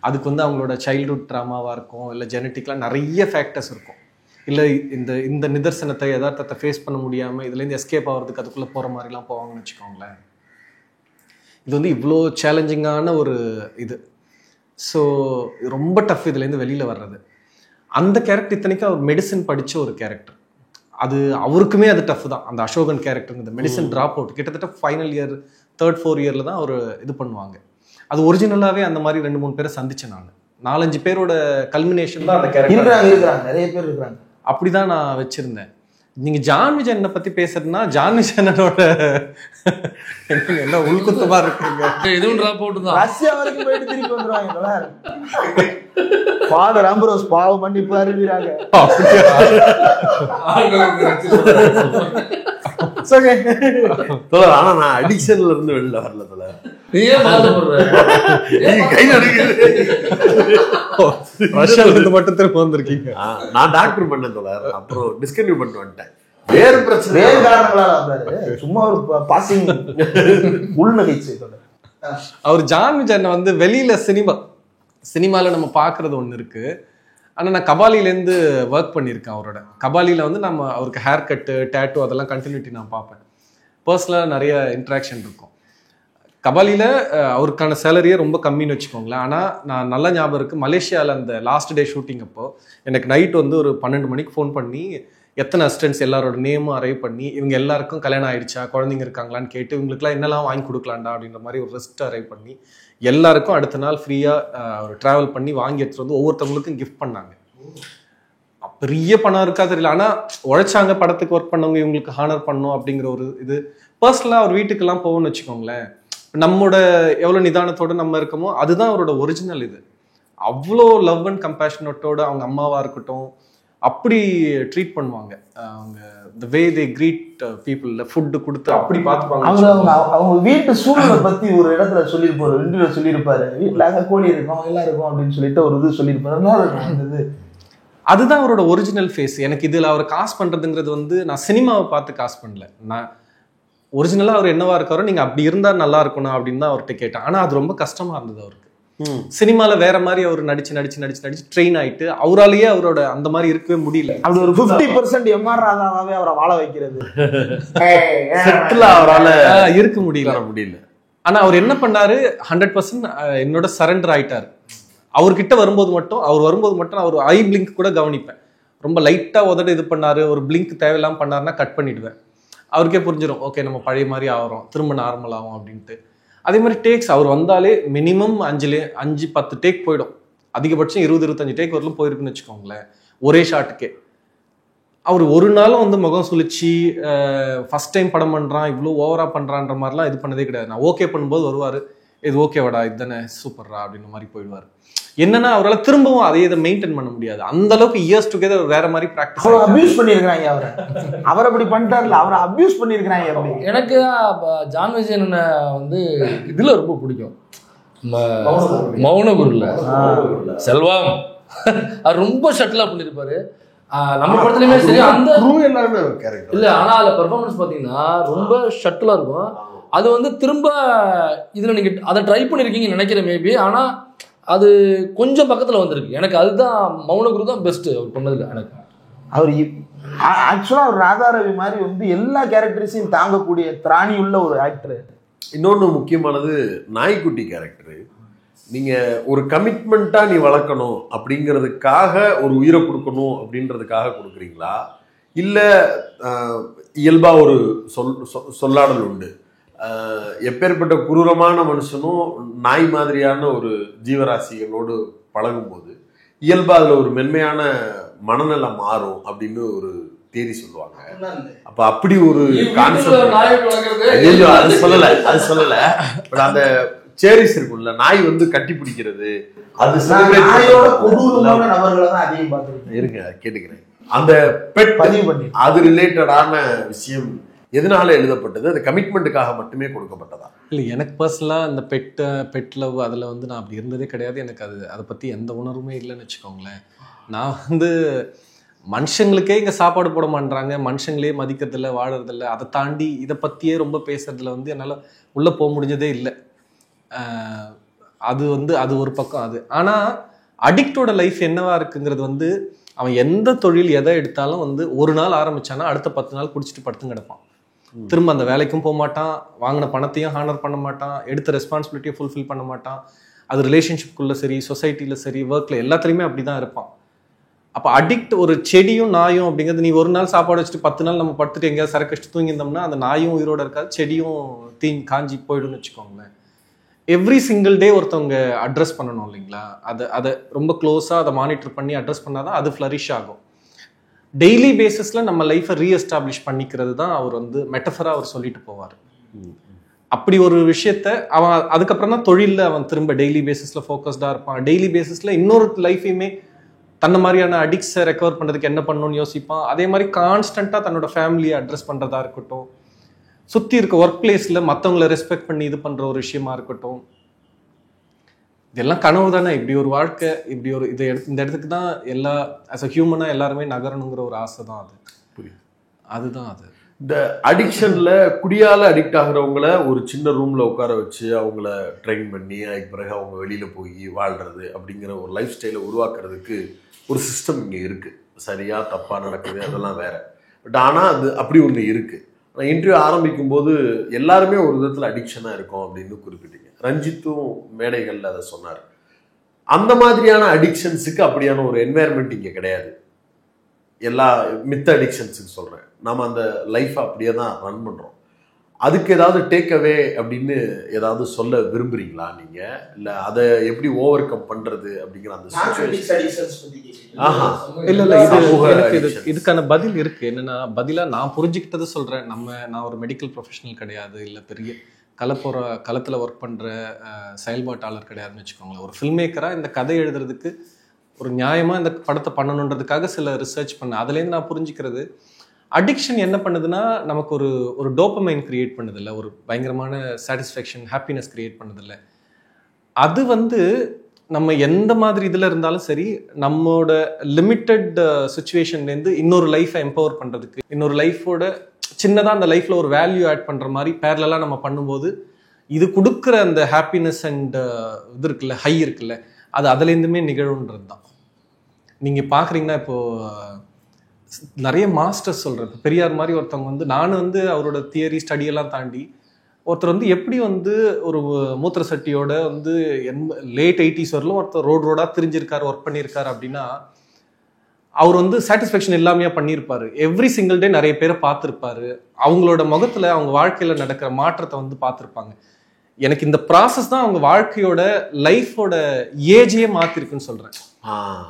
D: அதுக்கு வந்து அவங்களோட சைல்ட்ஹுட் ட்ராமாவா இருக்கும், இல்லை ஜெனட்டிக்லாம் நிறைய ஃபேக்டர்ஸ் இருக்கும், இல்லை இந்த நிதர்சனத்தை யதார்த்தத்தை ஃபேஸ் பண்ண முடியாமல் இதுலேருந்து எஸ்கேப் ஆகிறதுக்கு அதுக்குள்ளே போகிற மாதிரிலாம் போவாங்கன்னு வச்சுக்கோங்களேன். இது வந்து இவ்வளோ சேலஞ்சிங்கான ஒரு இது. ஸோ ரொம்ப டஃப் இதுலேருந்து வெளியில் வர்றது. அந்த கேரக்டர் இத்தனைக்கும் அவர் மெடிசன் படித்த ஒரு கேரக்டர், அது அவருக்குமே அது டஃப் தான். அந்த அசோகன் கேரக்டர் இந்த மெடிசன் ட்ராப் அவுட் கிட்டத்தட்ட ஃபைனல் இயர் 3rd 4th இயரில் தான் அவர் இது பண்ணுவாங்க. அது ஒரிஜினலாகவே அந்த மாதிரி 2-3 பேரை சந்திச்சேன் நான். 4-5 பேரோட கல்மினேஷன் தான் அந்த
E: கேரக்டர். நிறைய பேர் இருக்கிறாங்க.
D: அப்படிதான் நான் வச்சிருந்தேன். நீங்க ஜான் விஜயனை பத்தி பேசுறதுன்னா ஜான் விஜயனோட என்ன உள்குத்தமா இருக்குங்க.
A: இதுவும் டிராப் அவுட் தான்.
E: ரஷ்யா வரைக்கும் போயிட்டு திருப்பி வந்துருவாங்க. ஃபாதர் ஆம்பரோஸ் பாவ மன்னிப்பு அறிவிறாங்க.
B: ஆனா நான் அடிக்ஷன்ல இருந்து வெளில வரல தோழர்.
A: நீயே மாத்தப்படுற
B: கை நடுங்குது.
D: ரஷ்யால இருந்து மட்டும் திரும்ப வந்திருக்கீங்க.
B: நான் டாக்டர் பண்ணேன் தோழர், அப்புறம் டிஸ்கன்டினியூ பண்ணிட்டு வந்துட்டேன். வேறு பிரச்சனை
E: வேறு காரணங்களால வந்தாரு. சும்மா ஒரு பாசிங் உள்நகைச்சு.
D: அவர் ஜான் விஜயனை வந்து வெளியில சினிமால நம்ம பாக்குறது ஒண்ணு இருக்கு. ஆனால் நான் கபாலிலேருந்து ஒர்க் பண்ணியிருக்கேன் அவரோட. கபாலியில் வந்து நம்ம அவருக்கு ஹேர் கட்டு, டேட்டூ அதெல்லாம் கண்டினியூட்டி நான் பார்ப்பேன். பர்சனலாக நிறைய இன்ட்ராக்ஷன் இருக்கும். கபாலியில் அவருக்கான சேலரியே ரொம்ப கம்மின்னு வச்சுக்கோங்களேன். ஆனால் நான் நல்ல ஞாபகம் இருக்குது, மலேசியாவில் அந்த லாஸ்ட் டே ஷூட்டிங் அப்போ எனக்கு நைட் வந்து ஒரு 12 மணிக்கு ஃபோன் பண்ணி எத்தனை அசிஸ்டன்ட்ஸ் எல்லாரோட நேமும் அரைவ் பண்ணி இவங்க எல்லாருக்கும் கல்யாணம் ஆயிடுச்சா, குழந்தைங்க இருக்காங்களான்னு கேட்டு இவங்களுக்குலாம் என்னெல்லாம் வாங்கி கொடுக்கலாண்டா அப்படின்ற மாதிரி ஒரு லிஸ்ட் அரைவ் பண்ணி எல்லாருக்கும் அடுத்த நாள் ஃப்ரீயாக ஒரு ட்ராவல் பண்ணி வாங்கி எடுத்துகிட்டு வந்து ஒவ்வொருத்தவங்களுக்கும் கிஃப்ட் பண்ணாங்க. பெரிய பணம் இருக்கா தெரியல, ஆனால் உழைச்சாங்க, படத்துக்கு ஒர்க் பண்ணவங்க, இவங்களுக்கு ஹானர் பண்ணணும் அப்படிங்கிற ஒரு இது. பர்சனலாக அவர் வீட்டுக்கெல்லாம் போகணும்னு வச்சுக்கோங்களேன், நம்மளோட எவ்வளோ நிதானத்தோடு நம்ம இருக்கமோ அதுதான் அவரோட ஒரிஜினல் இது. அவ்வளோ லவ் அண்ட் கம்பேஷனட்டோட அவங்க அம்மாவாக இருக்கட்டும் அப்படி ட்ரீட் பண்ணுவாங்க. அவங்க the way they greet people, food கொடுத்து அப்படி பார்த்துப்பாங்க.
E: அவங்க வீட்டு சூழலை பற்றி ஒரு இடத்துல சொல்லியிருப்பாரு, இன்டர்வியூல சொல்லியிருப்பாரு, வீட்டில் கோழி இருக்கும் எல்லாம் இருக்கும் அப்படின்னு சொல்லிட்டு ஒரு இது சொல்லியிருப்பாரு.
D: அதுதான் அவரோட ஒரிஜினல் ஃபேஸ். எனக்கு இதில் அவர் காசு பண்ணுறதுங்கிறது வந்து நான் சினிமாவை பார்த்து காசு பண்ணல. நான் ஒரிஜினலாக அவர் என்னவா இருக்காரோ நீங்கள் அப்படி இருந்தால் நல்லா இருக்கணும் அப்படின்னு தான் அவர்கிட்ட கேட்டேன். ஆனால் அது ரொம்ப கஷ்டமாக இருந்தது அவருக்கு. சினிமால வேற மாதிரி அவர் நடிச்சு ட்ரெயின் ஆயிட்டு அவராலேயே அவரோட அந்த மாதிரி இருக்கவே முடியல.
E: அப்படி ஒரு 50% எம்ஆர் ராதாவே அவரை வாழ வைக்கிறது
B: அவரால்
D: இருக்க முடியல. ஆனா அவர் என்ன பண்ணாரு, 100% என்னோட சரண்டர் ஆயிட்டாரு. அவர்கிட்ட வரும்போது மட்டும் அவர் ஐ பிளிங்க் கூட கவனிப்பேன். ரொம்ப லைட்டா உதட இது பண்ணாரு, ஒரு பிளிங்க் தேவையில்லாம பண்ணாருன்னா கட் பண்ணிடுவேன். அவருக்கே புரிஞ்சிடும், ஓகே நம்ம பழைய மாதிரி ஆகிறோம், திரும்ப நார்மல் ஆகும் அப்படின்ட்டு. அதே மாதிரி டேக்ஸ் அவர் வந்தாலே மினிமம் 5-10 டேக் போயிடும். அதிகபட்சம் 20-25 டேக் வரலும் போயிருக்குன்னு வச்சுக்கோங்களேன் ஒரே ஷாட்டுக்கே. அவர் ஒரு நாளும் வந்து முகம் சுழிச்சு ஃபர்ஸ்ட் டைம் படம் பண்றான் இவ்வளோ ஓவரா பண்றான்ற மாதிரிலாம் இது பண்ணதே கிடையாது. நான் ஓகே பண்ணும்போது வருவார், இது ஓகேவாடா இதுதானே சூப்பர்ரா அப்படின்ற மாதிரி போயிடுவார். என்னன்னா அவரால் திரும்பவும் அதே இதை மெயின்டைன் பண்ண முடியாது. அந்த அளவுக்கு இயர்ஸ் டுகெதர் வேற மாதிரி ப்ராக்டிஸ்.
E: அபியூஸ் பண்ணிருக்காங்க அவர் அப்படி பண்ணிட்டார்ல, அவரை அபியூஸ் பண்ணிருக்காங்க. அப்படி எனக்கு ஜான் விஜயன் வந்து இதுல ரொம்ப பிடிக்கும், மௌனகுருல செல்வம். அவர் ரொம்ப ஷட்டிலா பண்ணிருப்பாரு. நம்ம படத்துலயுமே சரி, அந்த இல்ல ஆனா அதுல பெர்ஃபார்மன்ஸ் பாத்தீங்கன்னா ரொம்ப ஷட்டிலா இருக்கும். அது வந்து திரும்ப இதுல நீங்க அதை ட்ரை பண்ணிருக்கீங்கன்னு நினைக்கிறேன் மேபி. ஆனா அது கொஞ்சம் பக்கத்துல வந்திருக்கு. எனக்கு அதுதான் மௌனகுரு தான் பெஸ்ட் அவர் பண்ணதுல. எனக்கு அவர் ஆக்சுவலா அவர் ராதாரவி மாதிரி வந்து எல்லா கேரக்டர்ஸையும் தாங்கக்கூடிய திராணி உள்ள ஒரு ஆக்டர்.
B: இன்னொன்று முக்கியமானது நாய்க்குட்டி கேரக்டரு. நீங்கள் ஒரு கமிட்மெண்ட்டாக நீ வளர்க்கணும் அப்படிங்கிறதுக்காக ஒரு உயிரை கொடுக்கணும் அப்படின்றதுக்காக கொடுக்குறீங்களா, இல்லை இயல்பாக ஒரு சொல்லாடல் உண்டு, எப்பேற்பட்ட குரூரமான மனுஷனும் நாய் மாதிரியான ஒரு ஜீவராசிகளோடு பழகும்போது இயல்பாக அதில் ஒரு மென்மையான மனநலம் மாறும் அப்படின்னு ஒரு தேதி சொல்லுவாங்க. அப்ப அப்படி ஒரு அது சொல்லல பட் அந்த சேரிஸ் இருக்கும்ல, நாய் வந்து கட்டி பிடிக்கிறது, அது இருங்க கேட்டுக்கிறேன். அந்த பெட் பதிவு பண்ணி அது ரிலேட்டடான விஷயம் எதனால எழுதப்பட்டது, அது கமிட்மெண்ட்டுக்காக மட்டுமே கொடுக்கப்பட்டதா?
D: இல்லை, எனக்கு பர்சனலாக இந்த பெட் லவ் அதில் வந்து நான் அப்படி இருந்ததே கிடையாது. எனக்கு அதை பற்றி எந்த உணர்வுமே இல்லைன்னு வச்சுக்கோங்களேன். நான் வந்து மனுஷங்களுக்கே இங்கே சாப்பாடு போட மாட்டாங்க, மனுஷங்களே மதிக்கிறதில்ல, வாழறதில்ல. அதை தாண்டி இதை பற்றியே ரொம்ப பேசுறதுல வந்து என்னால் உள்ளே போக முடிஞ்சதே இல்லை. அது வந்து அது ஒரு பக்கம். அது ஆனால் அடிக்டோட லைஃப் என்னவா இருக்குங்கிறது வந்து அவன் எந்த தொழில் எதை எடுத்தாலும் வந்து ஒரு நாள் ஆரம்பிச்சானா அடுத்த 10 நாள் குடிச்சிட்டு படுத்து கிடப்பான். திரும்ப அந்த வேலைக்கும் போக மாட்டான், வாங்கின பணத்தையும் ஹானர் பண்ண மாட்டான், எடுத்த ரெஸ்பான்சிபிலிட்டியை ஃபுல்ஃபில் பண்ண மாட்டான். அது ரிலேஷன்ஷிப்குள்ளே சரி, சொசைட்டியில் சரி, ஒர்க்கில் எல்லாத்துலேயுமே அப்படி தான் இருப்பான். அப்போ அடிக்ட் ஒரு செடியும் நாயும் அப்படிங்கிறது, நீ ஒரு நாள் சாப்பாடு வச்சுட்டு 10 நாள் நம்ம படுத்துட்டு எங்கேயாவது சரக்கு வச்சுட்டு தூங்கியிருந்தோம்னா அந்த நாயும் உயிரோட இருக்காது, செடியும் காஞ்சி போயிடும்னு வச்சுக்கோங்களேன். எவ்ரி சிங்கிள் டே ஒருத்தவங்க அட்ரஸ் பண்ணணும் இல்லைங்களா, அதை ரொம்ப க்ளோஸாக அதை மானிட்டர் பண்ணி அட்ரஸ் பண்ணாதான் அது ஃப்ளரிஷ் ஆகும். டெய்லி பேசிஸில் நம்ம லைஃப்பை ரீஎஸ்டாப்ளிஷ் பண்ணிக்கிறது தான் அவர் வந்து மெட்டஃபராக அவர் சொல்லிட்டு போவார். அப்படி ஒரு விஷயத்த அவன் அதுக்கப்புறம் தான் தொழிலில் அவன் திரும்ப டெய்லி பேசிஸில் ஃபோக்கஸ்டாக இருப்பான். டெய்லி பேசிஸில் இன்னொரு லைஃபையுமே தன்னை மாதிரியான அடிக்ட்ஸை ரெக்கவர் பண்ணுறதுக்கு என்ன பண்ணணும்னு யோசிப்பான். அதே மாதிரி கான்ஸ்டண்ட்டாக தன்னோட ஃபேமிலியை அட்ரஸ் பண்ணுறதா இருக்கட்டும், சுற்றி இருக்க ஒர்க் பிளேஸில் மற்றவங்களை ரெஸ்பெக்ட் பண்ணி இது பண்ணுற ஒரு விஷயமா இருக்கட்டும், இதெல்லாம் கனவு தானே. இப்படி ஒரு வாழ்க்கை, இப்படி ஒரு இந்த இடத்துக்கு தான் எல்லா ஆஸ் அ ஹியூமனாக எல்லாருமே நகரணுங்கிற ஒரு ஆசை தான் அது. அதுதான் அது.
B: இந்த அடிக்ஷனில் குடியால் அடிக்ட் ஆகிறவங்கள ஒரு சின்ன ரூமில் உட்கார வச்சு அவங்கள ட்ரெயின் பண்ணி அதுக்கு பிறகு அவங்க வெளியில் போய் வாழ்கிறது அப்படிங்கிற ஒரு லைஃப் ஸ்டைலை உருவாக்குறதுக்கு ஒரு சிஸ்டம் இங்கே இருக்குது. சரியாக தப்பாக நடக்குது அதெல்லாம் வேற. பட் ஆனால் அது அப்படி ஒன்று இருக்குது. ஆனால் இன்டர்வியூ ஆரம்பிக்கும் போது எல்லாருமே ஒரு விதத்தில் அடிக்ஷனாக இருக்கும் அப்படின்னு குறிப்பிட்டீங்க. ரஞ்சித்தும் மேடைகளில் அதை சொன்னார். அந்த மாதிரியான அடிக்ஷன்ஸுக்கு அப்படியான ஒரு என்வாயர்மெண்ட் இங்கே கிடையாது. எல்லா மித்த அடிக்ஷன்ஸுக்கு சொல்கிறேன், நம்ம அந்த லைஃப்பை அப்படியே தான் ரன் பண்ணுறோம். அதுக்கு ஏதாவது டேக் அவே அப்படின்னு ஏதாவது சொல்ல விரும்புறீங்களா நீங்கள்? இல்லை அதை எப்படி ஓவர் கம் பண்ணுறது அப்படிங்கிற அந்த
D: இதுக்கான பதில் இருக்கு. என்னன்னா பதிலாக நான் புரிஞ்சுக்கிட்டது சொல்கிறேன். நான் ஒரு மெடிக்கல் ப்ரொஃபஷனல் கிடையாது, இல்லை பெரிய களத்தில் ஒர்க் பண்ணுற செயல்பாட்டாளர் கிடையாதுன்னு வச்சுக்கோங்களேன். ஒரு ஃபில்ம் மேக்கராக இந்த கதை எழுதுறதுக்கு ஒரு நியாயமாக இந்த படத்தை பண்ணணுன்றதுக்காக சில ரிசர்ச் பண்ணேன். அதுலேருந்து நான் புரிஞ்சுக்கிறது, அடிக்ஷன் என்ன பண்ணுதுன்னா நமக்கு ஒரு டோபமைன் கிரியேட் பண்ணுதில்ல, ஒரு பயங்கரமான சாட்டிஸ்ஃபேக்ஷன், ஹாப்பினஸ் கிரியேட் பண்ணுதில்ல. அது வந்து நம்ம எந்த மாதிரி இதில் இருந்தாலும் சரி, நம்மளோட லிமிட்டட் சுச்சுவேஷன்லேருந்து இன்னொரு லைஃப்பை எம்பவர் பண்ணுறதுக்கு, இன்னொரு லைஃபோட சின்னதாக அந்த லைஃப்பில் ஒரு வேல்யூ ஆட் பண்ணுற மாதிரி பேரலாக நம்ம பண்ணும்போது இது கொடுக்குற அந்த ஹாப்பினஸ் அண்ட் இது இருக்குல்ல, ஹை இருக்குல்ல, அது அதுலேருந்துமே நிகழுன்றது தான். நீங்கள் பார்க்குறீங்கன்னா இப்போது நிறைய மாஸ்டர்ஸ் சொல்கிறேன். பெரியார் மாதிரி ஒருத்தவங்க வந்து, நானும் வந்து அவரோட தியரி ஸ்டடியெல்லாம் தாண்டி ஒருத்தர் வந்து எப்படி வந்து ஒரு மூத்திர சட்டியோட வந்து லேட் 80s வரலும் ஒருத்தர் ரோடாக திரிஞ்சிருக்காரு, ஒர்க் பண்ணியிருக்காரு அப்படின்னா அவர் வந்து சாட்டிஸ்ஃபேக்ஷன் இல்லாமையாக பண்ணியிருப்பாரு. எவ்ரி சிங்கிள் டே நிறைய பேரை பார்த்துருப்பாரு. அவங்களோட முகத்தில் அவங்க வாழ்க்கையில் நடக்கிற மாற்றத்தை வந்து பார்த்துருப்பாங்க. எனக்கு இந்த ப்ராசஸ் தான் அவங்க வாழ்க்கையோட லைஃபோட ஏஜையே மாற்றிருக்குன்னு சொல்கிறேன்.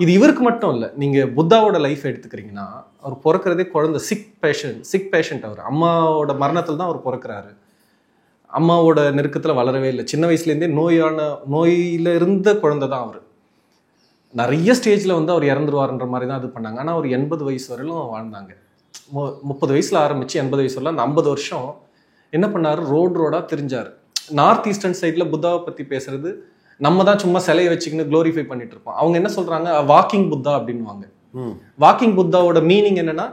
D: இது இவருக்கு மட்டும் இல்லை. நீங்க புத்தாவோட லைஃப் எடுத்துக்கிறீங்கன்னா, அவர் பிறக்கிறதே குழந்தை, சிக் பேஷண்ட். அவர் அம்மாவோட மரணத்தில் தான் அவர் பிறக்கிறாரு. அம்மாவோட நெருக்கத்துல வளரவே இல்லை. சின்ன வயசுலேருந்தே நோயில இருந்த குழந்தை தான் அவர். நிறைய ஸ்டேஜ்ல வந்து அவர் இறந்துருவாருன்ற மாதிரி தான் இது பண்ணாங்க. ஆனால் அவர் 80 வயசு வரையிலும் வாழ்ந்தாங்க. 30 வயசுல ஆரம்பிச்சு 80 வயசு வரல, அந்த 50 வருஷம் என்ன பண்ணாரு, ரோடா தெரிஞ்சாரு. நார்த் ஈஸ்டர்ன் சைட்ல புத்தாவை பத்தி பேசுறது நம்ம தான் சும்மா சிலையை வச்சுக்கின்னு க்ளோரிஃபை பண்ணிட்டு இருப்போம். அவங்க என்ன சொல்றாங்க, வாக்கிங் புத்தா அப்படின்வாங்க. வாக்கிங் புத்தாவோட மீனிங் என்னன்னா,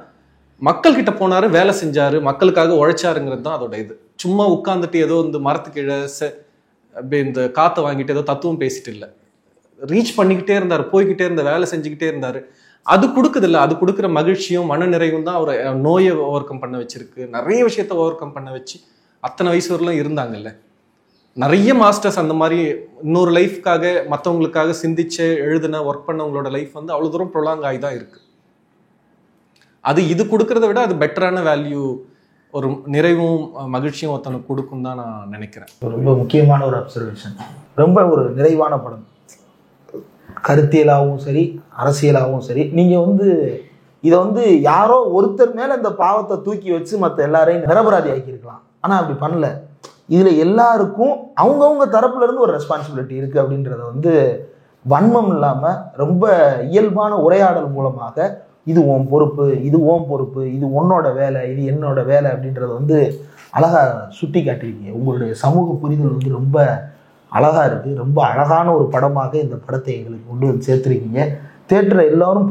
D: மக்கள் கிட்ட போனாரு, வேலை செஞ்சாரு, மக்களுக்காக உழைச்சாருங்கிறது தான் அதோட இது. சும்மா உட்காந்துட்டு ஏதோ இந்த மரத்துக்கு இந்த காற்றை வாங்கிட்டு ஏதோ தத்துவம் பேசிட்டு இல்லை, ரீச் பண்ணிக்கிட்டே இருந்தார், போய்கிட்டே இருந்தார், வேலை செஞ்சுக்கிட்டே இருந்தாரு. அது கொடுக்குது இல்லை, அது கொடுக்குற மகிழ்ச்சியும் மன நிறைவும் தான் அவரை நோயை ஓவர் கம் பண்ண வச்சிருக்கு. நிறைய விஷயத்த ஓவர் கம் பண்ண வச்சு அத்தனை வயசு வரலாம் இருந்தாங்கல்ல. நிறைய மாஸ்டர்ஸ் அந்த மாதிரி இன்னொரு லைஃப்காக மற்றவங்களுக்காக சிந்திச்சு எழுதின ஒர்க் பண்ணவங்களோட லைஃப் வந்து அவ்வளோ தூரம் ப்ரொலாங் ஆகி தான் இருக்கு. அது இது கொடுக்கறத விட அது பெட்டரான வேல்யூ, ஒரு நிறைவும் மகிழ்ச்சியும் ஒருத்தனுக்கு கொடுக்கும் தான் நான் நினைக்கிறேன்.
E: ரொம்ப முக்கியமான ஒரு அப்சர்வேஷன். ரொம்ப ஒரு நிறைவான படம், கருத்தியலாகவும் சரி அரசியலாகவும் சரி. நீங்கள் வந்து இதை வந்து யாரோ ஒருத்தர் மேலே இந்த பாவத்தை தூக்கி வச்சு மற்ற எல்லாரையும் நிரபராதி ஆக்கியிருக்கலாம். ஆனால் அப்படி பண்ணல. இதில் எல்லாருக்கும் அவங்கவுங்க தரப்புல இருந்து ஒரு ரெஸ்பான்சிபிலிட்டி இருக்குது அப்படின்றத வந்து வன்மம் இல்லாமல் ரொம்ப இயல்பான உரையாடல் மூலமாக இது உன் பொறுப்பு, இது ஓம் பொறுப்பு, இது உன்னோட வேலை, இது என்னோட வேலை அப்படின்றத வந்து அழகாக சுட்டி காட்டியிருக்கீங்க. உங்களுடைய சமூக புரிதல் வந்து ரொம்ப அழகாக இருக்குது. ரொம்ப அழகான ஒரு படமாக இந்த படத்தை எங்களுக்கு கொண்டு வந்து சேர்த்துருக்கீங்க. தேட்டரை எல்லாரும்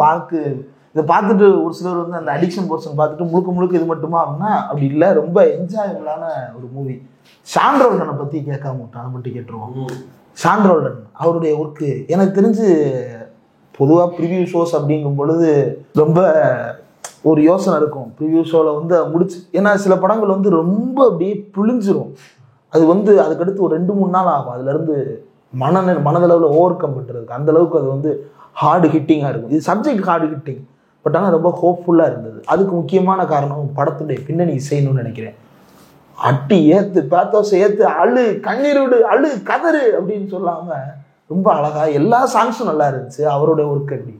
E: இதை பார்த்துட்டு ஒரு சிலர் வந்து அந்த அடிக்ஷன் போர்ஷன் பார்த்துட்டு முழுக்க இது மட்டுமா அப்படின்னா அப்படி இல்லை, ரொம்ப என்ஜாயபிளான ஒரு மூவி. ஷான் ரோல்டனை பற்றி கேட்காம விட்டோம், அதை மட்டும் கேட்டுருவோம். ஷான் ரோல்டன் அவருடைய ஒர்க்கு எனக்கு தெரிஞ்சு பொதுவாக ப்ரிவியூ ஷோஸ் அப்படிங்கும் பொழுது ரொம்ப ஒரு யோசனை இருக்கும். ப்ரிவியூ ஷோவில் வந்து முடிச்சு, ஏன்னா சில படங்கள் வந்து ரொம்ப அப்படியே புழிஞ்சிரும். அது வந்து அதுக்கடுத்து ஒரு 2-3 நாள் ஆகும் அதுலேருந்து மனதளவில் ஓவர் கம் பண்ணுறதுக்கு. அந்தளவுக்கு அது வந்து ஹார்டு ஹிட்டிங்காக இருக்கும். இது சப்ஜெக்ட் ஹார்டு ஹிட்டிங், பட் ஆனால் ரொம்ப ஹோப்ஃபுல்லாக இருந்தது. அதுக்கு முக்கியமான காரணம் படத்துடைய பின்னணி இசைன்னு நினைக்கிறேன். அட்டி ஏற்று பேத்தோஸ் ஏற்று அழு, கண்ணீர் விடு, அழு, கதறு அப்படின்னு சொல்லாமல் ரொம்ப அழகாக எல்லா சாங்ஸும் நல்லா இருந்துச்சு. அவரோட ஒர்க் எப்படி?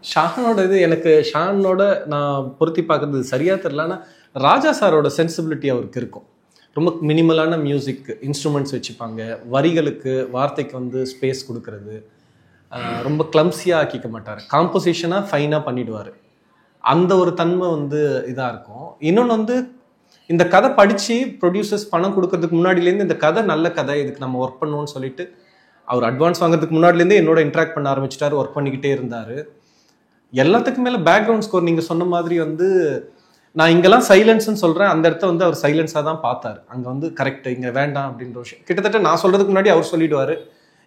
D: ஷானோட இது எனக்கு ஷானோட நான் பொருத்தி பார்க்குறது சரியாக தெரியல. ஆனால் ராஜா சாரோட சென்சிபிலிட்டி அவருக்கு இருக்கும். ரொம்ப மினிமலான மியூசிக் இன்ஸ்ட்ருமெண்ட்ஸ் வச்சுப்பாங்க, வரிகளுக்கு வார்த்தைக்கு வந்து ஸ்பேஸ் கொடுக்கறது, ரொம்ப கிளம்ஸியாக ஆக்கிக்க மாட்டார், காம்போசிஷனாக ஃபைனாக பண்ணிடுவார். அந்த ஒரு தன்மை வந்து இதாக இருக்கும். இன்னொன்று வந்து இந்த கதை படித்து ப்ரொடியூசர்ஸ் பணம் கொடுக்கறதுக்கு முன்னாடிலேருந்து இந்த கதை நல்ல கதை, இதுக்கு நம்ம ஒர்க் பண்ணுவோம்னு சொல்லிட்டு அவர் அட்வான்ஸ் வாங்குறதுக்கு முன்னாடிலேருந்தே என்னோட இன்ட்ராக்ட் பண்ண ஆரம்பிச்சிட்டாரு, ஒர்க் பண்ணிக்கிட்டே இருந்தார். எல்லாத்துக்கும் மேலே பேக்ரவுண்ட் ஸ்கோர் நீங்கள் சொன்ன மாதிரி வந்து நான் இங்கெல்லாம் சைலன்ஸ்ன்னு சொல்கிறேன், அந்த இடத்த வந்து அவர் சைலன்ஸாக தான் பார்த்தார். அங்கே வந்து கரெக்ட், இங்கே வேண்டாம் அப்படின்ற விஷயம் கிட்டத்தட்ட நான் சொல்கிறதுக்கு முன்னாடி அவர் சொல்லிடுவார்,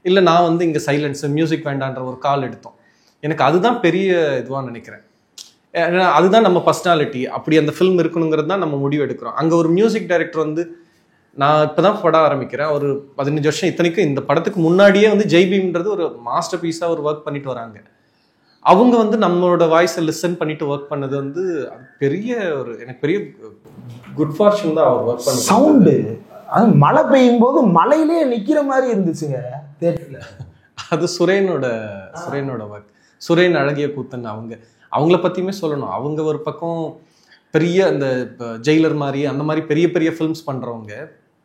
D: இல்லை நான் வந்து இங்கே சைலன்ஸு மியூசிக் வேண்டான்ற ஒரு கால் எடுத்தோம். எனக்கு அதுதான் பெரிய இதுவாக நினைக்கிறேன். அதுதான் நம்ம பர்சனாலிட்டி, அப்படி அந்த ஃபில்ம் இருக்கணுங்கிறது தான் நம்ம முடிவு எடுக்கிறோம். அங்கே ஒரு மியூசிக் டைரக்டர் வந்து நான் இப்போ தான் படம் ஆரம்பிக்கிறேன், ஒரு 15 வருஷம், இத்தனைக்கும் இந்த படத்துக்கு முன்னாடியே வந்து ஜெய்பீம்ன்றது ஒரு மாஸ்டர் பீஸாக ஒரு ஒர்க் பண்ணிட்டு வராங்க. அவங்க வந்து நம்மளோட வாய்ஸை லிசன் பண்ணிட்டு ஒர்க் பண்ணது வந்து பெரிய ஒரு எனக்கு பெரிய குட் ஃபார்ச்சூன் தான். அவர் ஒர்க் பண்ண
E: சவுண்டு அது மழை பெய்யும் போது மழையிலே நிற்கிற மாதிரி இருந்துச்சுங்க தேட்டரில். அது
D: சுரேனோட ஒர்க். சுரேன் அழகிய கூத்தன் அவங்கள பற்றியுமே சொல்லணும். அவங்க ஒரு பக்கம் பெரிய அந்த ஜெயிலர் மாதிரி அந்த மாதிரி பெரிய பெரிய ஃபிலிம்ஸ் பண்ணுறவங்க,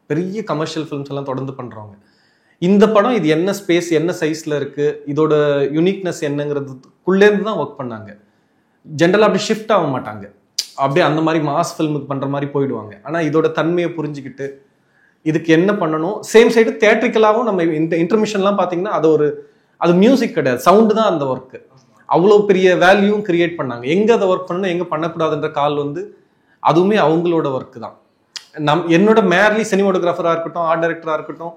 D: பெரிய கமர்ஷியல் ஃபிலிம்ஸ் எல்லாம் தொடர்ந்து பண்ணுறவங்க. இந்த படம் இது என்ன ஸ்பேஸ், என்ன சைஸில் இருக்குது, இதோட யூனிக்னஸ் என்னங்கிறதுக்குள்ளேருந்து தான் ஒர்க் பண்ணாங்க. ஜென்ரலாக அப்படி ஷிஃப்ட் ஆக மாட்டாங்க, அப்படியே அந்த மாதிரி மாஸ் ஃபில்முக்கு பண்ணுற மாதிரி போயிடுவாங்க. ஆனால் இதோட தன்மையை புரிஞ்சுக்கிட்டு இதுக்கு என்ன பண்ணணும், சேம் சைடு தியேட்ரிக்கலாகவும் நம்ம இந்த இன்டர்மிஷன்லாம் பார்த்தீங்கன்னா அது மியூசிக் கிடையாது, சவுண்டு தான் அந்த ஒர்க்கு. அவ்வளோ பெரிய வேல்யூவும் கிரியேட் பண்ணாங்க. எங்கே அதை ஒர்க் பண்ணணும் எங்கே பண்ணக்கூடாதுன்ற கால் வந்து அதுவுமே அவங்களோட ஒர்க்கு தான். என்னோட மேர்லி சினிமாட்டோகிராஃபராக இருக்கட்டும், ஆர்ட் டைரக்டராக இருக்கட்டும்,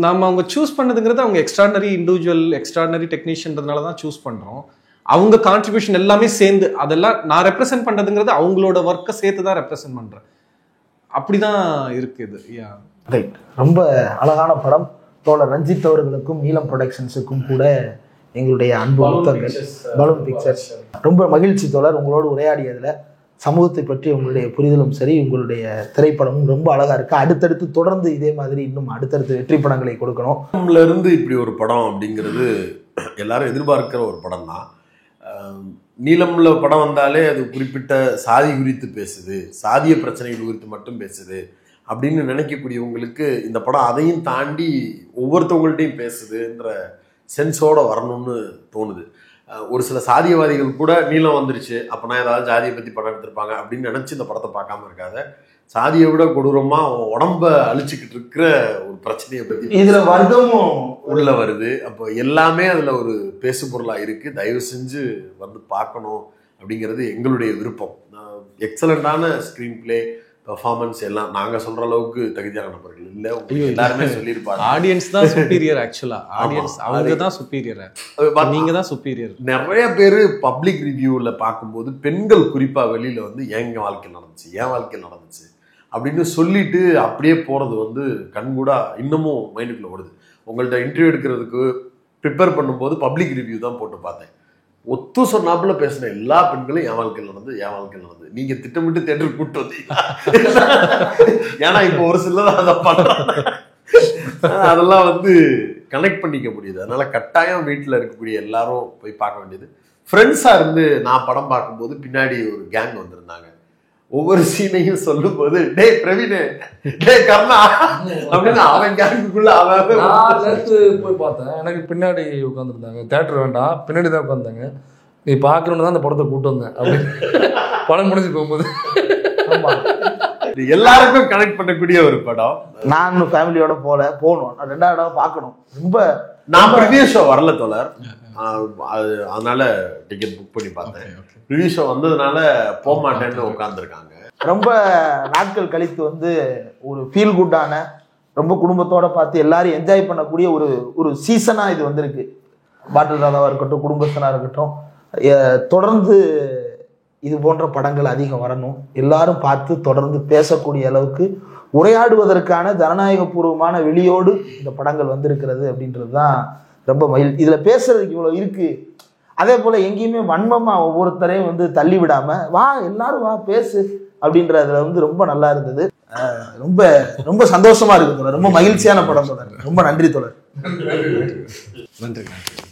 D: நம்ம அவங்க சூஸ் பண்ணதுங்கிறது அவங்க எக்ஸ்ட்ராடனரி இண்டிவிஜுவல், எக்ஸ்ட்ராடனரி டெக்னீஷியன்றதுனால தான் சூஸ் பண்ணுறோம். அவங்க கான்ட்ரிபியூஷன் எல்லாமே சேர்ந்து அதெல்லாம் நான் ரெப்ரசென்ட் பண்ணுறதுங்கிறது அவங்களோட ஒர்க்கை சேர்த்து தான் ரெப்ரசென்ட் பண்ணுறேன். அப்படிதான் இருக்குது.
E: ரைட். ரொம்ப அழகான படம். தோழர் ரஞ்சித் அவர்களுக்கும் நீலம் ப்ரொடக்ஷன்ஸுக்கும் கூட எங்களுடைய அன்பு முத்தங்கள். Balloon pictures. ரொம்ப மகிழ்ச்சி தோழர் உங்களோடு உரையாடியதில். சமூகத்தை பற்றி உங்களுடைய புரிதலும் சரி, உங்களுடைய திரைப்படமும் ரொம்ப அழகா இருக்கு. அடுத்தடுத்து தொடர்ந்து இதே மாதிரி இன்னும் அடுத்தடுத்து வெற்றி படங்களை கொடுக்கணும்.
B: நீலம்ல இருந்து இப்படி ஒரு படம் அப்படிங்கிறது எல்லாரும் எதிர்பார்க்கிற ஒரு படம் தான். நீலம்ல படம் வந்தாலே அது குறிப்பிட்ட சாதி குறித்து பேசுது, சாதிய பிரச்சனைகள் குறித்து மட்டும் பேசுது அப்படின்னு நினைக்கக்கூடியவங்களுக்கு இந்த படம் அதையும் தாண்டி ஒவ்வொருத்தவங்கள்ட்டையும் பேசுதுன்ற சென்ஸோட வரணும்னு தோணுது. ஒரு சில சாதியவாதிகள் கூட நீளம் வந்துருச்சு அப்போனா ஏதாவது ஜாதியை பற்றி படம் எடுத்திருப்பாங்க அப்படின்னு நினச்சி இந்த படத்தை பார்க்காம இருக்காத. சாதியை விட கொடூரமாக உடம்ப அழிச்சுக்கிட்டு இருக்கிற ஒரு பிரச்சனையை பற்றி
E: இதுல வர்க்கமும்
B: உள்ள வருது. அப்போ எல்லாமே அதில் ஒரு பேசு பொருளாக இருக்குது. தயவு செஞ்சு வந்து பார்க்கணும் அப்படிங்கிறது எங்களுடைய விருப்பம். எக்ஸலண்டான ஸ்க்ரீன் பிளே, பெர்ஃபார்மன்ஸ் எல்லாம் நாங்கள் சொல்கிற அளவுக்கு தகுதியான நபர்கள் இல்லை. எல்லாருமே சொல்லியிருப்பாங்க.
D: ஆடியன்ஸ் தான் சுப்பீரியர். ஆக்சுவலா ஆடியன்ஸ் அவங்க தான் சுப்பீரியர், நீங்க தான் சுப்பீரியர்.
B: நிறைய பேர் பப்ளிக் ரிவ்யூவில் பார்க்கும்போது பெண்கள் குறிப்பாக வெளியில் வந்து எங்க வாழ்க்கையில் நடந்துச்சு, என் வாழ்க்கையில் நடந்துச்சு அப்படின்னு சொல்லிட்டு அப்படியே போகிறது வந்து கண்கூடா இன்னமும் மைண்டுக்குள்ளே வருது. உங்கள்கிட்ட இன்டர்வியூ எடுக்கிறதுக்கு ப்ரிப்பேர் பண்ணும்போது பப்ளிக் ரிவ்யூ தான் போட்டு பார்த்தேன். ஒத்து சொன்னாப்புல பேசின எல்லா பெண்களும் என் வாழ்க்கையில் நடந்து நீங்க திட்டமிட்டு தேட்டருக்கு கூப்பிட்டு வந்தீங்க. ஏன்னா இப்போ ஒரு சிலர் அதை பண்றாங்க, அதெல்லாம் வந்து கனெக்ட் பண்ணிக்க முடியுது. அதனால கட்டாயம் வீட்டில் இருக்கக்கூடிய எல்லாரும் போய் பார்க்க வேண்டியது. ஃப்ரெண்ட்ஸா இருந்து நான் படம் பார்க்கும்போது பின்னாடி ஒரு கேங் வந்திருந்தாங்க. ஒவ்வொரு சீனையும் சொல்லும் போது டே பிரவீன், டே கர்ணா அப்படின்னு அவன் கேங்குக்குள்ள அவன்
A: போய் பார்த்தேன். எனக்கு பின்னாடி உட்காந்துருந்தாங்க. தேட்டர் வேண்டாம், பின்னாடி தான் உட்காந்தாங்க. நீ பார்க்கணுன்னு தான் அந்த படத்தை கூப்பிட்டு வந்தேன் அப்படின்னு படம் முடிஞ்சு போகும்போது
B: எல்லாருக்கும் கனெக்ட் பண்ணக்கூடிய ஒரு படம்.
E: நான் ஃபேமிலியோட போகணும், நான் 2வது இடம் பார்க்கணும். ரொம்ப
B: நான் ப்ரிவியூ ஷோ வரல தோழர், அதனால டிக்கெட் புக் பண்ணி பார்த்தேன். ப்ரிவியூ ஷோ வந்ததுனால போக மாட்டேன்னு உட்காந்துருக்காங்க.
E: ரொம்ப நாட்கள் கழித்து வந்து ஒரு ஃபீல் குட்டான, ரொம்ப குடும்பத்தோட பார்த்து எல்லாரும் என்ஜாய் பண்ணக்கூடிய ஒரு சீசனா இது வந்திருக்கு. பாட்டில் ராதாவா இருக்கட்டும், குடும்பஸ்தனா இருக்கட்டும், தொடர்ந்து இது போன்ற படங்கள் அதிகம் வரணும். எல்லாரும் பார்த்து தொடர்ந்து பேசக்கூடிய அளவுக்கு உரையாடுவதற்கான ஜனநாயகபூர்வமான வெளியோடு இந்த படங்கள் வந்திருக்கிறது அப்படின்றது தான் ரொம்ப இதுல பேசுறதுக்கு இவ்வளவு இருக்கு. அதே போல எங்கேயுமே வன்மமா ஒவ்வொருத்தரையும் வந்து தள்ளி விடாம வா எல்லாரும் வா பேசு அப்படின்றதுல வந்து ரொம்ப நல்லா இருந்தது. ரொம்ப ரொம்ப சந்தோஷமா இருக்கு தோழர். ரொம்ப மகிழ்ச்சியான படம் தோழர். ரொம்ப நன்றி தோழர்.
D: நன்றி.